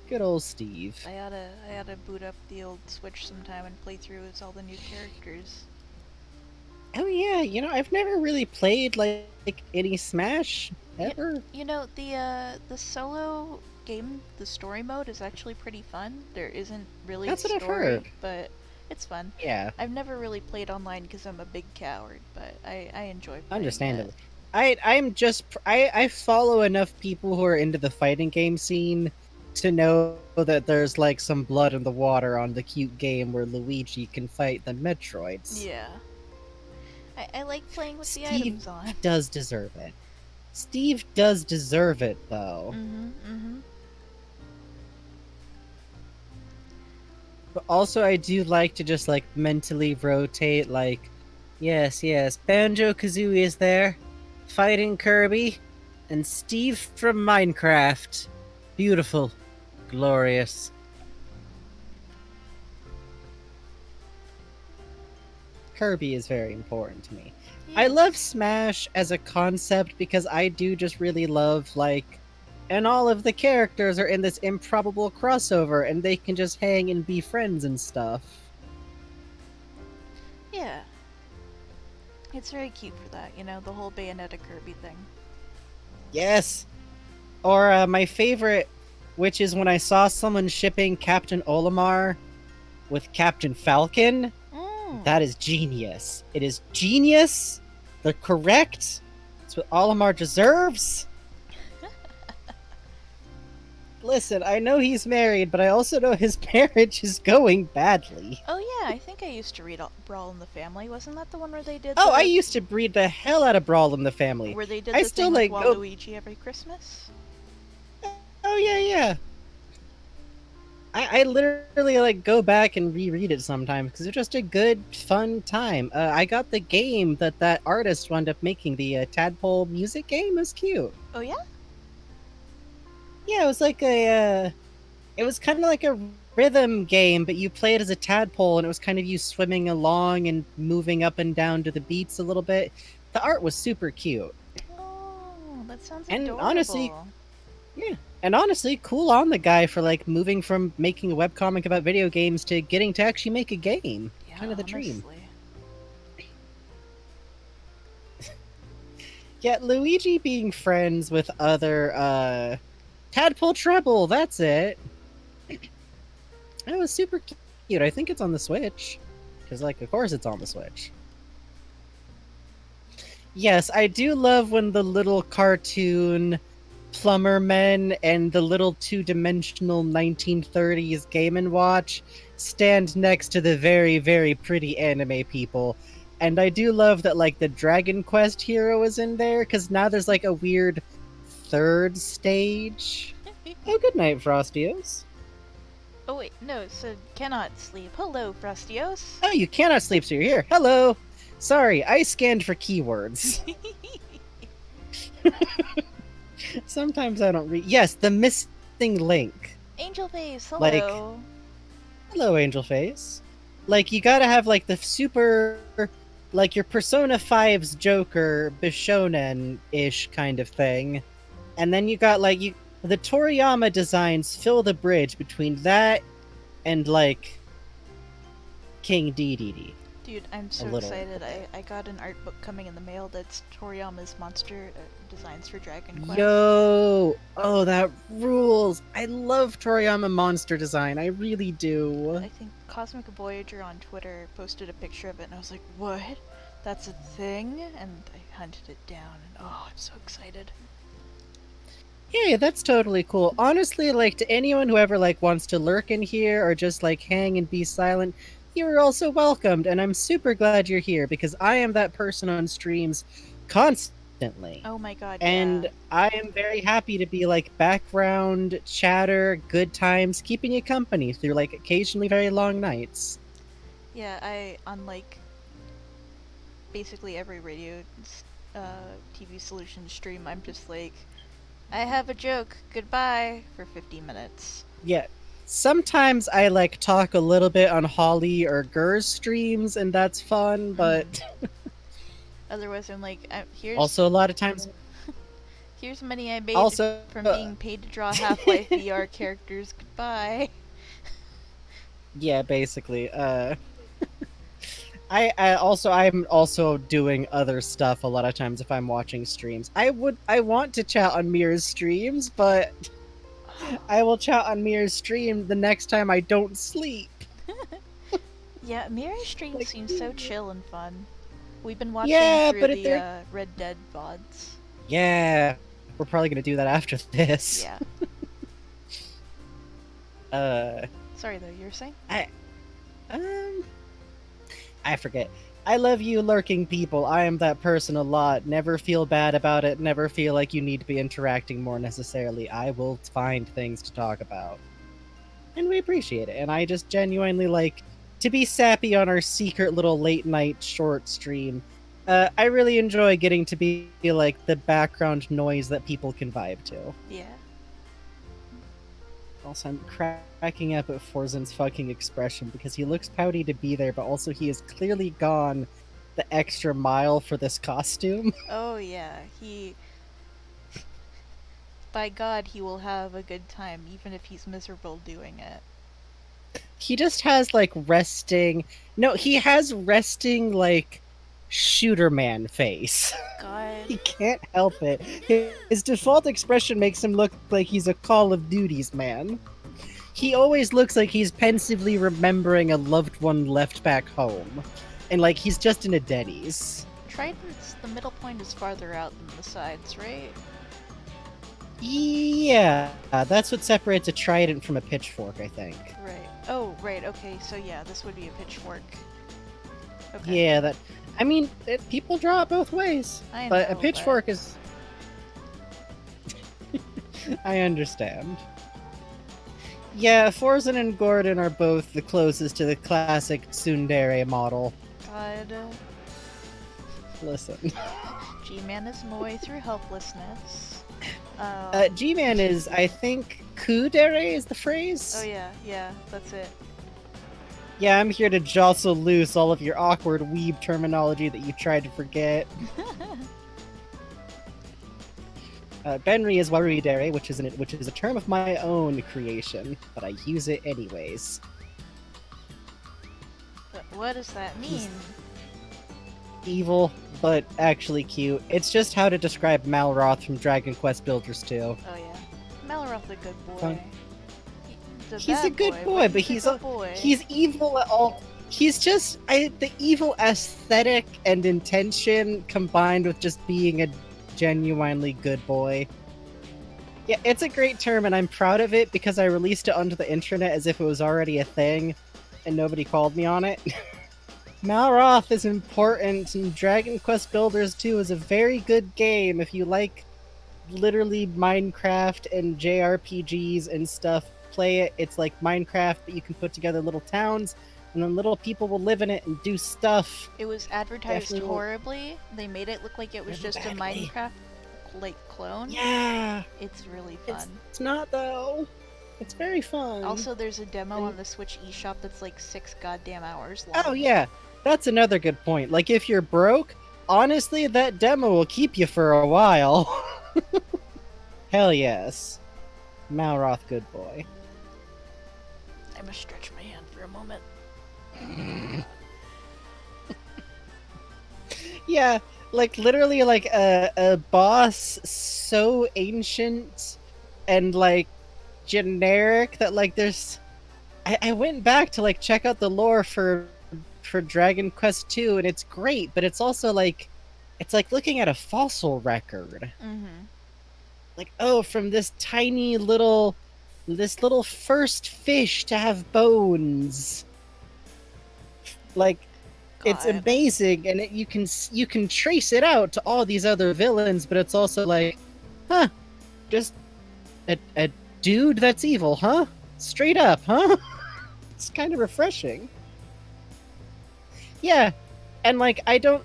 Good old Steve. I oughta boot up the old Switch sometime and play through as all the new characters. Oh yeah, I've never really played like any Smash ever. You know, the solo game, the story mode is actually pretty fun. There isn't really That's a what I've story, heard. but it's fun. Yeah, I've never really played online because I'm a big coward, but I enjoy playing understandable. I follow enough people who are into the fighting game scene to know that there's like some blood in the water on the cute game where Luigi can fight the Metroids. Yeah. I like playing with the Steve items on. does deserve it. Steve does deserve it, though. Mm-hmm. But also, I do like to just like mentally rotate, like, yes, Banjo-Kazooie is there, fighting Kirby, and Steve from Minecraft. Beautiful, glorious. Kirby is very important to me. I love Smash as a concept because I do just really love, like, and all of the characters are in this improbable crossover and they can just hang and be friends and stuff. Yeah. It's very cute for that, you know, the whole Bayonetta Kirby thing. Yes! Or my favorite, which is when I saw someone shipping Captain Olimar with Captain Falcon. That is genius. It is genius. They're correct. It's what Olimar deserves. Listen, I know he's married, but I also know his marriage is going badly. Oh yeah, I think I used to read Brawl in the Family. Wasn't that the one where they did Oh, I the used to breed the hell out of Brawl in the Family. I still thing with like go. Waluigi every Christmas? Oh yeah, yeah. I literally like go back and reread it sometimes because it's just a good, fun time. I got the game that artist wound up making, the Tadpole music game. It was cute. Oh yeah? Yeah, it was like it was kind of like a rhythm game, but you play it as a tadpole, and it was kind of you swimming along and moving up and down to the beats a little bit. The art was super cute, Oh, that sounds and honestly, adorable. yeah, and honestly, cool on the guy for like moving from making a webcomic about video games to getting to actually make a game. Yeah, Kind of the dream. honestly. Yeah, Luigi being friends with other Tadpole Treble, that's it. That was super cute. I think it's on the Switch. Because, like, of course it's on the Switch. Yes, I do love when the little cartoon plumber men and the little two-dimensional 1930s Game & Watch stand next to the very, very pretty anime people. And I do love that, like, the Dragon Quest hero is in there, because now there's, like, a weird third stage. Oh, good night, Frostios. Oh wait, no, it said cannot sleep. Hello, Frostios. Oh, you cannot sleep, so you're here. Hello! Sorry, I scanned for keywords. Sometimes I don't read. Yes, the missing link. Angel Face, hello. Like, hello, Angel Face. Like, you gotta have, like, the super. Like, your Persona 5's Joker, Bishonen-ish kind of thing. And then you got, like, the Toriyama designs fill the bridge between that and, like, King Dedede. Dude, I'm so excited. I got an art book coming in the mail that's Toriyama's monster designs for Dragon Quest. Yo! Oh, that rules! I love Toriyama monster design. I really do. I think Cosmic Voyager on Twitter posted a picture of it, and I was like, what? That's a thing? And I hunted it down, and oh, I'm so excited. Yeah, that's totally cool. Honestly, like, to anyone who ever, like, wants to lurk in here or just, like, hang and be silent, you're also welcomed, and I'm super glad you're here, because I am that person on streams constantly. Oh my god, and yeah. I am very happy to be, like, background chatter, good times, keeping you company through, like, occasionally very long nights. Yeah, on, like, basically every radio TV solution stream, I'm just like, I have a joke, goodbye, for 50 minutes. Yeah. Sometimes I, like, talk a little bit on Holly or Gur's streams, and that's fun, but... Otherwise, I'm like, here's... Also, a lot of times... Here's money I made from being paid to draw Half-Life VR characters, goodbye. Yeah, basically. I'm also doing other stuff a lot of times if I'm watching streams. I want to chat on Mira's streams, but I will chat on Mira's stream the next time I don't sleep. Yeah, Mira's stream like, seems so chill and fun. We've been watching through the Red Dead VODs. Yeah, we're probably gonna do that after this. Yeah. Sorry though, you were saying? I forget. I love you, lurking people. I am that person a lot. Never feel bad about it. Never feel like you need to be interacting more necessarily. I will find things to talk about. And we appreciate it. And I just genuinely like to be sappy on our secret little late night short stream. I really enjoy getting to be like the background noise that people can vibe to. Yeah. Also, I'm cracking up at Forzen's fucking expression because he looks pouty to be there, but also he has clearly gone the extra mile for this costume. Oh yeah, by God, he will have a good time, even if he's miserable doing it. He just has, like, resting... No, he has resting, like, shooter man face. God. He can't help it. His default expression makes him look like he's a Call of Duty's man. He always looks like he's pensively remembering a loved one left back home. And, like, he's just in a Denny's. Trident's, the middle point is farther out than the sides, right? Yeah, that's what separates a trident from a pitchfork, I think. Right. Oh, right. Okay. So yeah, this would be a pitchfork. Okay. Yeah, that. I mean, people draw it both ways, I but a know, but pitchfork is. I understand. Yeah, Forzen and Gordon are both the closest to the classic tsundere model. God, Listen. G-Man is Moe through helplessness. G-Man is, I think, kudere is the phrase? Oh yeah, yeah, that's it. Yeah, I'm here to jostle loose all of your awkward weeb terminology that you tried to forget. Benri is waruidere, which is a term of my own creation, but I use it anyways. But what does that mean? Evil, but actually cute. It's just how to describe Malroth from Dragon Quest Builders 2. Oh yeah, Malroth's a good boy. Fun. He's a good boy, but he's evil at all. He's just the evil aesthetic and intention combined with just being a genuinely good boy. Yeah, it's a great term, and I'm proud of it because I released it onto the internet as if it was already a thing, and nobody called me on it. Malroth is important, and Dragon Quest Builders 2 is a very good game if you like literally Minecraft and JRPGs and stuff. Play it. It's like Minecraft, but you can put together little towns, and then little people will live in it and do stuff. It was advertised horribly. They made it look like it was just a Minecraft like clone. Yeah, it's really fun. It's not though. It's very fun. Also, there's a demo on the Switch eShop that's like 6 goddamn hours long. Oh yeah, that's another good point. Like if you're broke, honestly, that demo will keep you for a while. Hell yes. Malroth, good boy. I must stretch my hand for a moment. Yeah, like literally like a boss so ancient and like generic that like there's I went back to like check out the lore for Dragon Quest 2 and it's great, but it's also like it's like looking at a fossil record. Mm-hmm. Like, oh, from this little first fish to have bones. Like, it's amazing, and you can trace it out to all these other villains, but it's also like, huh, just a dude that's evil, huh? Straight up, huh? It's kind of refreshing. Yeah, and like I don't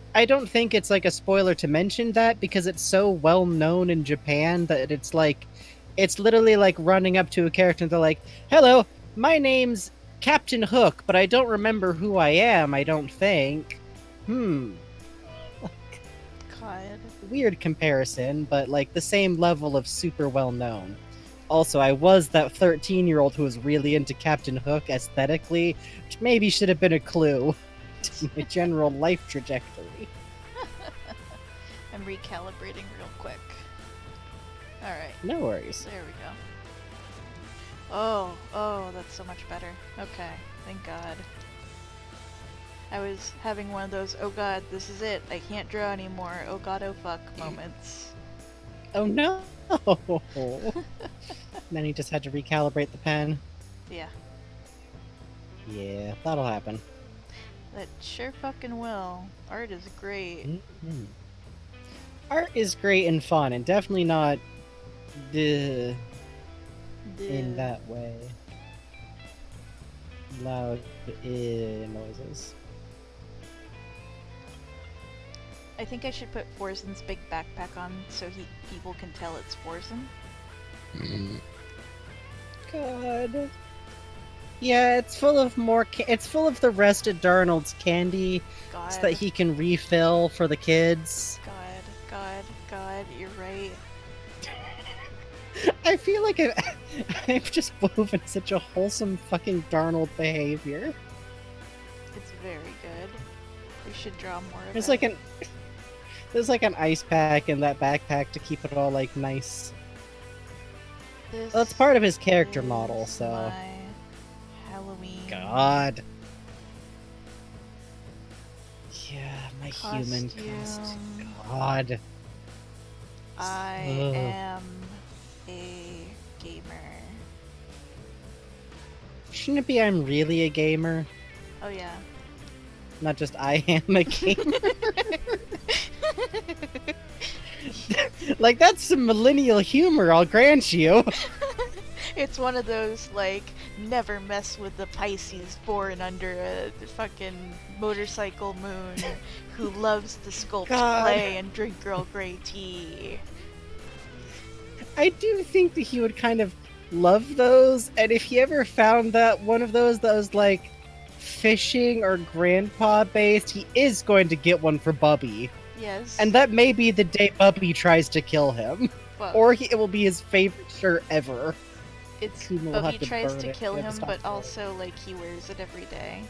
think it's like a spoiler to mention that because it's so well known in Japan that it's like it's literally like running up to a character and they're like, "Hello, my name's Captain Hook, but I don't remember who I am, I don't think." God. Weird comparison, but like the same level of super well known. Also, I was that 13-year-old who was really into Captain Hook aesthetically, which maybe should have been a clue to my general life trajectory. I'm recalibrating real quick. Alright. No worries. There we go. Oh, that's so much better. Okay, thank God. I was having one of those, oh god, this is it, I can't draw anymore, oh god, oh fuck moments. Oh no! Then he just had to recalibrate the pen. Yeah. Yeah, that'll happen. That sure fucking will. Art is great. Mm-hmm. Art is great and fun, and definitely not in that way. Loud noises. I think I should put Forzen's big backpack on so people can tell it's Forzen. God. Yeah, it's full of it's full of the rest of Darnold's candy so that he can refill for the kids. God, you're right. I feel like I've just woven such a wholesome fucking Darnold behavior. It's very good. We should draw more of There's it. There's like an ice pack in that backpack to keep it all like nice. Well, that's part of his character model, so. My Halloween. God. Yeah, my human costume. God. I am a gamer? Shouldn't it be I'm really a gamer? Oh yeah. Not just I am a gamer. Like, that's some millennial humor, I'll grant you. It's one of those, like, never mess with the Pisces born under a fucking motorcycle moon who loves to sculpt God. clay and drink Earl Grey tea. I do think that he would kind of love those, and if he ever found that one of those that was like fishing or grandpa based, he is going to get one for Bubby. Yes. And that may be the day Bubby tries to kill him. Well, Or it will be his favorite shirt ever. it's He will Bubby have to tries burn to it. kill He has him, to stop but doing it. also, like, he wears it every day.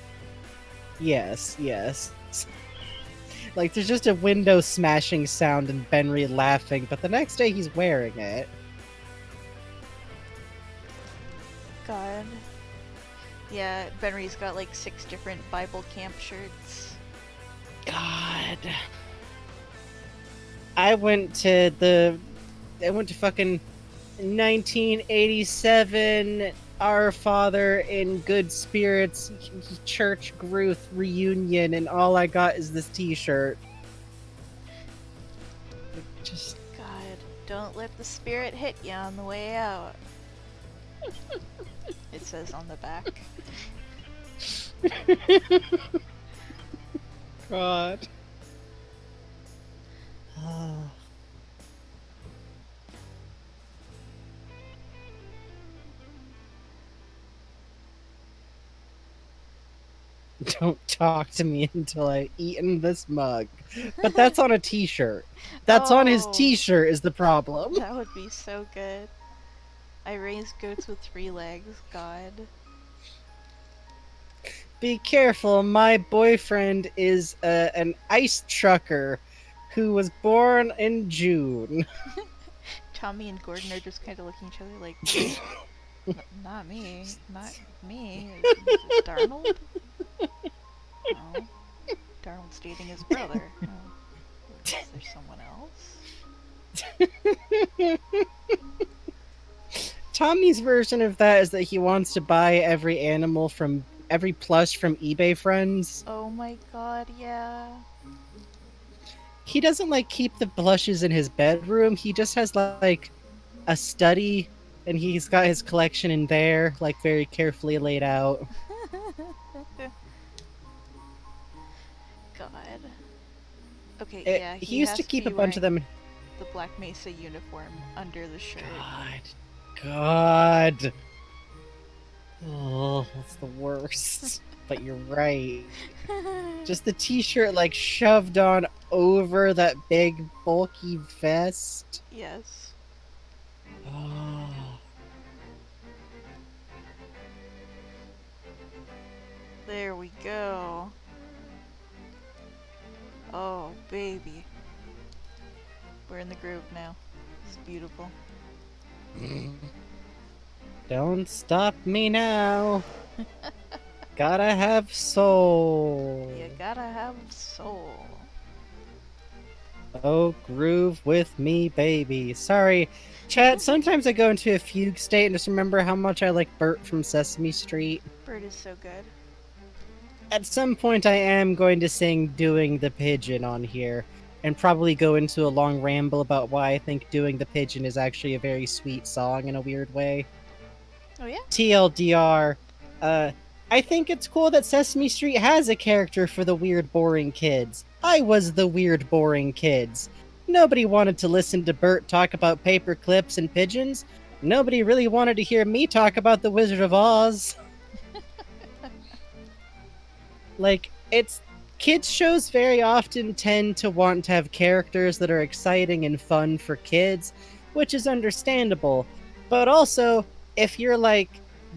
Yes, yes. Like, there's just a window smashing sound and Benry laughing, but the next day he's wearing it. God. Yeah, Benry's got like 6 different Bible camp shirts. God. I went to fucking 1987 Our Father in Good Spirits Church Gruth reunion, and all I got is this t-shirt. Just God, don't let the spirit hit you on the way out. It says on the back. God. Don't talk to me until I've eaten this mug. But that's on a t-shirt. That's on his Oh. t-shirt is the problem. That would be so good. I raise goats with 3 legs, God. Be careful, my boyfriend is an ice trucker who was born in June. Tommy and Gordon are just kind of looking at each other like, not me, not me. Is it Darnold? No. Darnold's dating his brother. Oh. Is there someone else? Tommy's version of that is that he wants to buy every animal from every plush from eBay friends. Oh my god, yeah. He doesn't like keep the plushes in his bedroom. He just has like a study, and he's got his collection in there, like very carefully laid out. God. Okay, It, yeah, he used to has keep a be bunch of them. the Black Mesa uniform under the shirt. God. Oh, that's the worst. But you're right. Just the t-shirt like shoved on over that big bulky vest. Yes. Oh. There we go. Oh, baby. We're in the groove now. This is beautiful. Don't stop me now. Gotta have soul. You gotta have soul. Oh, groove with me, baby. Sorry, chat. Sometimes I go into a fugue state and just remember how much I like Bert from Sesame Street. Bird is so good. At some point, I am going to sing Doing the Pigeon on here, and probably go into a long ramble about why I think Doing the Pigeon is actually a very sweet song in a weird way. Oh yeah? TLDR, I think it's cool that Sesame Street has a character for the weird, boring kids. I was the weird, boring kids. Nobody wanted to listen to Bert talk about paper clips and pigeons. Nobody really wanted to hear me talk about the Wizard of Oz. Like, it's... Kids shows very often tend to want to have characters that are exciting and fun for kids, which is understandable. But also, if you're like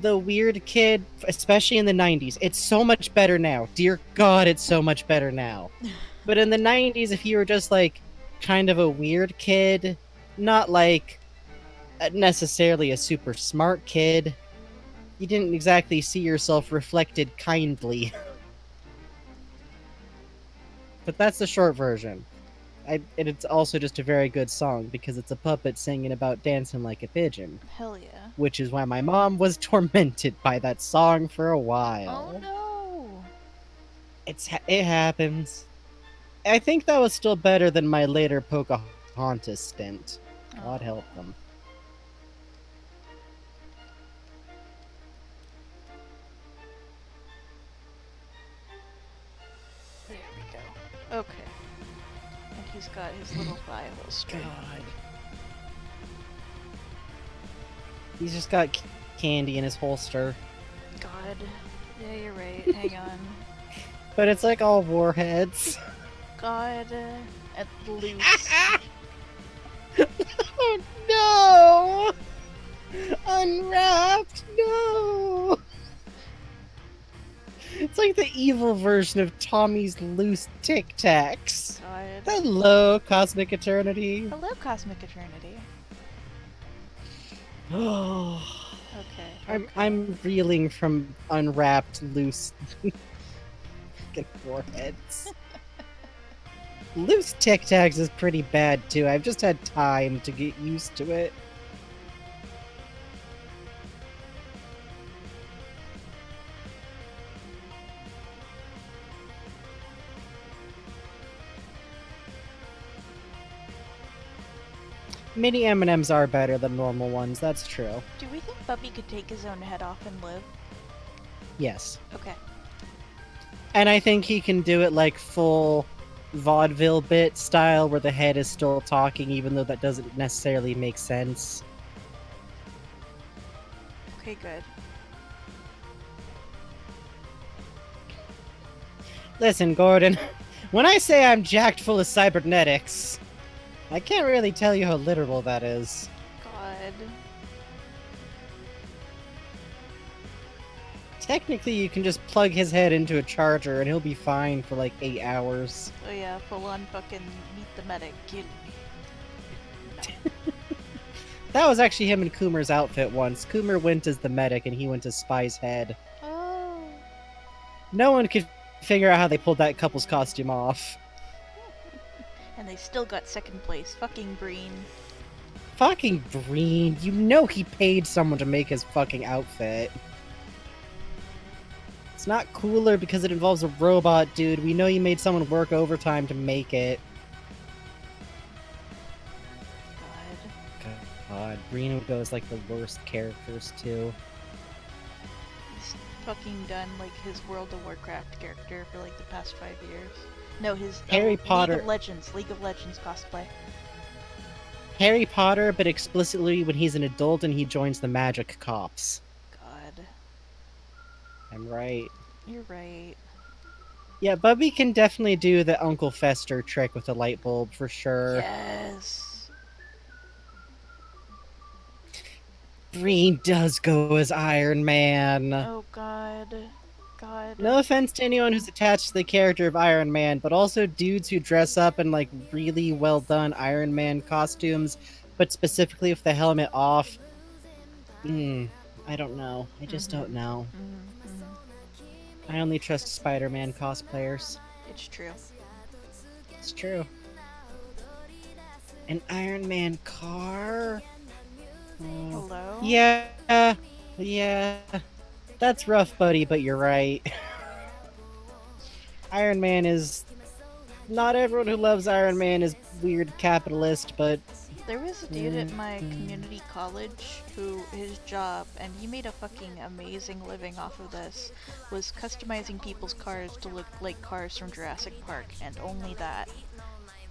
the weird kid, especially in the 90s, it's so much better now. Dear God, it's so much better now. But in the 90s, if you were just like kind of a weird kid, not like necessarily a super smart kid, you didn't exactly see yourself reflected kindly. But that's the short version. and it's also just a very good song because it's a puppet singing about dancing like a pigeon, Hell yeah. which is why my mom was tormented by that song for a Oh while. no! It happens. I think that was still better than my later Pocahontas stint. God help Oh. them. There we go. Okay. And he's got his little thigh holster. God. He's just got candy in his holster. God. Yeah, you're right. Hang on. But it's like all warheads. God. At loose. Oh no! Unwrapped, no! It's like the evil version of Tommy's loose Tic Tacs. God. Hello, Cosmic Eternity. Hello, Cosmic Eternity. Oh, Okay. I'm reeling from unwrapped loose warheads. Loose Tic Tacs is pretty bad too. I've just had time to get used to it. Mini M&Ms are better than normal ones, that's true. Do we think Bubby could take his own head off and live? Yes. Okay. And I think he can do it like full vaudeville bit style where the head is still talking even though that doesn't necessarily make sense. Okay, good. Listen, Gordon, when I say I'm jacked full of cybernetics, I can't really tell you how literal that is. God. Technically, you can just plug his head into a charger and he'll be fine for like 8 hours. Oh yeah, full on fucking meet the medic. Get That was actually him in Coomer's outfit once. Coomer went as the medic and he went as Spy's head. Oh. No one could figure out how they pulled that couple's costume off. And they still got second place. Fucking Breen. Fucking Breen, you know he paid someone to make his fucking outfit. It's not cooler because it involves a robot, dude. We know you made someone work overtime to make it. God. God, Breen would go as like the worst characters too. He's fucking done like his World of Warcraft character for like the past 5 years. No, his Harry Potter. League of Legends cosplay. Harry Potter, but explicitly when he's an adult and he joins the magic cops. God. I'm right. You're right. Yeah, Bubby can definitely do the Uncle Fester trick with the light bulb for sure. Yes. Breen does go as Iron Man. Oh God. God. No offense to anyone who's attached to the character of Iron Man, but also dudes who dress up in like really well done Iron Man costumes, but specifically with the helmet off. I don't know. I just don't know. I only trust Spider-Man cosplayers. It's true. It's true. An Iron Man car? Oh. Hello? Yeah. That's rough, buddy, but you're right. Iron Man is... Not everyone who loves Iron Man is weird capitalist, but... There was a dude at my community college who his job, and he made a fucking amazing living off of this, was customizing people's cars to look like cars from Jurassic Park, and only that.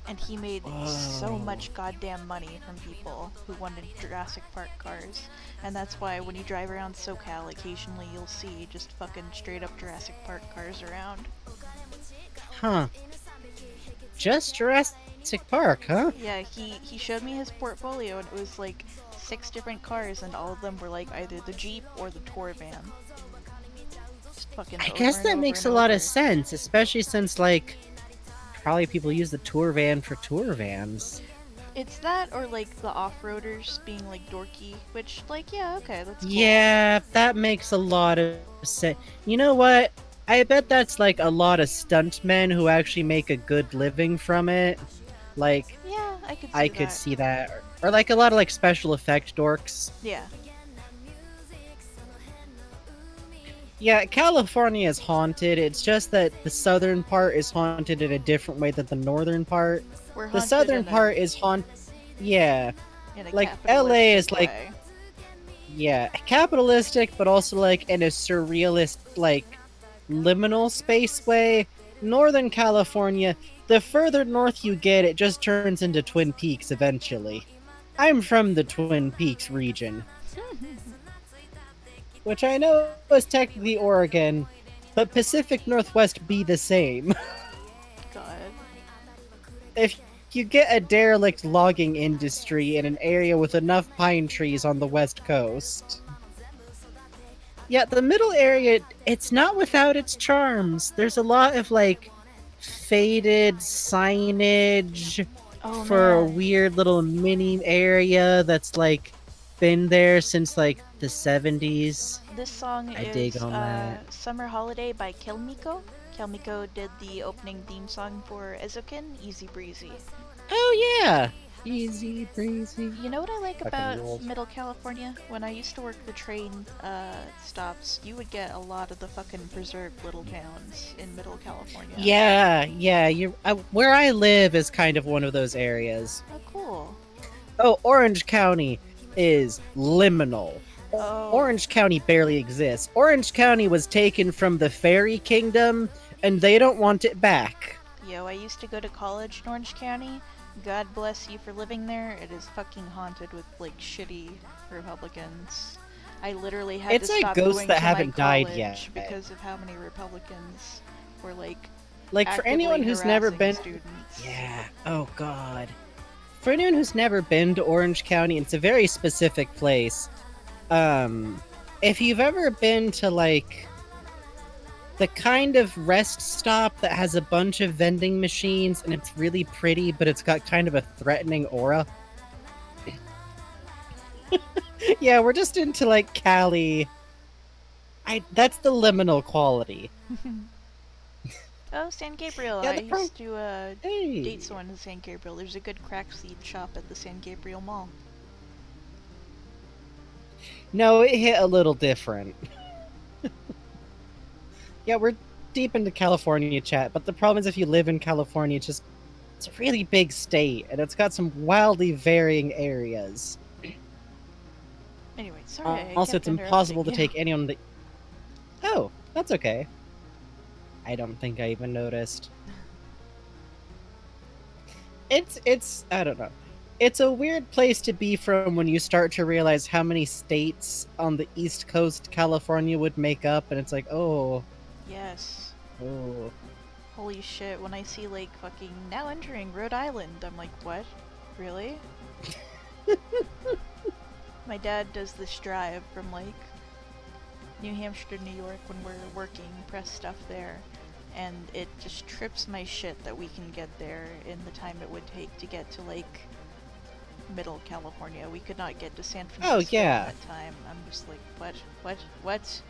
And he made so much goddamn money from people who wanted Jurassic Park cars. And that's why when you drive around SoCal, occasionally you'll see just fucking straight up Jurassic Park cars around. Huh. Just Jurassic Park, huh? Yeah, he showed me his portfolio and it was like 6 different cars and all of them were like either the Jeep or the tour van. Just fucking I guess that makes a lot of sense, especially since, like, probably people use the tour van for tour vans. It's that or like the off-roaders being like dorky, which like, yeah, okay, that's cool. Yeah, that makes a lot of sense. You know what? I bet that's like a lot of stuntmen who actually make a good living from it. Like, Yeah, I could I see could that. see that. Or like a lot of like special effect dorks. Yeah. Yeah, California is haunted. It's just that the southern part is haunted in a different way than the northern part. We're The haunted southern part is yeah. in a Like LA capitalistic is like, way. yeah, capitalistic, but also like in a surrealist, like liminal space way. Northern California, the further north you get, it just turns into Twin Peaks eventually. I'm from the Twin Peaks region, which I know is technically Oregon, but Pacific Northwest be the same. God. If you get a derelict logging industry in an area with enough pine trees on the west coast. Yeah, the middle area, it's not without its charms. There's a lot of like faded signage Oh for a man. weird little mini area that's like been there since like the 70s. This song I dig is on that. Summer Holiday by Kelmiko. Kelmiko did the opening theme song for Ezokin, Easy Breezy. Oh yeah, easy breezy. You know what I like Fucking about rules. Middle California? When I used to work the train stops, you would get a lot of the fucking preserved little towns in Middle California. Yeah. You where I live is kind of one of those areas. Oh, cool. Oh, Orange County is liminal. Oh, Orange County barely exists. Orange County was taken from the Fairy Kingdom, and they don't want it back. yo, I used to go to college in Orange County. God bless you for living there. It is fucking haunted with, like, shitty Republicans. I literally had It's to like stop ghosts going that to my haven't died college yet. because of how many Republicans were, like, Like, for anyone actively who's never harassing been. students. Yeah, oh god. For anyone who's never been to Orange County, it's a very specific place. If you've ever been to, like, the kind of rest stop that has a bunch of vending machines and it's really pretty, but it's got kind of a threatening aura. Yeah, we're just into like Cali. That's the liminal quality. Oh, San Gabriel. Yeah, I used to date hey. someone in San Gabriel. There's a good crack seed shop at the San Gabriel Mall. No, it hit a little different. Yeah, we're deep into California chat, but the problem is if you live in California, it's a really big state and it's got some wildly varying areas. Anyway, sorry, I Also, kept it's impossible to interrupting you. take anyone that. Oh, that's okay. I don't think I even noticed. It's I don't know. It's a weird place to be from when you start to realize how many states on the East Coast California would make up, and it's like, Yes. oh. Holy shit, when I see, like, fucking now entering Rhode Island, I'm like, what? Really? My dad does this drive from, like, New Hampshire to New York when we're working press stuff there, and it just trips my shit that we can get there in the time it would take to get to, like, Middle California. We could not get to San Francisco Yeah. at that time. I'm just like, what?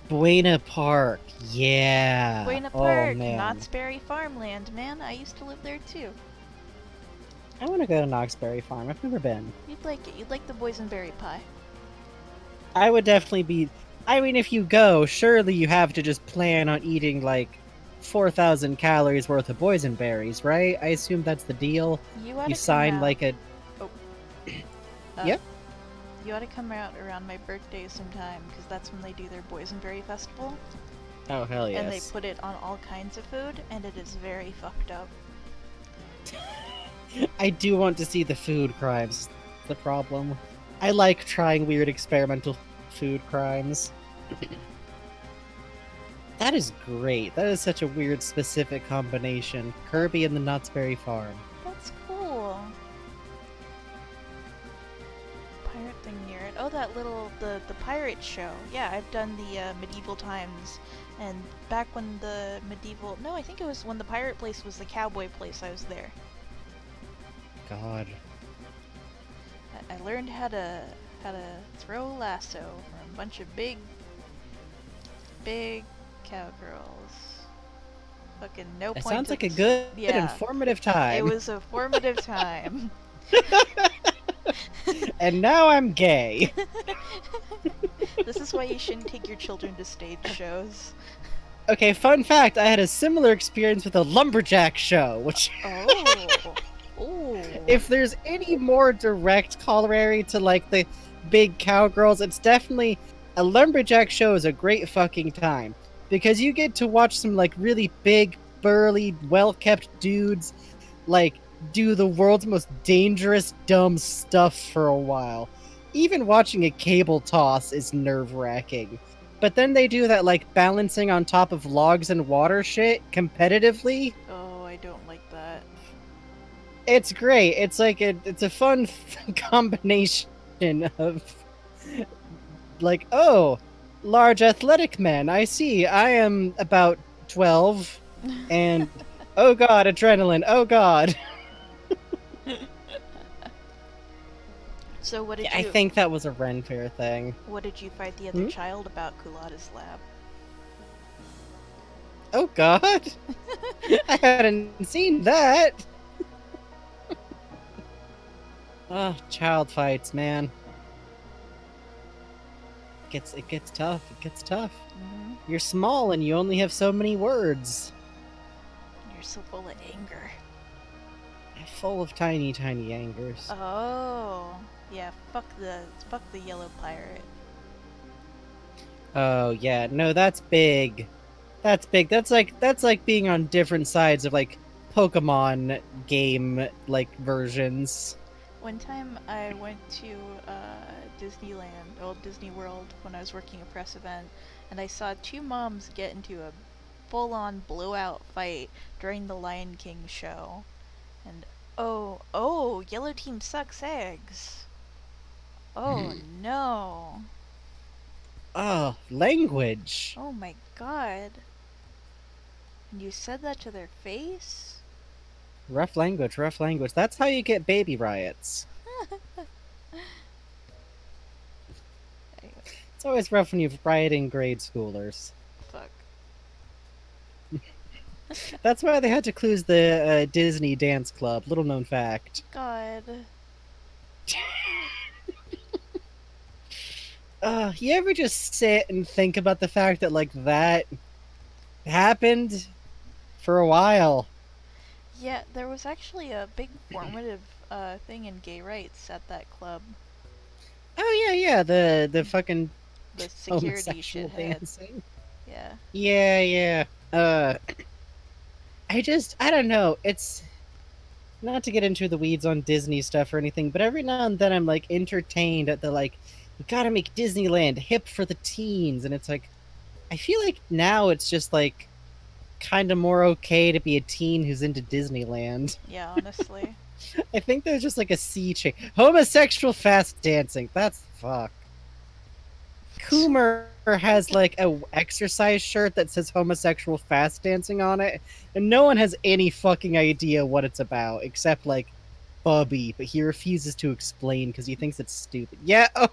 Buena Park, yeah. Buena Oh Park, man, Knott's Berry farmland, man. I used to live there too. I want to go to Knott's Berry Farm. I've never been. You'd like it. You'd like the boysenberry pie. I would definitely be. I mean, if you go, surely you have to just plan on eating like 4,000 calories worth of boysenberries, right? I assume that's the deal. You ought You to come sign out. like a. Oh. Yep. You ought to come out around my birthday sometime, because that's when they do their boysenberry festival. Oh hell yes. And they put it on all kinds of food, and it is very fucked up. I do want to see the food crimes. The problem. I like trying weird experimental food crimes. That is great. That is such a weird specific combination. Kirby and the Knott's Berry Farm. That's cool. Pirate thing near it. Oh, that little the pirate show. Yeah, I've done the medieval times, and back when the medieval. No, I think it was when the pirate place was the cowboy place. I was there. God. I learned how to throw a lasso from a bunch of big cowgirls. Fucking no It point sounds to. like a good, Yeah. informative It time. was a formative time. And now I'm gay. This is why you shouldn't take your children to stage shows. Okay, fun fact, I had a similar experience with a lumberjack show, which Oh. Ooh. if there's any more direct corollary to like the big cowgirls, it's definitely a lumberjack show is a great fucking time because you get to watch some like really big, burly, well-kept dudes like do the world's most dangerous dumb stuff for a while. Even watching a cable toss is nerve-wracking. But then they do that like balancing on top of logs and water shit competitively. Oh, I don't like that. It's great. It's like it's a fun combination of like, oh, large athletic men. I see. I am about 12 and oh god, adrenaline. Oh god. So what did I you think that was a Ren Fair thing. what did you fight the other child about Kulada's lab? Oh god. I hadn't seen that. Oh, child fights, man. It gets tough. It gets tough. Mm-hmm. You're small and you only have so many words. You're so full of anger. Full of tiny, tiny angers. Oh, yeah. Fuck the yellow pirate. Oh yeah, no, that's big. That's big. That's like being on different sides of like Pokemon game like versions. One time I went to Disneyland, old Disney World, when I was working a press event, and I saw two moms get into a full-on blowout fight during the Lion King show. And oh, yellow team sucks eggs. Oh no. Oh, language. Oh my god. And you said that to their face? Rough language, rough language. That's how you get baby riots. Anyway, It's always rough when you're rioting grade schoolers. fuck. That's why they had to close the Disney Dance Club. Little known fact. God. You ever just sit and think about the fact that like that happened for a while? Yeah, there was actually a big formative thing in gay rights at that club. Oh yeah, the fucking The security homosexual shithead. dancing. Yeah. Yeah. I don't know. It's not to get into the weeds on Disney stuff or anything, but every now and then I'm like entertained at the like, we gotta make Disneyland hip for the teens, and it's like, I feel like now it's just like kind of more okay to be a teen who's into Disneyland. Yeah, honestly. I think there's just like a sea change. Homosexual fast dancing. That's fuck. Coomer has like a exercise shirt that says homosexual fast dancing on it, and no one has any fucking idea what it's about except like Bubby, but he refuses to explain because he thinks it's stupid. Yeah, oh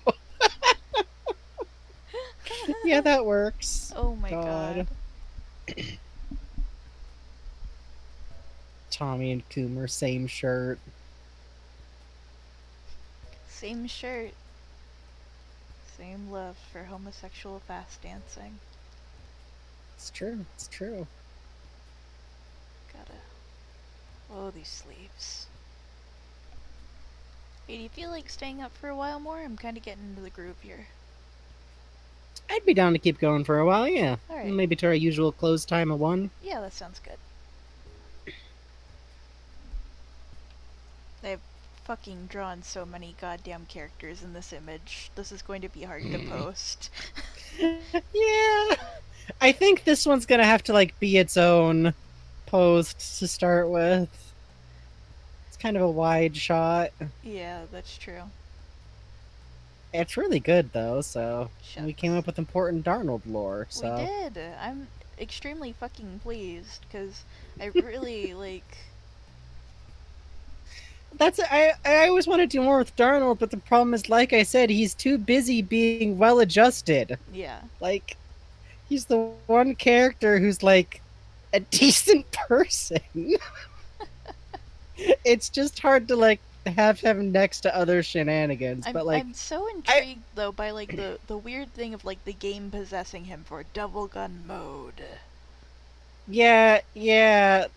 yeah, that works. Oh my god. Tommy and Coomer, same shirt. Same shirt. Same love for homosexual fast dancing. It's true. It's true. Gotta. Oh, these sleeves. Hey, do you feel like staying up for a while more? I'm kind of getting into the groove here. I'd be down to keep going for a while, yeah. Alright. Maybe to our usual close time of 1. Yeah, that sounds good. They've fucking drawn so many goddamn characters in this image. This is going to be hard to post. Yeah. I think this one's gonna have to like be its own post to start with. It's kind of a wide shot. Yeah, that's true. It's really good though, so we Shucks. came up with important Darnold lore, so We did! I'm extremely fucking pleased, because I really, like... that's I always want to do more with Darnold, but the problem is, like I said, he's too busy being well adjusted. Yeah. Like, he's the one character who's like a decent person. It's just hard to like have him next to other shenanigans, I'm but like I'm so I intrigued though by like the weird thing of like the game possessing him for double gun mode. yeah,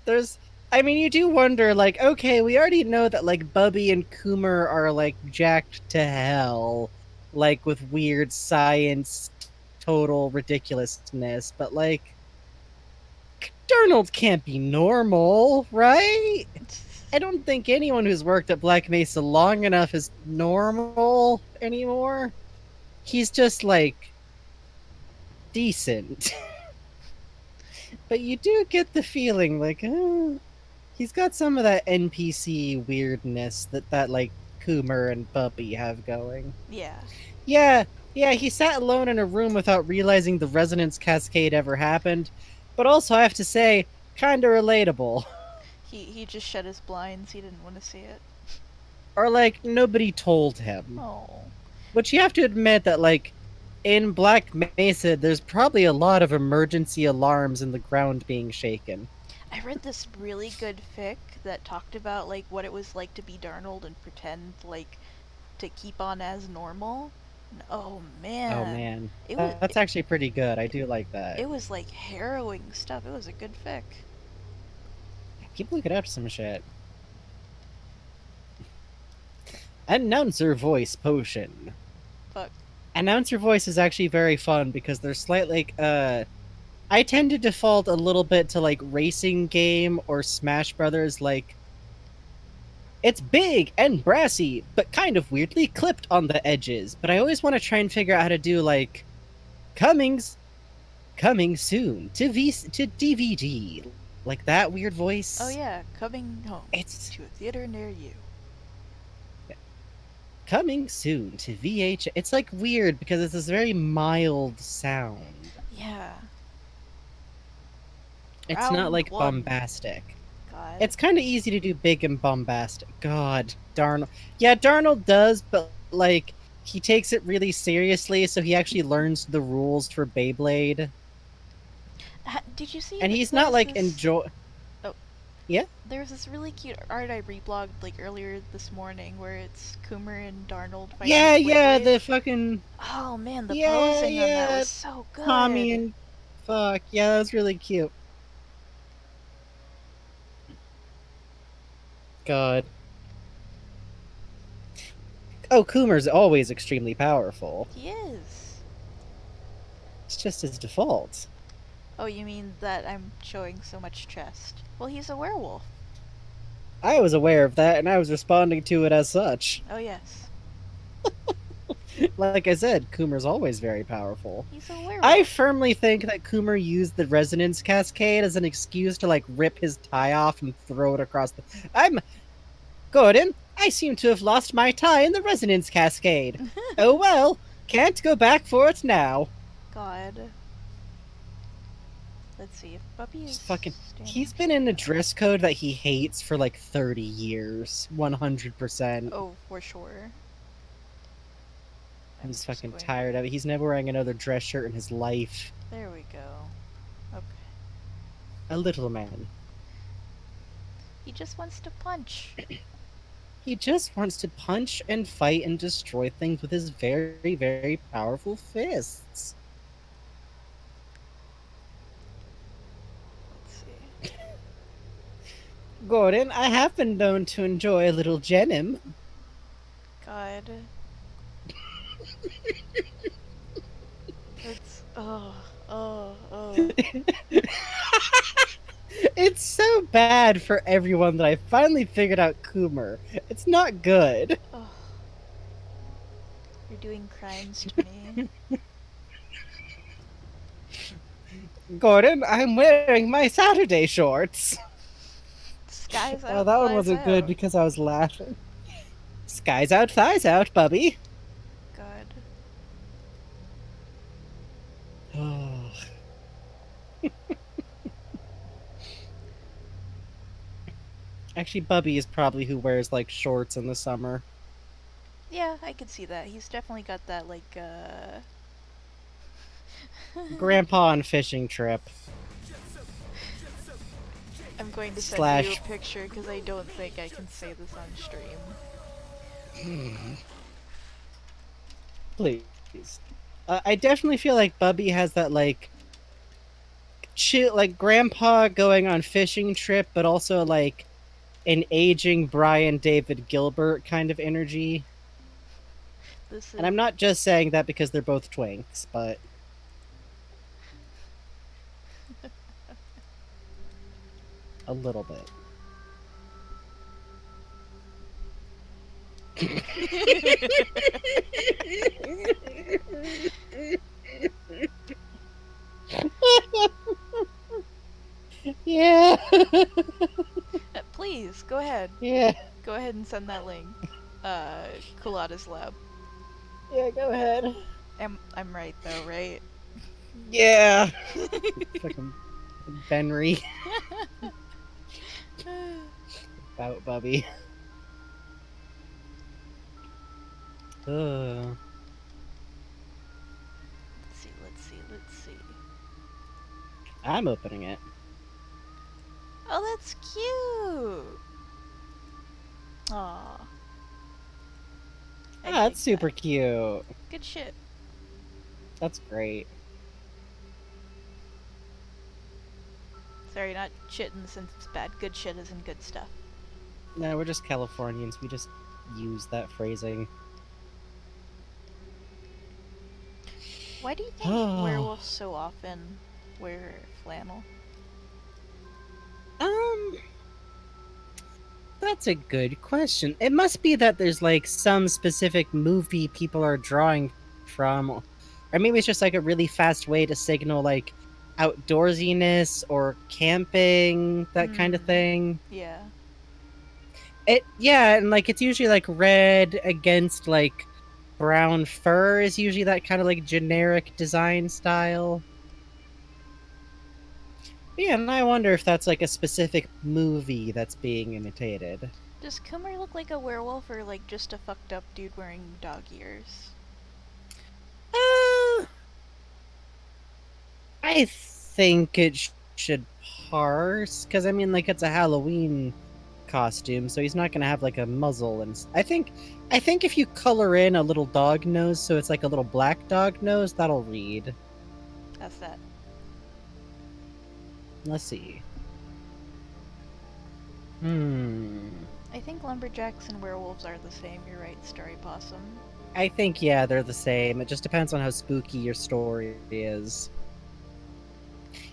there's I mean you do wonder like okay, we already know that like Bubby and Coomer are like jacked to hell like with weird science total ridiculousness, but like Darnold can't be normal, right? I don't think anyone who's worked at Black Mesa long enough is normal anymore. He's just like decent. But you do get the feeling like he's got some of that NPC weirdness that like Coomer and Bubby have going. Yeah. Yeah, yeah, he sat alone in a room without realizing the resonance cascade ever happened. But also I have to say, kinda relatable. He just shut his blinds. He didn't want to see it. Or like nobody told him. Oh. Which you have to admit that like in Black Mesa, there's probably a lot of emergency alarms in the ground being shaken. I read this really good fic that talked about like what it was like to be Darnold and pretend like to keep on as normal. And, oh Oh man, man, it was that's actually pretty good. I do like that. it was like harrowing stuff. It was a good fic. Keep looking up some shit. Announcer voice potion. Fuck. Announcer voice is actually very fun because they're slightly I tend to default a little bit to like racing game or Smash Brothers like it's big and brassy, but kind of weirdly clipped on the edges. But I always want to try and figure out how to do like Cummings coming soon to DVD. Like that weird voice. Oh yeah, coming home It's to a theater near you. coming soon to VH. It's like weird because it's this very mild sound. Yeah. It's not Round like one. bombastic. God. It's kind of easy to do big and bombastic. God, Darnold. Yeah, Darnold does, but like he takes it really seriously, so he actually learns the rules for Beyblade. Did you see And that he's there not was like this? enjoy. Oh, Yeah, there was this really cute art I reblogged like earlier this morning where it's Coomer and Darnold fighting the yeah. Beyblade. The fucking Oh man, the posing on that yeah. was so Tommy good. and fuck yeah, that was really cute. God. Oh, Coomer's always extremely powerful. He is. It's just his default. Oh, you mean that I'm showing so much chest? Well, he's a werewolf. I was aware of that, and I was responding to it as such. Oh yes, Like I said, Coomer's always very powerful. he's a I werewolf. firmly think that Coomer used the resonance cascade as an excuse to like rip his tie off and throw it across the. I'm Gordon. I seem to have lost my tie in the resonance cascade. Oh well, can't go back for it now. God. Let's see if Puppy is Just fucking. standing. He's been in a dress code that he hates for like 30 years. 100%. Oh, for sure. I'm He's just fucking going- tired of it. He's never wearing another dress shirt in his life. There we go. Okay. A little man. He just wants to punch. He just wants to punch and fight and destroy things with his very, very powerful fists. Let's see. Gordon, I have been known to enjoy a little genim. God. It's oh. It's so bad for everyone that I finally figured out Coomer. It's not good. Oh. You're doing crimes to me. Gordon, I'm wearing my Saturday shorts. Skies out. Oh, that one flies wasn't out. good because I was laughing. Skies out, thighs out, Bubby. God. Oh. Actually, Bubby is probably who wears like shorts in the summer. Yeah, I could see that. He's definitely got that like Grandpa on fishing trip. I'm going to send you a slash. picture because I don't think I can say this on stream. Please. I definitely feel like Bubby has that like chill, like grandpa going on fishing trip, but also like an aging Brian David Gilbert kind of energy. This And is I'm not just saying that because they're both twinks, but a little bit. Yeah. Please go ahead. Yeah. Go ahead and send that link. Kulada's lab. Yeah, go ahead. I'm right though, right? Yeah. Fucking Benry about Bubby. Ugh. Let's see, let's see, let's see. I'm opening it. Oh, that's cute! Aw. I Ah, dig that's that. super cute. Good shit. That's great. Sorry, not shit in the sense it's bad. Good shit isn't good stuff. No, we're just Californians. We just use that phrasing. Why do you think Oh. werewolves so often wear flannel? Um, that's a good question. It must be that there's like some specific movie people are drawing from, or maybe it's just like a really fast way to signal like outdoorsiness or camping, that kind of thing. Yeah. Yeah, and like it's usually like red against like brown fur is usually that kind of like generic design style. But yeah, and I wonder if that's like a specific movie that's being imitated. Does Coomer look like a werewolf or like just a fucked up dude wearing dog ears? Uh, I think it should parse because I mean, like it's a Halloween costume, so he's not gonna have like a muzzle. And I think if you color in a little dog nose, so it's like a little black dog nose, that'll read. That's that. Let's see. Hmm. I think lumberjacks and werewolves are the same. You're right, Starry Possum. I think yeah, they're the same. It just depends on how spooky your story is.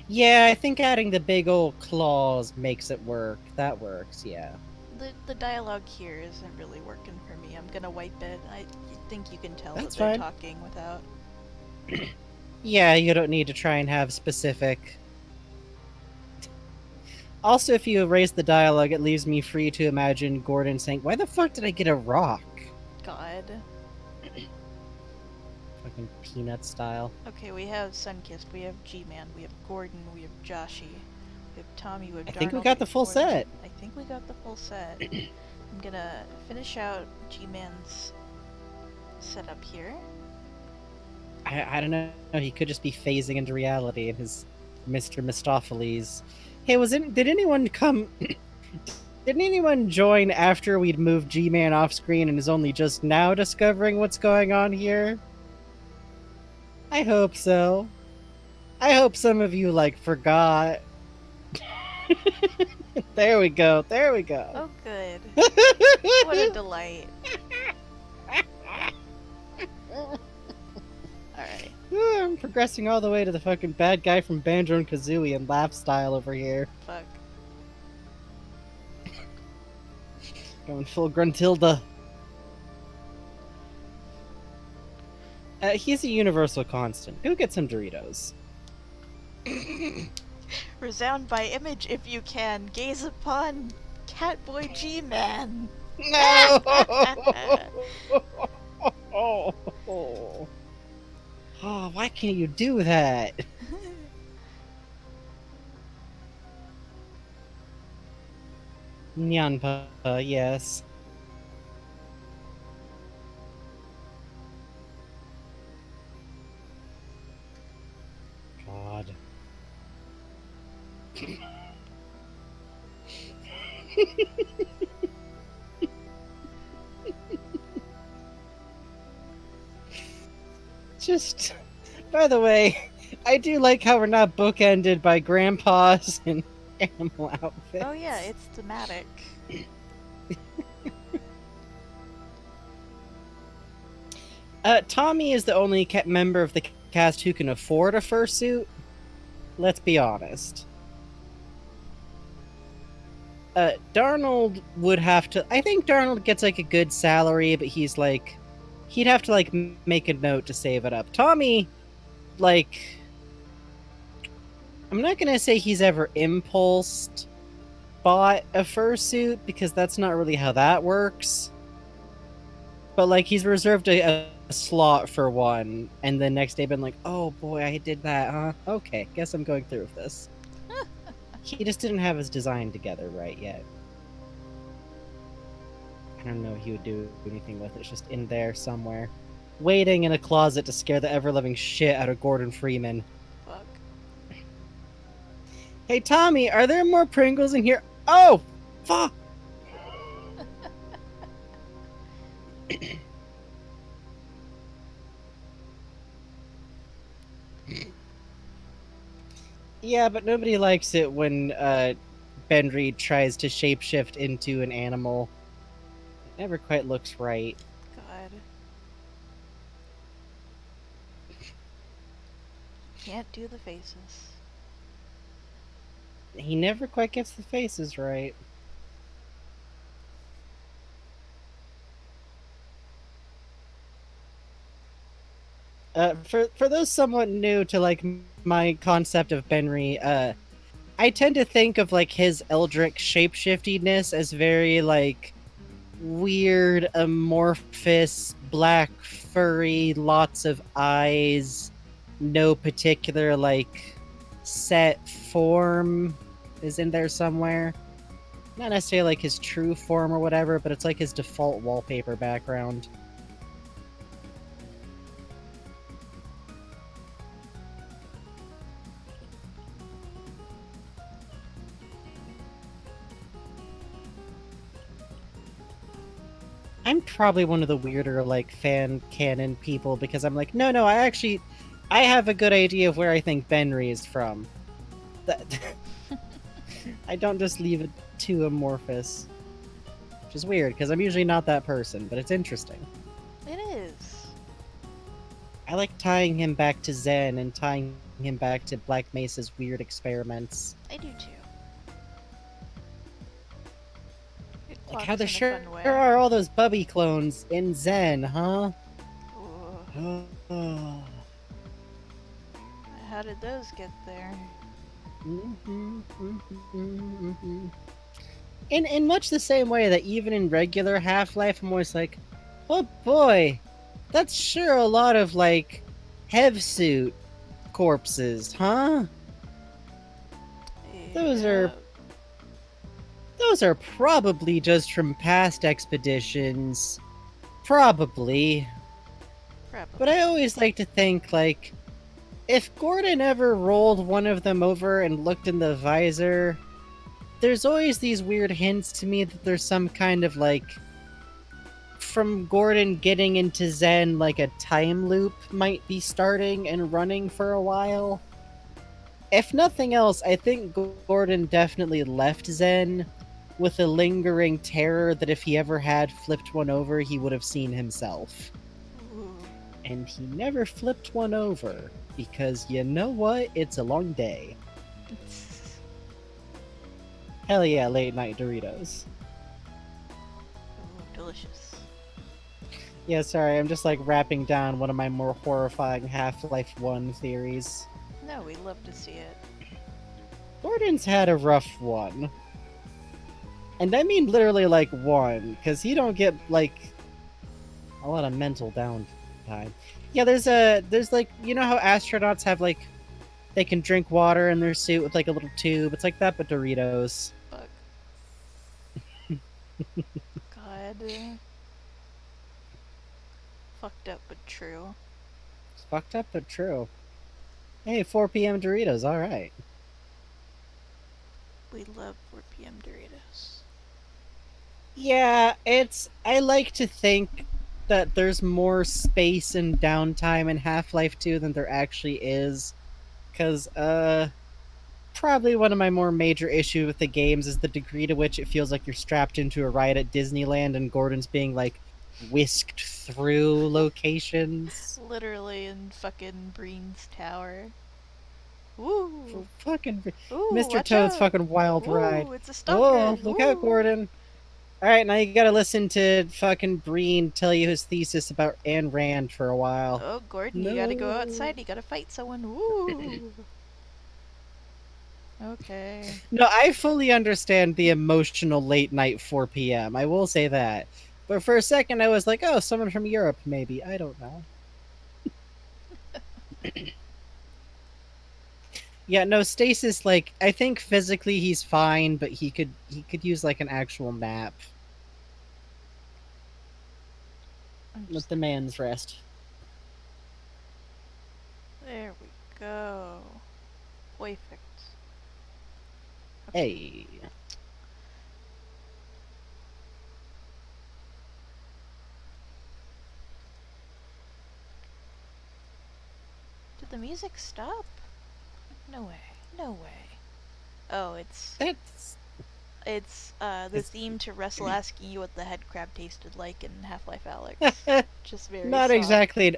Yeah, I think adding the big old claws makes it work. That works, yeah. The dialogue here isn't really working for me. I'm gonna wipe it. I think you can tell that That's they're fine. talking without. Yeah, you don't need to try and have specific. Also, if you erase the dialogue, it leaves me free to imagine Gordon saying, "Why the fuck did I get a rock?" God. Fucking peanut style. Okay, we have Sunkissed, we have G-Man, we have Gordon, we have Joshy, we have Tommy, we have I Darnold. think we got the full Gordon. set. I think we got the full set. I'm gonna finish out G-Man's setup here. I don't know. He could just be phasing into reality in his Mr. Mistopheles. Hey, did anyone come? Didn't anyone join after we'd moved G-Man off screen and is only just now discovering what's going on here? I hope so. I hope some of you like forgot. There we go. There we go. Oh, good. What a delight. Alright. I'm progressing all the way to the fucking bad guy from Banjo and Kazooie and laugh style over here. Fuck. Going full Gruntilda. He's a universal constant. Go get some Doritos. Resound by image if you can. Gaze upon Catboy G-Man. No! Oh, why can't you do that? Nyanpa, yes. God. Just, by the way, I do like how we're not bookended by grandpas and animal outfits. Oh yeah, it's thematic. Tommy is the only member of the cast who can afford a fursuit. Let's be honest. Darnold would have to. I think Darnold gets like a good salary, but he'd have to like make a note to save it up. Tommy, like, I'm not gonna say he's ever impulsed bought a fursuit because that's not really how that works. But like, he's reserved a slot for one, and the next day been like, "Oh boy, I did that, huh? Okay, guess I'm going through with this." He just didn't have his design together right yet. I don't know if he would do anything with it. It's just in there somewhere, waiting in a closet to scare the ever-loving shit out of Gordon Freeman. Fuck. Hey, Tommy, are there more Pringles in here? Oh, fuck! Yeah, but nobody likes it when Benry tries to shapeshift into an animal. It never quite looks right. God. Can't do the faces. He never quite gets the faces right. For those somewhat new to like my concept of Benry, I tend to think of like his Eldritch shapeshiftiness as very like weird, amorphous, black, furry, lots of eyes, no particular like set form is in there somewhere. Not necessarily like his true form or whatever, but it's like his default wallpaper background. I'm probably one of the weirder like fan canon people because I'm like, no, I have a good idea of where I think Benry is from. That I don't just leave it too amorphous, which is weird because I'm usually not that person, but it's interesting. It is. I like tying him back to Zen and tying him back to Black Mesa's weird experiments. I do too. It Like how clocks there in a sure fun way. are all those Bubby clones in Zen, huh? Ooh. Oh. How did those get there? In much the same way that even in regular Half-Life, I'm always like, oh boy, that's sure a lot of like Hev suit corpses, huh? Those are Yeah. those are probably just from past expeditions, probably. Probably. But I always like to think like, if Gordon ever rolled one of them over and looked in the visor, there's always these weird hints to me that there's some kind of like from Gordon getting into Zen, like a time loop might be starting and running for a while. If nothing else, I think Gordon definitely left Zen with a lingering terror that if he ever had flipped one over, he would have seen himself. Ooh. And he never flipped one over because you know what? It's a long day. Hell yeah, late night Doritos. Ooh, delicious. Yeah, sorry, I'm just like wrapping down one of my more horrifying Half-Life 1 theories. No, we love to see it. Gordon's had a rough one. And I mean literally like one, because he don't get like a lot of mental downtime. Yeah, there's like, you know how astronauts have like they can drink water in their suit with like a little tube. It's like that but Doritos. Fuck. God. Fucked up but true. It's fucked up but true. Hey, 4 p.m. Doritos, alright. We love 4 p.m. Doritos. Yeah, I like to think that there's more space and downtime in Half-Life 2 than there actually is. Cause probably one of my more major issues with the games is the degree to which it feels like you're strapped into a ride at Disneyland and Gordon's being like whisked through locations. Literally in fucking Breen's tower. Ooh. Fucking Ooh, Mr. watch Toad's out. fucking wild ride. Ooh, it's a Oh, stunker. look out, Ooh. Gordon. All right, now you gotta listen to fucking Breen tell you his thesis about Ayn Rand for a while. Oh, Gordon, you gotta go No. outside. You gotta fight someone. Ooh. Okay. No, I fully understand the emotional late night 4 p.m. I will say that. But for a second, I was like, oh, someone from Europe, maybe. I don't know. Yeah, no, Stasis, like, I think physically he's fine, but he could use like an actual nap. I'm Let just. the man's rest. There we go. Perfect. Okay. Hey. Did the music stop? No way. No way. Oh, it's That's the it's theme to Russell asking you what the head crab tasted like in Half-Life Alex. Just very not soft. exactly an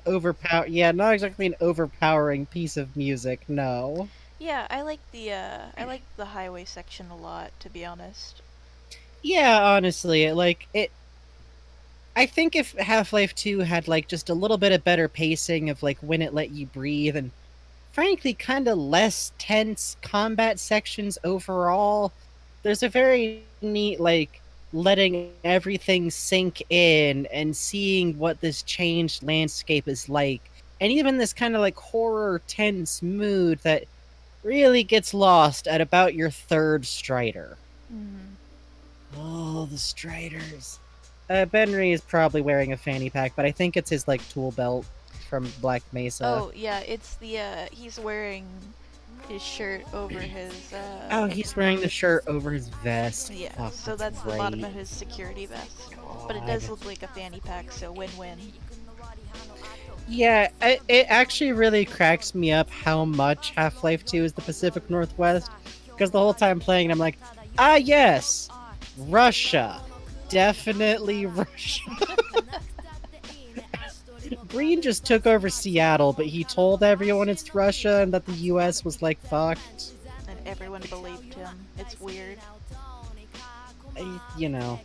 not exactly an overpowering piece of music, no. Yeah, I like the highway section a lot, to be honest. Yeah, honestly, I think if Half-Life 2 had like just a little bit of better pacing of like when it let you breathe and frankly kind of less tense combat sections overall, there's a very neat like letting everything sink in and seeing what this changed landscape is like. And even this kind of like horror tense mood that really gets lost at about your third Strider. Mm. Oh, the Striders. Benry is probably wearing a fanny pack, but I think it's his like tool belt from Black Mesa. Oh, yeah, it's the he's wearing his shirt over his Oh, he's wearing the shirt over his vest. yeah, Fuck, so that's that's the bottom right. of his security vest. But it does God. look like a fanny pack, so win-win. Yeah, it actually really cracks me up how much Half-Life 2 is the Pacific Northwest. Because the whole time playing, I'm like, ah, yes, Russia. Definitely Russia. Green just took over Seattle, but he told everyone it's Russia and that the US was like fucked. And everyone believed him. It's weird. You know,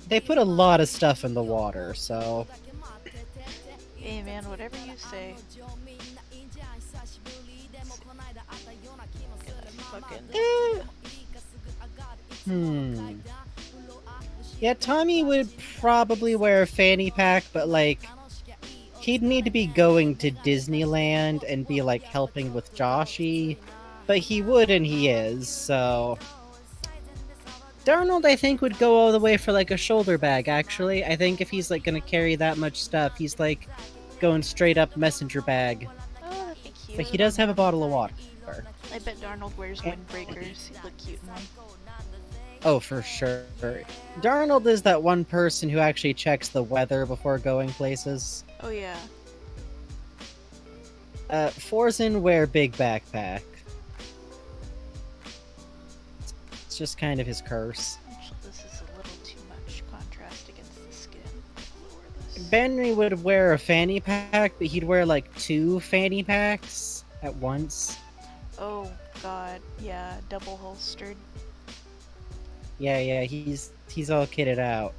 they put a lot of stuff in the water, so. Hey man, whatever you say. Gonna fucking Eh, hmm. Yeah, Tommy would probably wear a fanny pack, but like, he'd need to be going to Disneyland and be like helping with Joshy, but he would and he is, so. Darnold, I think, would go all the way for like a shoulder bag, actually. I think if he's like gonna carry that much stuff, he's like going straight up messenger bag. oh, that'd be But cute. he does have a bottle of water. I bet Darnold wears And, windbreakers. He'd look cute in one. oh, for sure. Darnold is that one person who actually checks the weather before going places. Oh yeah. Forzen wear big backpack. It's just kind of his curse. Actually, this is a little too much contrast against the skin. Lower this. Benry would wear a fanny pack, but he'd wear like 2 fanny packs at once. Oh god, yeah, double holstered. Yeah, he's all kitted out.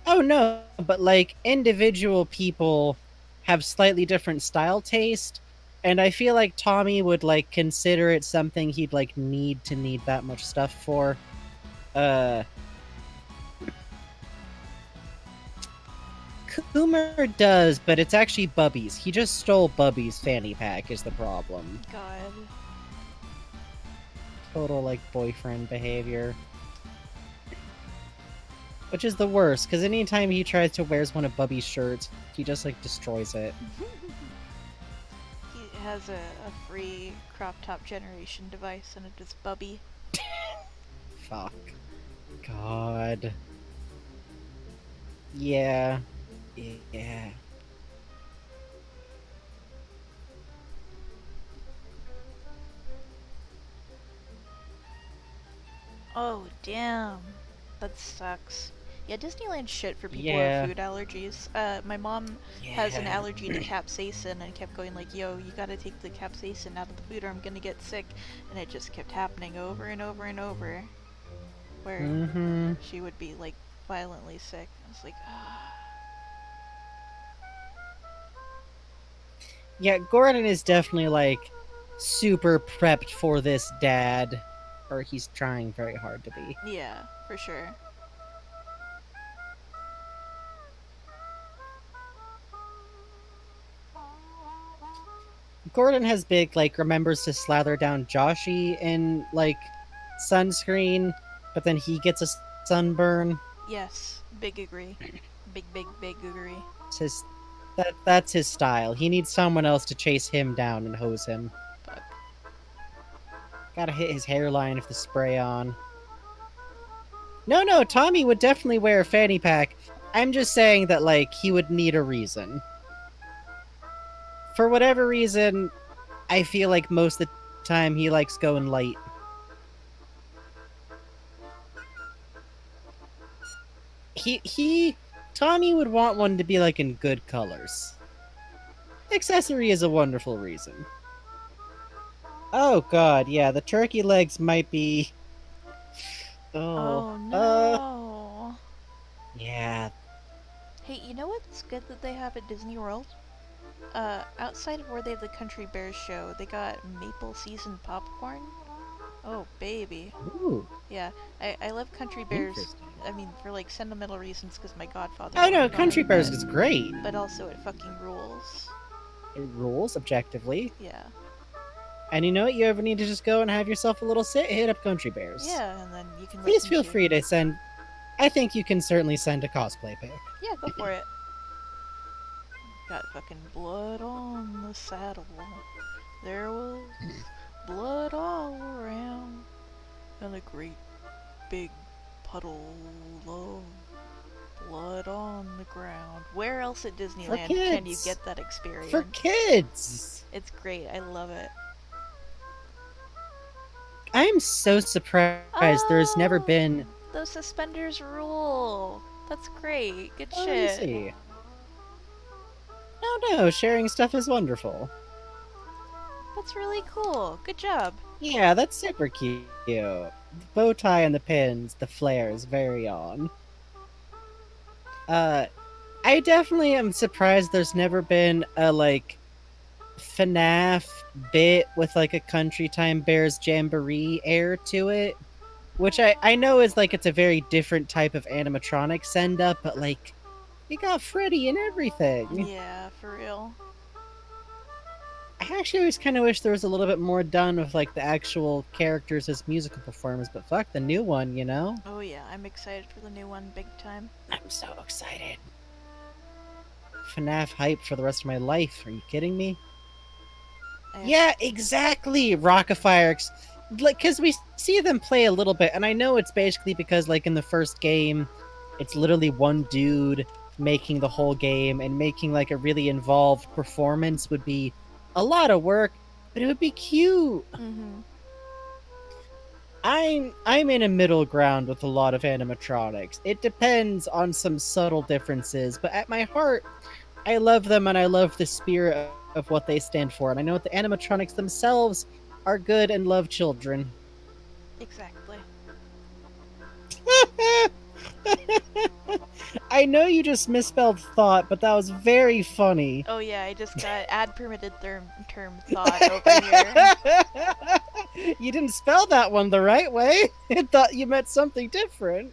Oh no, but like individual people have slightly different style taste, and I feel like Tommy would like consider it something he'd like need that much stuff for. Uh Coomer does, but it's actually Bubby's. He just stole Bubby's fanny pack is the problem. God. Total like boyfriend behavior. Which is the worst, because anytime he tries to wears one of Bubby's shirts, he just like destroys it. He has a free crop top generation device and it is Bubby. Fuck. God. Yeah. Yeah. Oh, damn. That sucks. Yeah, Disneyland's shit for people who have Yeah. food allergies. My mom has an Yeah. allergy to capsaicin and kept going like, yo, you gotta take the capsaicin out of the food or I'm gonna get sick. And it just kept happening over and over and over. Where Mm-hmm. she would be like violently sick. I was like, ah. Yeah, Gordon is definitely like super prepped for this dad, or he's trying very hard to be. Yeah, for sure. Gordon has big like remembers to slather down Joshy in like sunscreen, but then he gets a sunburn. Yes, big agree. Big agree. It's his that's his style. He needs someone else to chase him down and hose him. Fuck. Gotta hit his hairline with the spray on. No, Tommy would definitely wear a fanny pack. I'm just saying that like he would need a reason. For whatever reason, I feel like most of the time he likes going light. He Tommy would want one to be like in good colors. Accessory is a wonderful reason. Oh god, yeah, the turkey legs might be oh Oh no. yeah. Hey, you know what's good that they have at Disney World? Outside of where they have the Country Bears show, they got maple seasoned popcorn. Oh, baby. Ooh, Yeah, I love Country Bears. interesting. I mean, for like sentimental reasons, because my godfather Oh no, worked on Country it, Bears is great. but also it fucking rules. It rules objectively. Yeah. And you know what? You ever need to just go and have yourself a little sit, hit up Country Bears. Yeah, and then you can Please listen feel to... free to send. I think you can certainly send a cosplay pic. Yeah, go for it. Got fucking blood on the saddle. There was blood all around. And a great big puddle of blood on the ground. Where else at Disneyland can you get that experience? For kids! It's great. I love it. I'm so surprised there's never been. Those suspenders rule. That's great. Good Oh, let me shit. see. No, sharing stuff is wonderful. That's really cool. Good job. Yeah, that's super cute. The bow tie and the pins, the flares, very on. I definitely am surprised there's never been a like FNAF bit with like a Country Time Bears Jamboree air to it. Which I know is like it's a very different type of animatronic send up, but like you got Freddy and everything. Yeah, for real. I actually always kind of wish there was a little bit more done with like the actual characters as musical performers, but fuck the new one, you know? Oh yeah, I'm excited for the new one big time. I'm so excited. FNAF hype for the rest of my life. Are you kidding me? Yeah, exactly. Rockafire. Like, because we see them play a little bit, and I know it's basically because, like, in the first game, it's literally one dude making the whole game, and making, like, a really involved performance would be a lot of work, but it would be cute. Mm-hmm. I'm in a middle ground with a lot of animatronics. It depends on some subtle differences, but at my heart, I love them and I love the spirit of what they stand for. And I know that the animatronics themselves are good and love children. Exactly. I know you just misspelled thought, but that was very funny. Oh yeah, I just got ad permitted term thought over here. You didn't spell that one the right way. I thought you meant something different.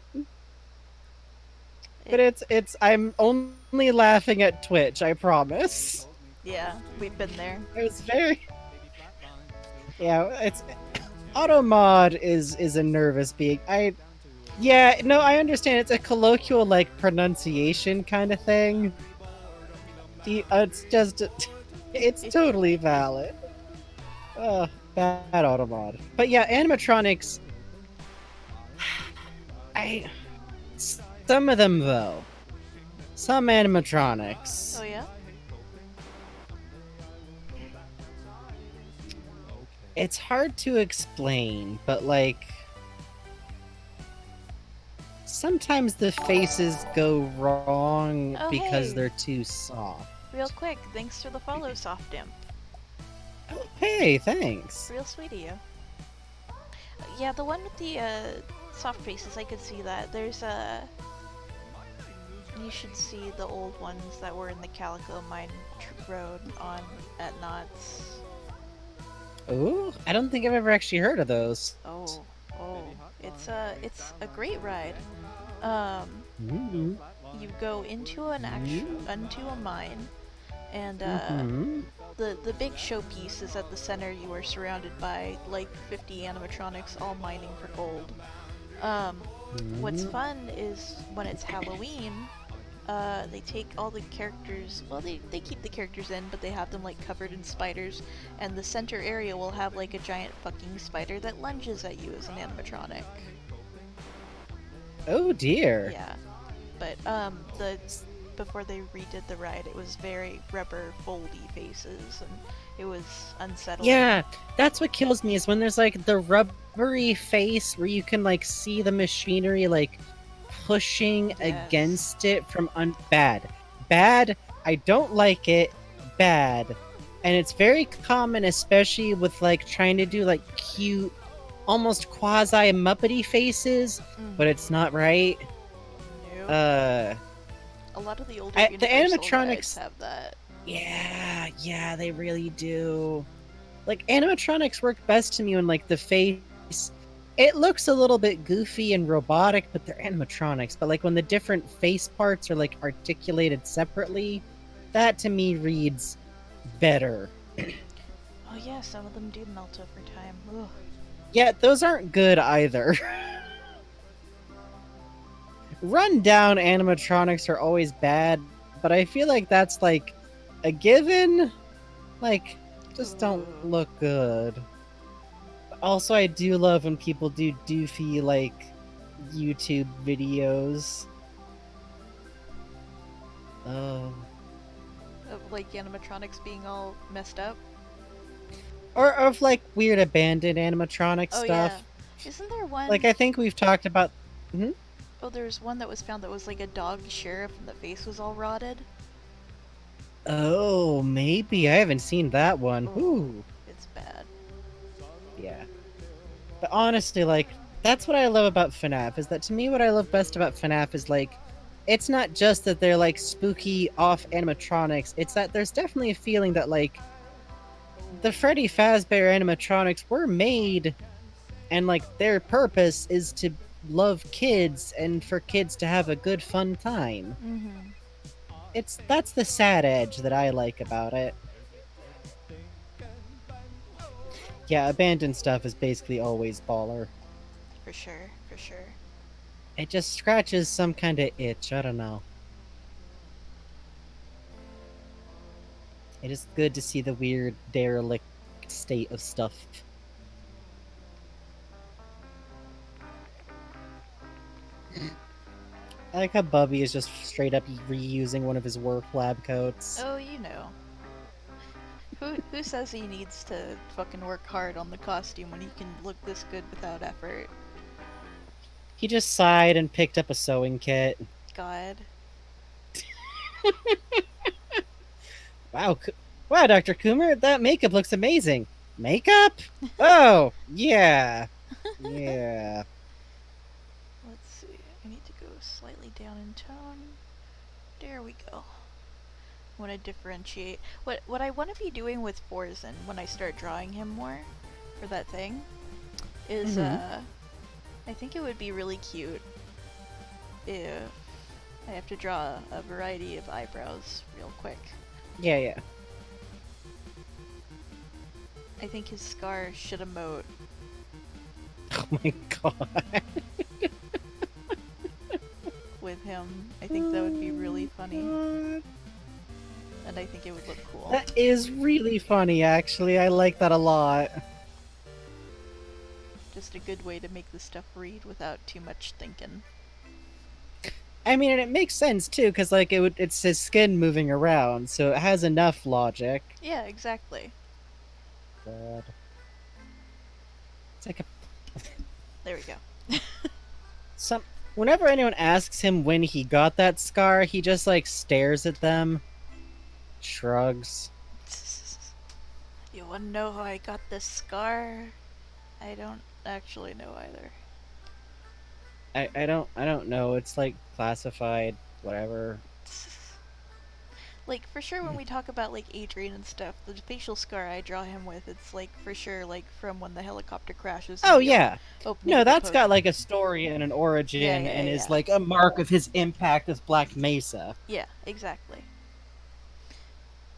But it's I'm only laughing at Twitch, I promise. Yeah, we've been there. It was very Yeah, it's Automod is a nervous being. Yeah, no, I understand. It's a colloquial like pronunciation kind of thing. It's just it's totally valid. Bad Automod. But yeah, animatronics I some of them though. Some animatronics. Oh yeah? It's hard to explain, but like sometimes the faces go wrong Oh because hey! they're too soft. Real quick, thanks for the follow, Soft Imp. Oh, hey, thanks. Real sweet of you. Yeah, the one with the soft faces, I could see that. There's a... You should see the old ones that were in the Calico Mine Road on at Knott's. Ooh, I don't think I've ever actually heard of those. Oh, oh, it's a great ride. Um, Mm-hmm. you go into into a mine, and Mm-hmm. the big showpiece is at the center. You are surrounded by like 50 animatronics, all mining for gold. What's fun is when it's Halloween. They take all the characters, well they keep the characters in, but they have them like covered in spiders, and the center area will have like a giant fucking spider that lunges at you as an animatronic. Oh dear. Yeah. But before they redid the ride, it was very rubber foldy faces, and it was unsettling. Yeah, that's what kills me is when there's like the rubbery face where you can like see the machinery like pushing Yes. against it from bad. Bad. I don't like it. Bad. And it's very common, especially with like trying to do like cute, almost quasi Muppety faces, but it's not right. Nope. A lot of the older the Universal animatronics rides have that. Yeah, they really do. Like animatronics work best to me when like the face it looks a little bit goofy and robotic, but they're animatronics. But like when the different face parts are like articulated separately, that to me reads better. Oh yeah, some of them do melt over time. Ugh. Yeah, those aren't good either. Run-down animatronics are always bad, but I feel like that's like a given. Like, just don't look good. Also, I do love when people do doofy, like, YouTube videos. Of like animatronics being all messed up. Or of, like, weird abandoned animatronic Oh stuff. yeah. Isn't there one? Like, I think we've talked about... Hmm? Oh, there's one that was found that was like a dog sheriff and the face was all rotted. Oh, maybe. I haven't seen that one. Oh, Ooh. it's bad. Yeah. But honestly, like, that's what I love about FNAF, is that to me what I love best about FNAF is, like, it's not just that they're, like, spooky off animatronics, it's that there's definitely a feeling that, like, the Freddy Fazbear animatronics were made, and, like, their purpose is to love kids and for kids to have a good, fun time. Mm-hmm. That's the sad edge that I like about it. Yeah, abandoned stuff is basically always baller. For sure, for sure. It just scratches some kind of itch, I don't know. It is good to see the weird, derelict state of stuff. I like how Bubby is just straight up reusing one of his work lab coats. Oh, you know. Who says he needs to fucking work hard on the costume when he can look this good without effort? He just sighed and picked up a sewing kit. God. Wow, wow, Dr. Coomer, that makeup looks amazing. Makeup? Oh, yeah. Yeah. Let's see. I need to go slightly down in tone. There we go. I want to differentiate. What I want to be doing with Forzen when I start drawing him more for that thing is I think it would be really cute if I have to draw a variety of eyebrows real quick. Yeah, yeah. I think his scar should emote. Oh my god. With him. I think that would be really funny. And I think it would look cool. That is really funny, actually. I like that a lot. Just a good way to make the stuff read without too much thinking. I mean, and it makes sense too, because like it's his skin moving around, so it has enough logic. Yeah, exactly. God. It's like a There we go. some. Whenever anyone asks him when he got that scar, he just like stares at them, shrugs. You wanna know how I got this scar? I don't actually know either. I don't know. It's like classified, whatever. Like, for sure when we talk about, like, Adrian and stuff, the facial scar I draw him with, it's, like, for sure, like, from when the helicopter crashes in Oh the yeah. opening No, of the that's got potion. like a story and an origin Yeah, yeah, and is yeah. like a mark of his impact as Black Mesa. Yeah, exactly.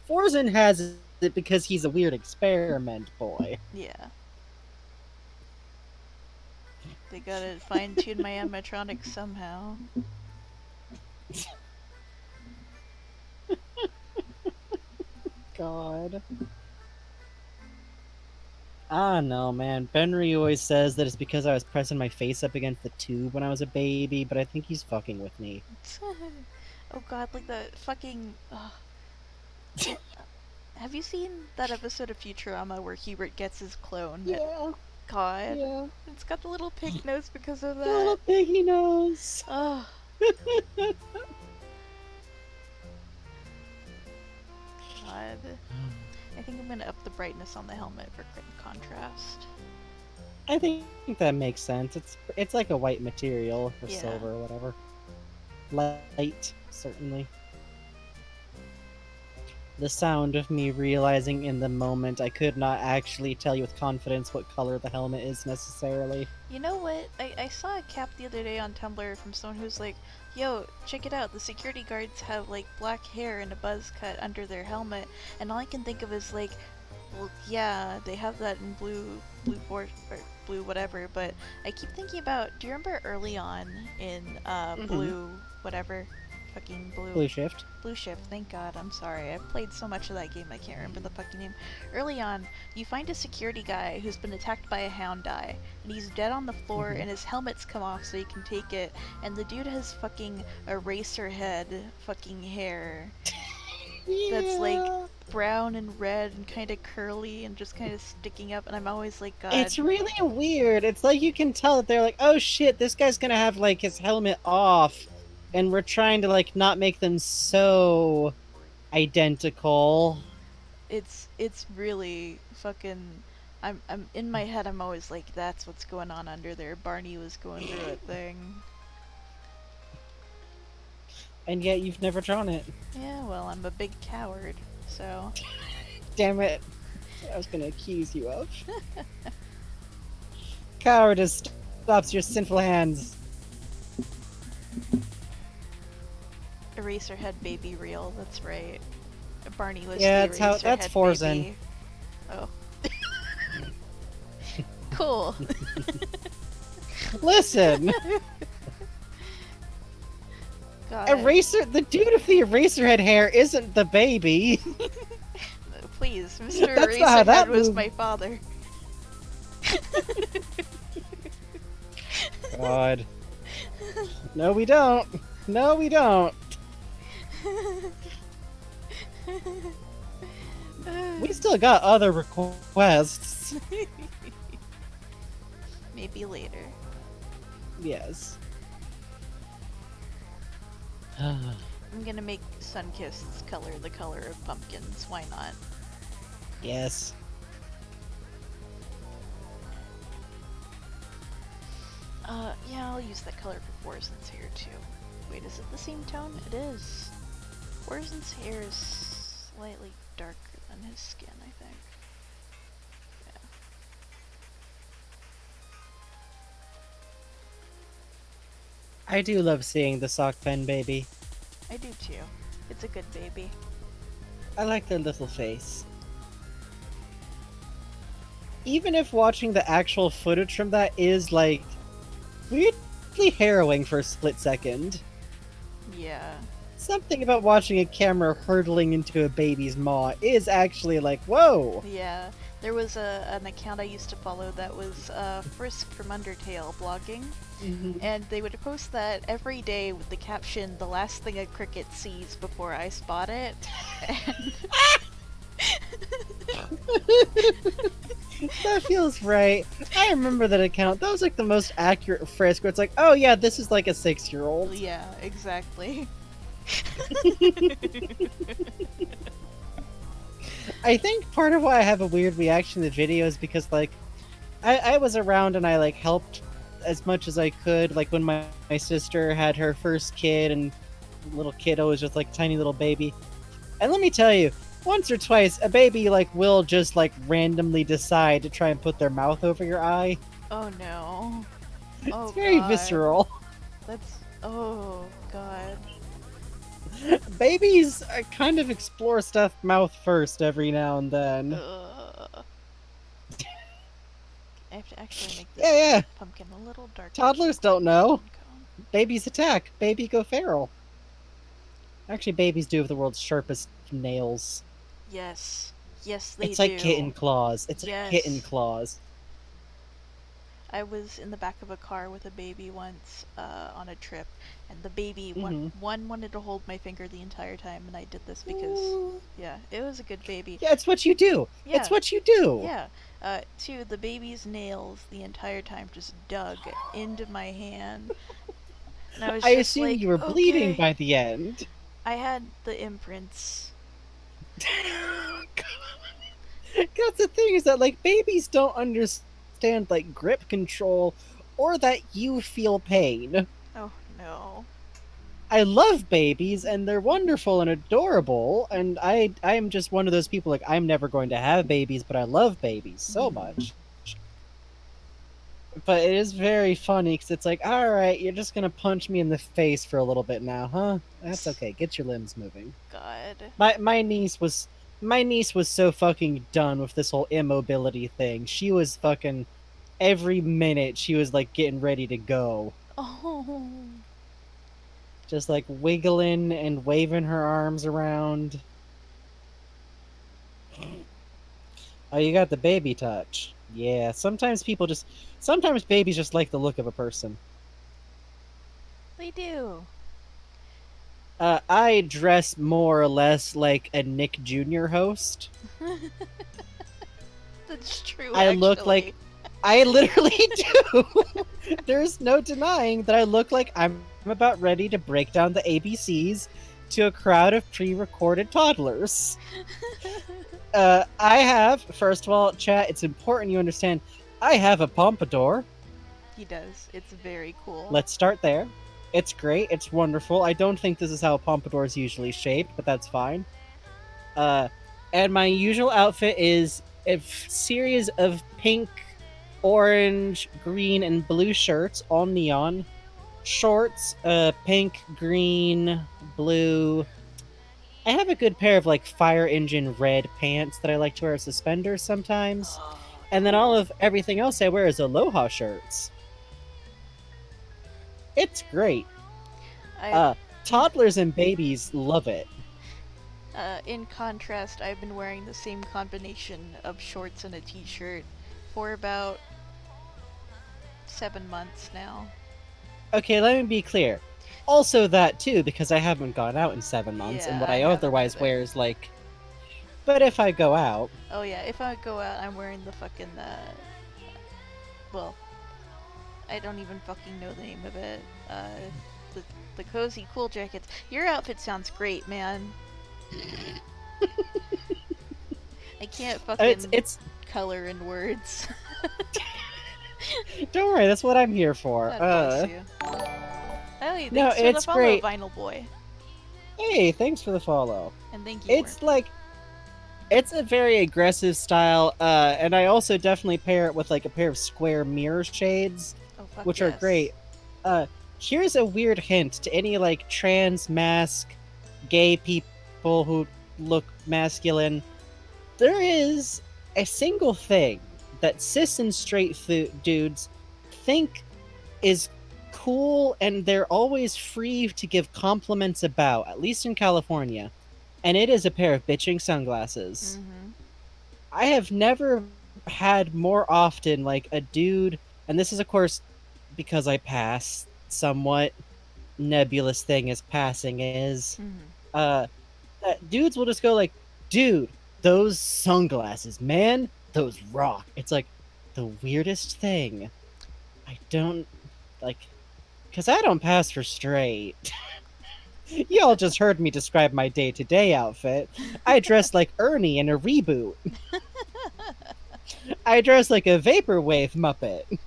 Forzen has it because he's a weird experiment boy. Yeah. They gotta fine tune my animatronics somehow. God. Ah, no, man. Benry always says that it's because I was pressing my face up against the tube when I was a baby, but I think he's fucking with me. Oh god, like the fucking. Have you seen that episode of Futurama where Hubert gets his clone? Yeah, God. yeah. It's got the little pig nose because of The little that. piggy nose. Oh. God. I think I'm gonna up the brightness on the helmet for contrast. I think that makes sense. It's like a white material or Yeah. silver or whatever. Light, certainly. The sound of me realizing in the moment I could not actually tell you with confidence what color the helmet is necessarily. You know what? I saw a cap the other day on Tumblr from someone who's like, yo, check it out, the security guards have like black hair and a buzz cut under their helmet, and all I can think of is like, well, yeah, they have that in blue force, or blue whatever, but I keep thinking about, do you remember early on in blue whatever? Fucking Blue Shift. Blue Shift, thank god, I'm sorry. I've played so much of that game I can't remember the fucking name. Early on, you find a security guy who's been attacked by a hound eye, and he's dead on the floor, and his helmet's come off so you can take it, and the dude has fucking eraser head fucking hair. That's like brown and red and kind of curly and just kind of sticking up, and I'm always like, God. It's really weird. It's like you can tell that they're like, oh shit, this guy's gonna have like his helmet off, and we're trying to like not make them so identical. It's really fucking. I'm in my head. I'm always like, that's what's going on under there. Barney was going through a thing. And yet you've never drawn it. Yeah, well, I'm a big coward, so. Damn it. I was gonna accuse you of. Cowardice stops your sinful hands. Eraserhead baby real, that's right. Barney was Yeah, the that's Eraserhead Forzen. baby. Oh. Cool. Listen! God. The dude with the Eraserhead hair isn't the baby. Please, Mr. That's not how Eraserhead that was moved. my father. God. No, we don't. No, we don't. We still got other requests. Maybe later. Yes. I'm gonna make Sunkiss's color the color of pumpkins. Why not? Yes. Yeah, I'll use that color for Forzen's hair too. Wait, is it the same tone? It is. Forzen's hair is slightly darker than his skin, I think. Yeah. I do love seeing the sock pen baby. I do too. It's a good baby. I like their little face. Even if watching the actual footage from that is, like, weirdly harrowing for a split second. Yeah. Something about watching a camera hurtling into a baby's maw is actually like, whoa. Yeah, there was an account I used to follow that was Frisk from Undertale blogging, Mhm. and they would post that every day with the caption, "The last thing a cricket sees before I spot it." And That feels right. I remember that account. That was like the most accurate Frisk where it's like, oh yeah, this is like a 6-year-old. yeah, exactly. I think part of why I have a weird reaction to the video is because like I was around and I like helped as much as I could, like when my sister had her first kid and little kiddo was just like tiny little baby. And let me tell you, once or twice a baby like will just like randomly decide to try and put their mouth over your eye. Oh no. Oh It's very god. visceral. That's. Oh god. Babies kind of explore stuff mouth first every now and then. Ugh. I have to actually make this Yeah. pumpkin a little darker. Toddlers don't know. Babies attack. Baby go feral. Actually, babies do have the world's sharpest nails. Yes. Yes, they It's do. like kitten claws. It's like Yes. kitten claws. I was in the back of a car with a baby once on a trip, and the baby one wanted to hold my finger the entire time, and I did this because yeah, it was a good baby. Yeah, it's what you do. Yeah. It's what you do. Yeah. Two, the baby's nails the entire time just dug into my hand. And I was I just assume like, you were bleeding okay. by the end. I had the imprints. That's the thing is that like babies don't understand like grip control or that you feel pain. Oh no. I love babies and they're wonderful and adorable and I'm just one of those people like I'm never going to have babies but I love babies so much. But it is very funny because it's like, all right, you're just gonna punch me in the face for a little bit now, huh? That's okay. Get your limbs moving. God. My niece was so fucking done with this whole immobility thing. She was fucking every minute she was like getting ready to go, Oh. just like wiggling and waving her arms around. Oh, you got the baby touch. Yeah, sometimes babies just like the look of a person. They do. I dress more or less like a Nick Jr. host. That's true. I actually. look like I literally do. There's no denying that I look like I'm about ready to break down the ABCs to a crowd of pre-recorded toddlers. I have, first of all, chat, it's important you understand, I have a pompadour. He does. It's very cool. Let's start there. It's great. It's wonderful. I don't think this is how a pompadour is usually shaped, but that's fine. And my usual outfit is a series of pink, orange, green, and blue shirts, all neon. Shorts, pink, green, blue. I have a good pair of like fire engine red pants that I like to wear as suspenders sometimes. And then all of everything else I wear is aloha shirts. It's great. Toddlers and babies love it. In contrast, I've been wearing the same combination of shorts and a t-shirt for about 7 months now. Okay, let me be clear. Also that too, because I haven't gone out in 7 months, Yeah, and what I I haven't otherwise either. wear is like. But if I go out, Oh yeah, if I go out, I'm wearing the fucking, well, I don't even fucking know the name of it. The cozy cool jackets. Your outfit sounds great, man. I can't fucking it's color in words. don't worry, that's what I'm here for. God bless you. Hey, No, thanks for the it's follow, great. Vinyl Boy. Hey, thanks for the follow. And thank you. It's like it's a very aggressive style, and I also definitely pair it with like a pair of square mirror shades, which are great. Here's a weird hint to any like trans mask gay people who look masculine. There is a single thing that cis and straight dudes think is cool and they're always free to give compliments about, at least in California. And it is a pair of bitching sunglasses. Mm-hmm. I have never had more often like a dude, and this is of course because I pass somewhat nebulous thing as passing is. Mm-hmm. Uh that dudes will just go like, dude, those sunglasses, man, those rock. It's like the weirdest thing. I don't like because I don't pass for straight. Y'all just heard me describe my day to day outfit. I dress like Ernie in a reboot. I dress like a vaporwave Muppet.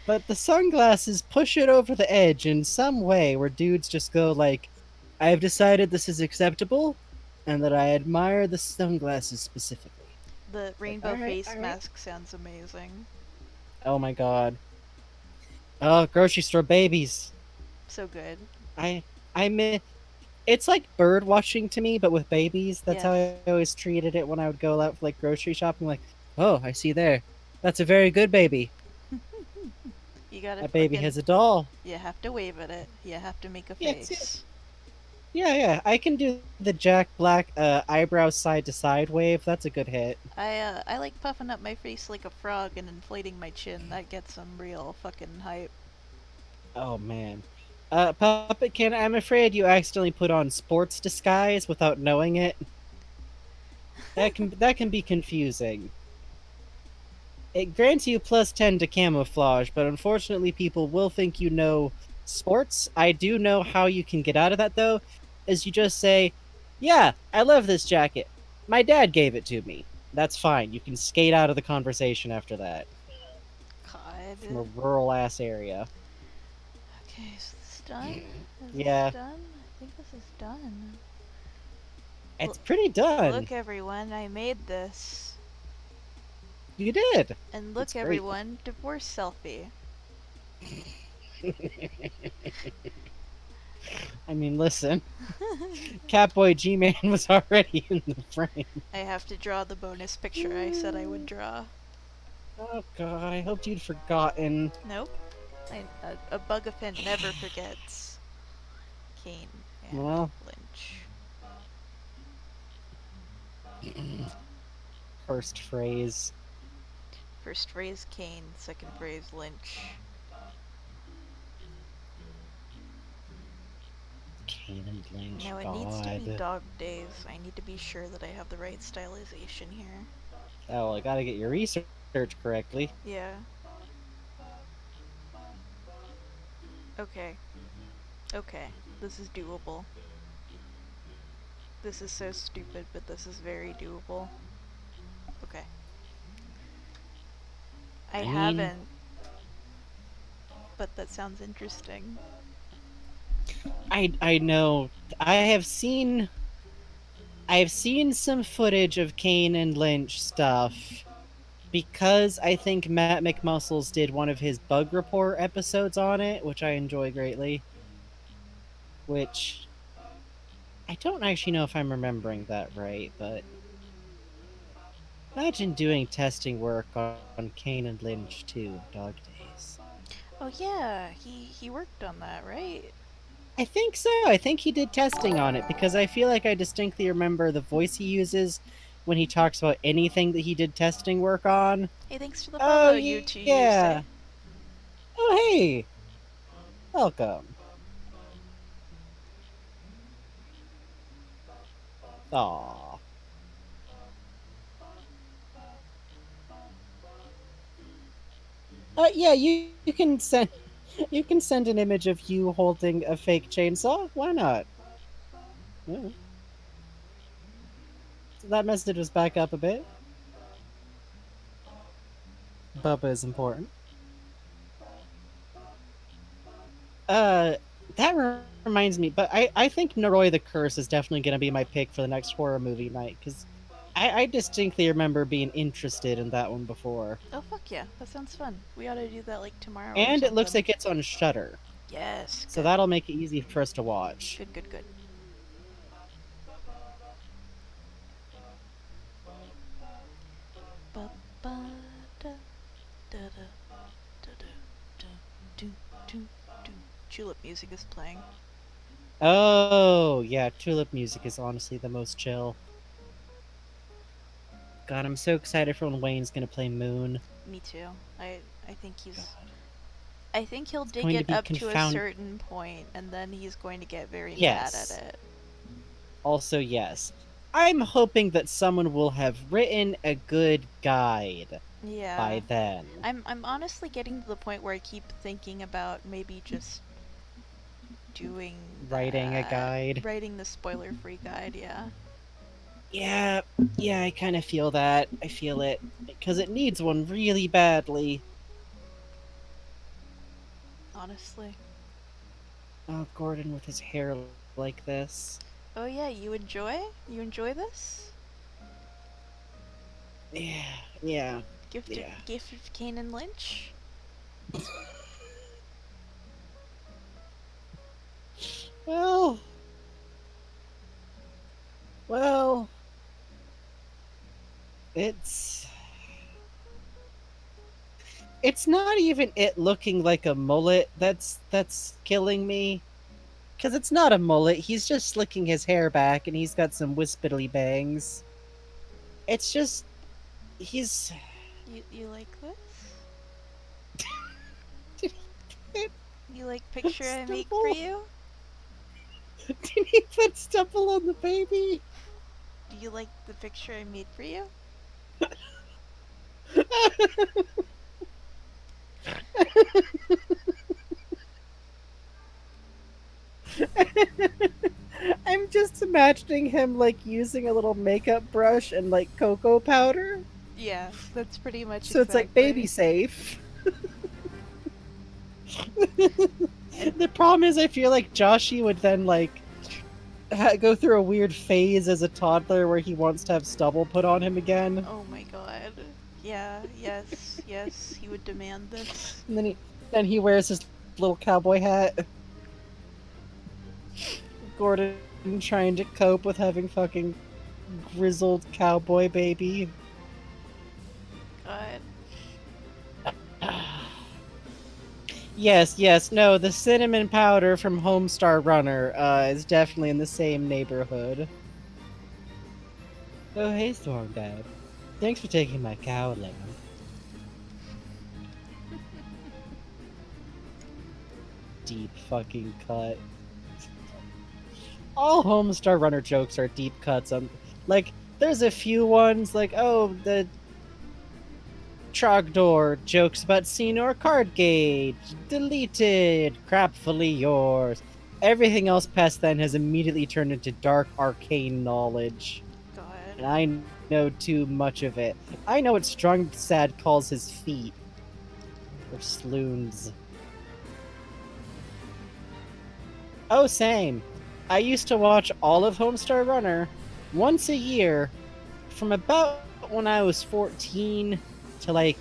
But the sunglasses push it over the edge in some way where dudes just go like, I've decided this is acceptable and that I admire the sunglasses specifically. The Like, rainbow all right, face all right. mask sounds amazing. Oh my god. Oh, grocery store babies. So good. I I mean, it's like bird watching to me, but with babies. That's how I Yes. always treated it when I would go out for like grocery shopping. Like, oh, I see there. That's a very good baby. You gotta That baby fucking. has a doll. You have to wave at it. You have to make a Yes, yes. face. Yeah, yeah. I can do the Jack Black eyebrows side to side wave. That's a good hit. I like puffing up my face like a frog and inflating my chin. That gets some real fucking hype. Oh man. Puppet Can, I'm afraid you accidentally put on sports disguise without knowing it. That can be confusing. It grants you plus 10 to camouflage, but unfortunately people will think you know sports. I do know how you can get out of that though, is you just say, "Yeah, I love this jacket. My dad gave it to me." That's fine. You can skate out of the conversation after that God. from a rural ass area. Okay, is this done? Is this Yeah, done? I think this is done. it's pretty done. Look, everyone, I made this. You did. And It's look, great. everyone, divorce selfie. I mean, listen, Catboy G-Man was already in the frame. I have to draw the bonus picture I said I would draw. Oh god, I hoped you'd forgotten. Nope. A bugafin never forgets. Kane and Well, Lynch. first phrase. First phrase Kane, second phrase Lynch. Kane and Lynch, Now it needs to be god. dog days. I need to be sure that I have the right stylization here. Oh, well, I gotta get your research correctly. Yeah. Okay. Okay. This is doable. This is so stupid, but this is very doable. Okay. I I mean, haven't, but that sounds interesting. I know. I've seen some footage of Kane and Lynch stuff because I think Matt McMuscles did one of his bug report episodes on it, which I enjoy greatly. Which I don't actually know if I'm remembering that right, but imagine doing testing work on Kane and Lynch too, Dog Days. Oh yeah, he worked on that, right? I think so. I think he did testing on it because I feel like I distinctly remember the voice he uses when he talks about anything that he did testing work on. Hey, thanks for the Oh, follow, you two yeah. Yusei. Oh, hey. Welcome. Aw. Yeah, you can send an image of you holding a fake chainsaw. Why not? Yeah. So that message was back up a bit. Bubba is important. Uh, that reminds me, but I think Noroi the Curse is definitely going to be my pick for the next horror movie night because I distinctly remember being interested in that one before, Oh fuck yeah, that sounds fun. We ought to do that like tomorrow or and it looks something. like it's on Shutter, Yes, so good. that'll make it easy for us to watch. Good, good, good. Ba ba da da da da da da. Doo, doo. Julep music is playing. Oh, yeah, tulip music is honestly the most chill. God, I'm so excited for when Wayne's gonna play Moon. Me too. I think he's. God, I think he'll it's dig going to it be up to a confound. certain point, and then he's going to get very mad at Yes. it. Also, yes. I'm hoping that someone will have written a good guide Yeah. by then. I'm honestly getting to the point where I keep thinking about maybe just doing Writing a that. guide. Writing the spoiler free guide, yeah. Yeah, yeah, I kind of feel that. I feel it. Because it needs one really badly. Honestly. Oh, Gordon with his hair like this. Oh yeah, you enjoy? You enjoy this? Yeah, yeah, Gifted yeah. gift of Kane and Lynch? Well, well, it's it's not even it looking like a mullet that's killing me. Cause it's not a mullet. He's just slicking his hair back, and he's got some wispily bangs. It's just he's. You like this? Did he You like put picture I make for stubble? you? Did he put stubble on the baby? Do you like the picture I made for you? I'm just imagining him like using a little makeup brush and like cocoa powder. Yeah, that's pretty much So it's like baby exactly. safe. The problem is, I feel like Joshi would then like go through a weird phase as a toddler where he wants to have stubble put on him again, Oh my god. Yeah, yes, yes, he would demand this. and then he wears his little cowboy hat. Gordon trying to cope with having fucking grizzled cowboy baby. God. Yes, yes, no, the cinnamon powder from Homestar Runner is definitely in the same neighborhood. Oh, hey, Storm Dad. Thanks for taking my cow lamb. Deep fucking cut. All Homestar Runner jokes are deep cuts. Like, there's a few ones like, oh, the Trogdor jokes about Senor Card Gauge. Deleted. Crapfully yours. Everything else past then has immediately turned into dark arcane knowledge. God. And I know too much of it. I know what Strong Sad calls his feet. Or sloons. Oh, same. I used to watch all of Homestar Runner once a year from about when I was 14 to like,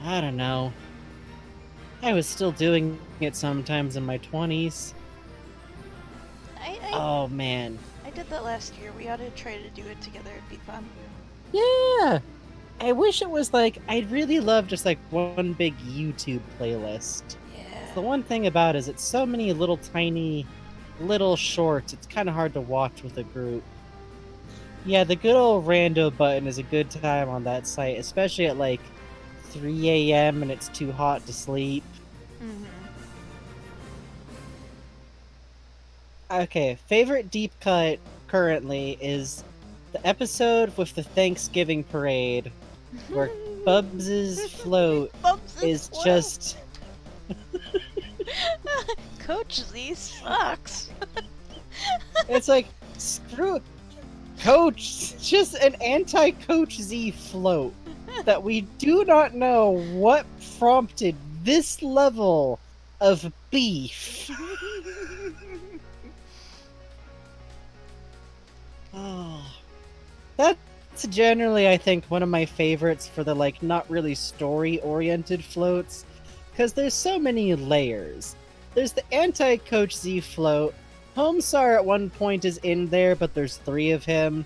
I don't know. I was still doing it sometimes in my 20s. I Oh man. I did that last year. We ought to try to do it together. It'd be fun. Yeah. I wish it was like, I'd really love just like one big YouTube playlist. Yeah. The one thing about it is it's so many little tiny little shorts, it's kind of hard to watch with a group. Yeah, the good old rando button is a good time on that site, especially at like 3 a.m. and it's too hot to sleep. Mm-hmm. Okay, favorite deep cut currently is the episode with the Thanksgiving parade where Bubs's float Bubs' is float. just Coach Z sucks. it's like screw Coach, just an anti-Coach Z float that we do not know what prompted this level of beef. Oh, that's generally, I think, one of my favorites for the like not really story-oriented floats, because there's so many layers. There's the anti-Coach Z float. Homesar at one point is in there, but there's 3 of him.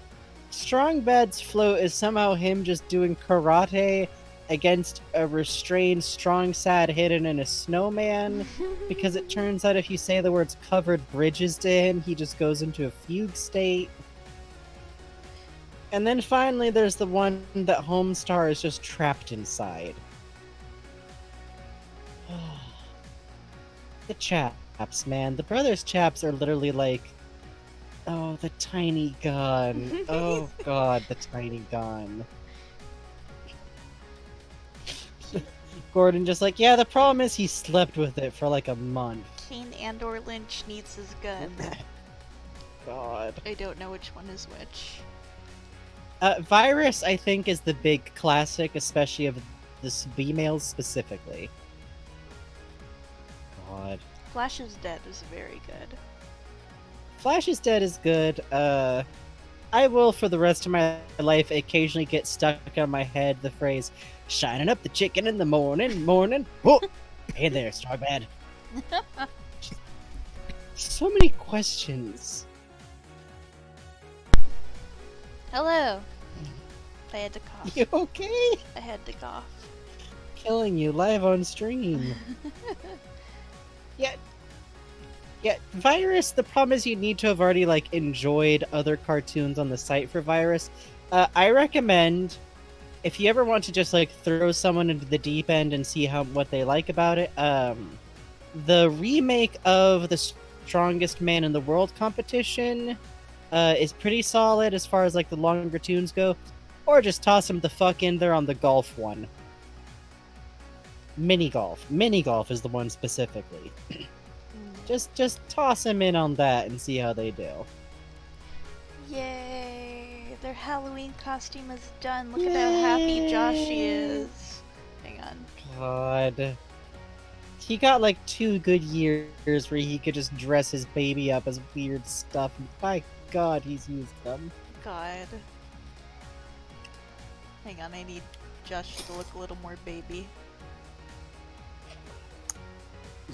Strong Bad's float is somehow him just doing karate against a restrained, strong, sad hidden in a snowman, because it turns out if you say the words covered bridges to him, he just goes into a fugue state. And then finally, there's the one that Homestar is just trapped inside. The chaps, man. The brothers chaps are literally like, oh, the tiny gun. Oh god, the tiny gun. Gordon just like, yeah, the problem is he slept with it for like a month. Kane and/or Lynch needs his gun. God. I don't know which one is which. Virus, I think, is the big classic, especially of the females specifically. God. Flash is Dead is very good. Flash is Dead is good. I will, for the rest of my life, occasionally get stuck on my head the phrase, shining up the chicken in the morning. Whoa! Hey there, Starbad. So many questions. Hello! I had to cough. You okay? I had to cough. Killing you live on stream. Yeah, Virus, the problem is you need to have already, like, enjoyed other cartoons on the site for Virus. I recommend, if you ever want to just, like, throw someone into the deep end and see what they like about it, the remake of the Strongest Man in the World competition is pretty solid as far as, like, the longer tunes go. Or just toss him the fuck in there on the golf one. Mini golf. Mini golf is the one specifically. Just toss him in on that and see how they do. Yay! Their Halloween costume is done. Look at how happy Joshi is. Hang on. God. He got like 2 good years where he could just dress his baby up as weird stuff. And by God, he's used them. God. Hang on, I need Josh to look a little more baby.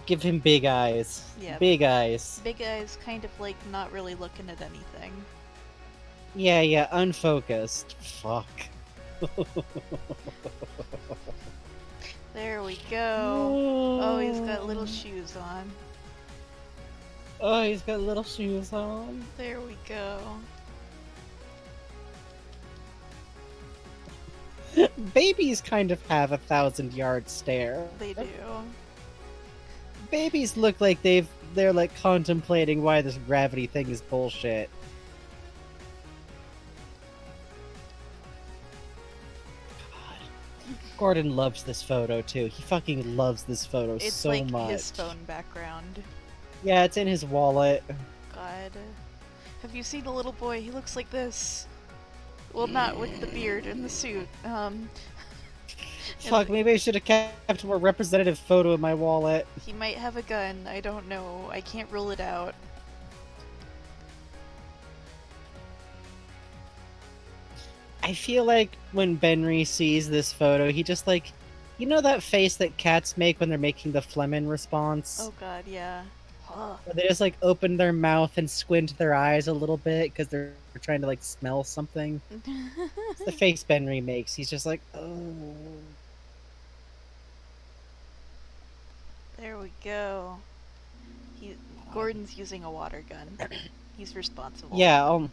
Give him big eyes. Yeah. Big eyes. Big Eyes kind of like not really looking at anything. Yeah, unfocused. Fuck. There we go. Oh, he's got little shoes on. Oh, he's got little shoes on. There we go. Babies kind of have 1,000-yard stare. They do. Babies look like they're like contemplating why this gravity thing is bullshit. God. Gordon loves this photo too. He fucking loves this photo It's so like much. his phone background. Yeah, it's in his wallet. God. Have you seen the little boy? He looks like this. Well, not with the beard and the suit. Fuck, maybe I should have kept a more representative photo in my wallet. He might have a gun. I don't know. I can't rule it out. I feel like when Benry sees this photo, he just like, you know that face that cats make when they're making the Flemin response? Oh god, yeah. Huh. Where they just like open their mouth and squint their eyes a little bit because they're trying to like smell something. It's the face Benry makes. He's just like, oh. There we go. Gordon's using a water gun. He's responsible. Yeah,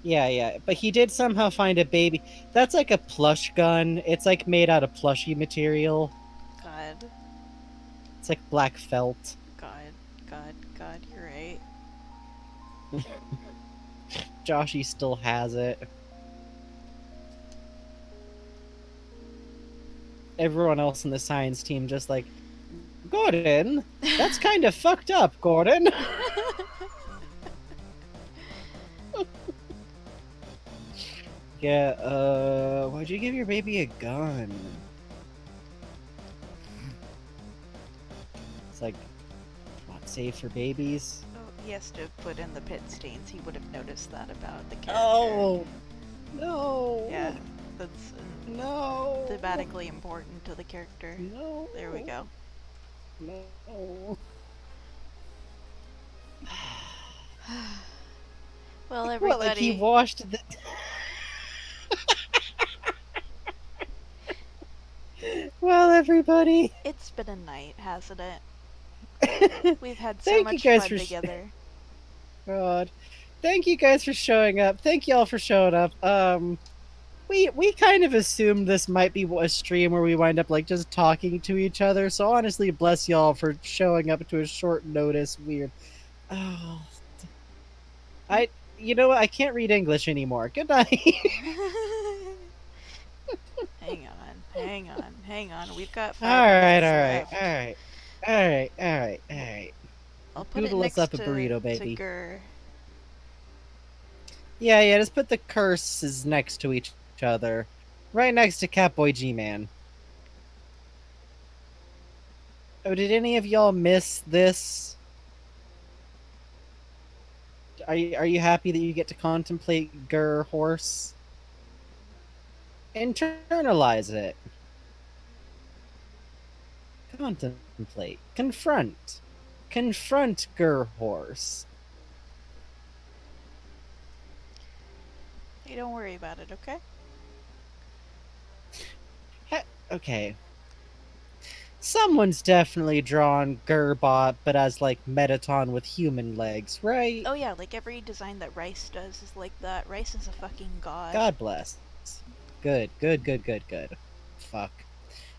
yeah. But he did somehow find a baby. That's like a plush gun. It's like made out of plushy material. God. It's like black felt. God, you're right. Joshy still has it. Everyone else in the science team just like, Gordon, that's kind of fucked up, Gordon. Yeah, why'd you give your baby a gun? It's like, not safe for babies. Oh, he has to put in the pit stains. He would have noticed that about the character. Oh, no. Yeah, that's no. thematically important to the character. No. There we go. No. Well, everybody. Well, like he washed the. Well, everybody, It's been a night, hasn't it? We've had so thank you much guys fun for together. God. Thank you guys for showing up. Thank y'all for showing up. We kind of assumed this might be a stream where we wind up like just talking to each other. So honestly, bless y'all for showing up to a short notice. Weird. Oh, I. You know what? I can't read English anymore. Good night. Hang on. We've got All 5 right, minutes all right, all left. right, all right, all right, all right. I'll put it Doodle us next up a burrito, to baby. Gur. Yeah, yeah. Just put the curses next to each other, right next to Catboy G-Man. Oh, did any of y'all miss this? Are you happy that you get to contemplate Gur Horse? Internalize it. Contemplate. Confront. Confront Gur Horse. Hey, don't worry about it, okay? Okay. Someone's definitely drawn Gerbot, but as like Metaton with human legs, right? Oh yeah, like every design that Rice does is like that. Rice is a fucking god. God bless. Good, good, good, good, good. Fuck.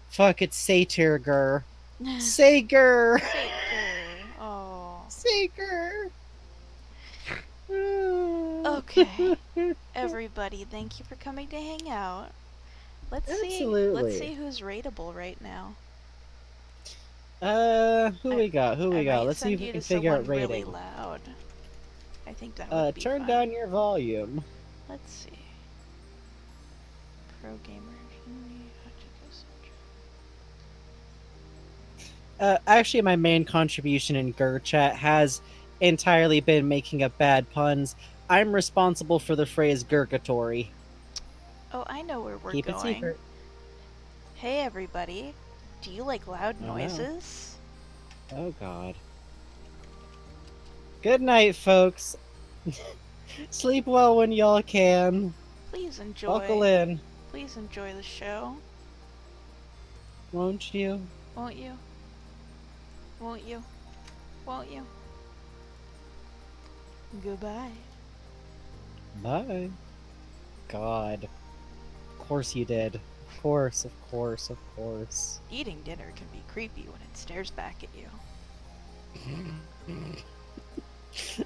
Fuck, it's Satyr Gur. Sager! Saker. Oh. Sager! Okay. Everybody, thank you for coming to hang out. Let's Absolutely. see who's rateable right now. Who I we got? Who I we got? might Let's see if send we you can to figure out someone really rating. loud. I think that would be Turn fun. down your volume. Let's see. Pro gamer. Actually, my main contribution in Gur chat has entirely been making up bad puns. I'm responsible for the phrase Gurgatory. Oh, I know where we're Keep it going. secret. Hey everybody. Do you like loud Oh no. noises? Oh god. Good night, folks. Sleep well when y'all can. Please Buckle enjoy. in, Please enjoy the show. won't you? Won't you? Won't you? Won't you? Goodbye. Bye. God. Of course you did. Of course, of course, of course. Eating dinner can be creepy when it stares back at you.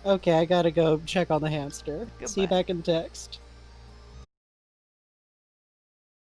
Okay, I gotta go check on the hamster. See you Goodbye. back in text.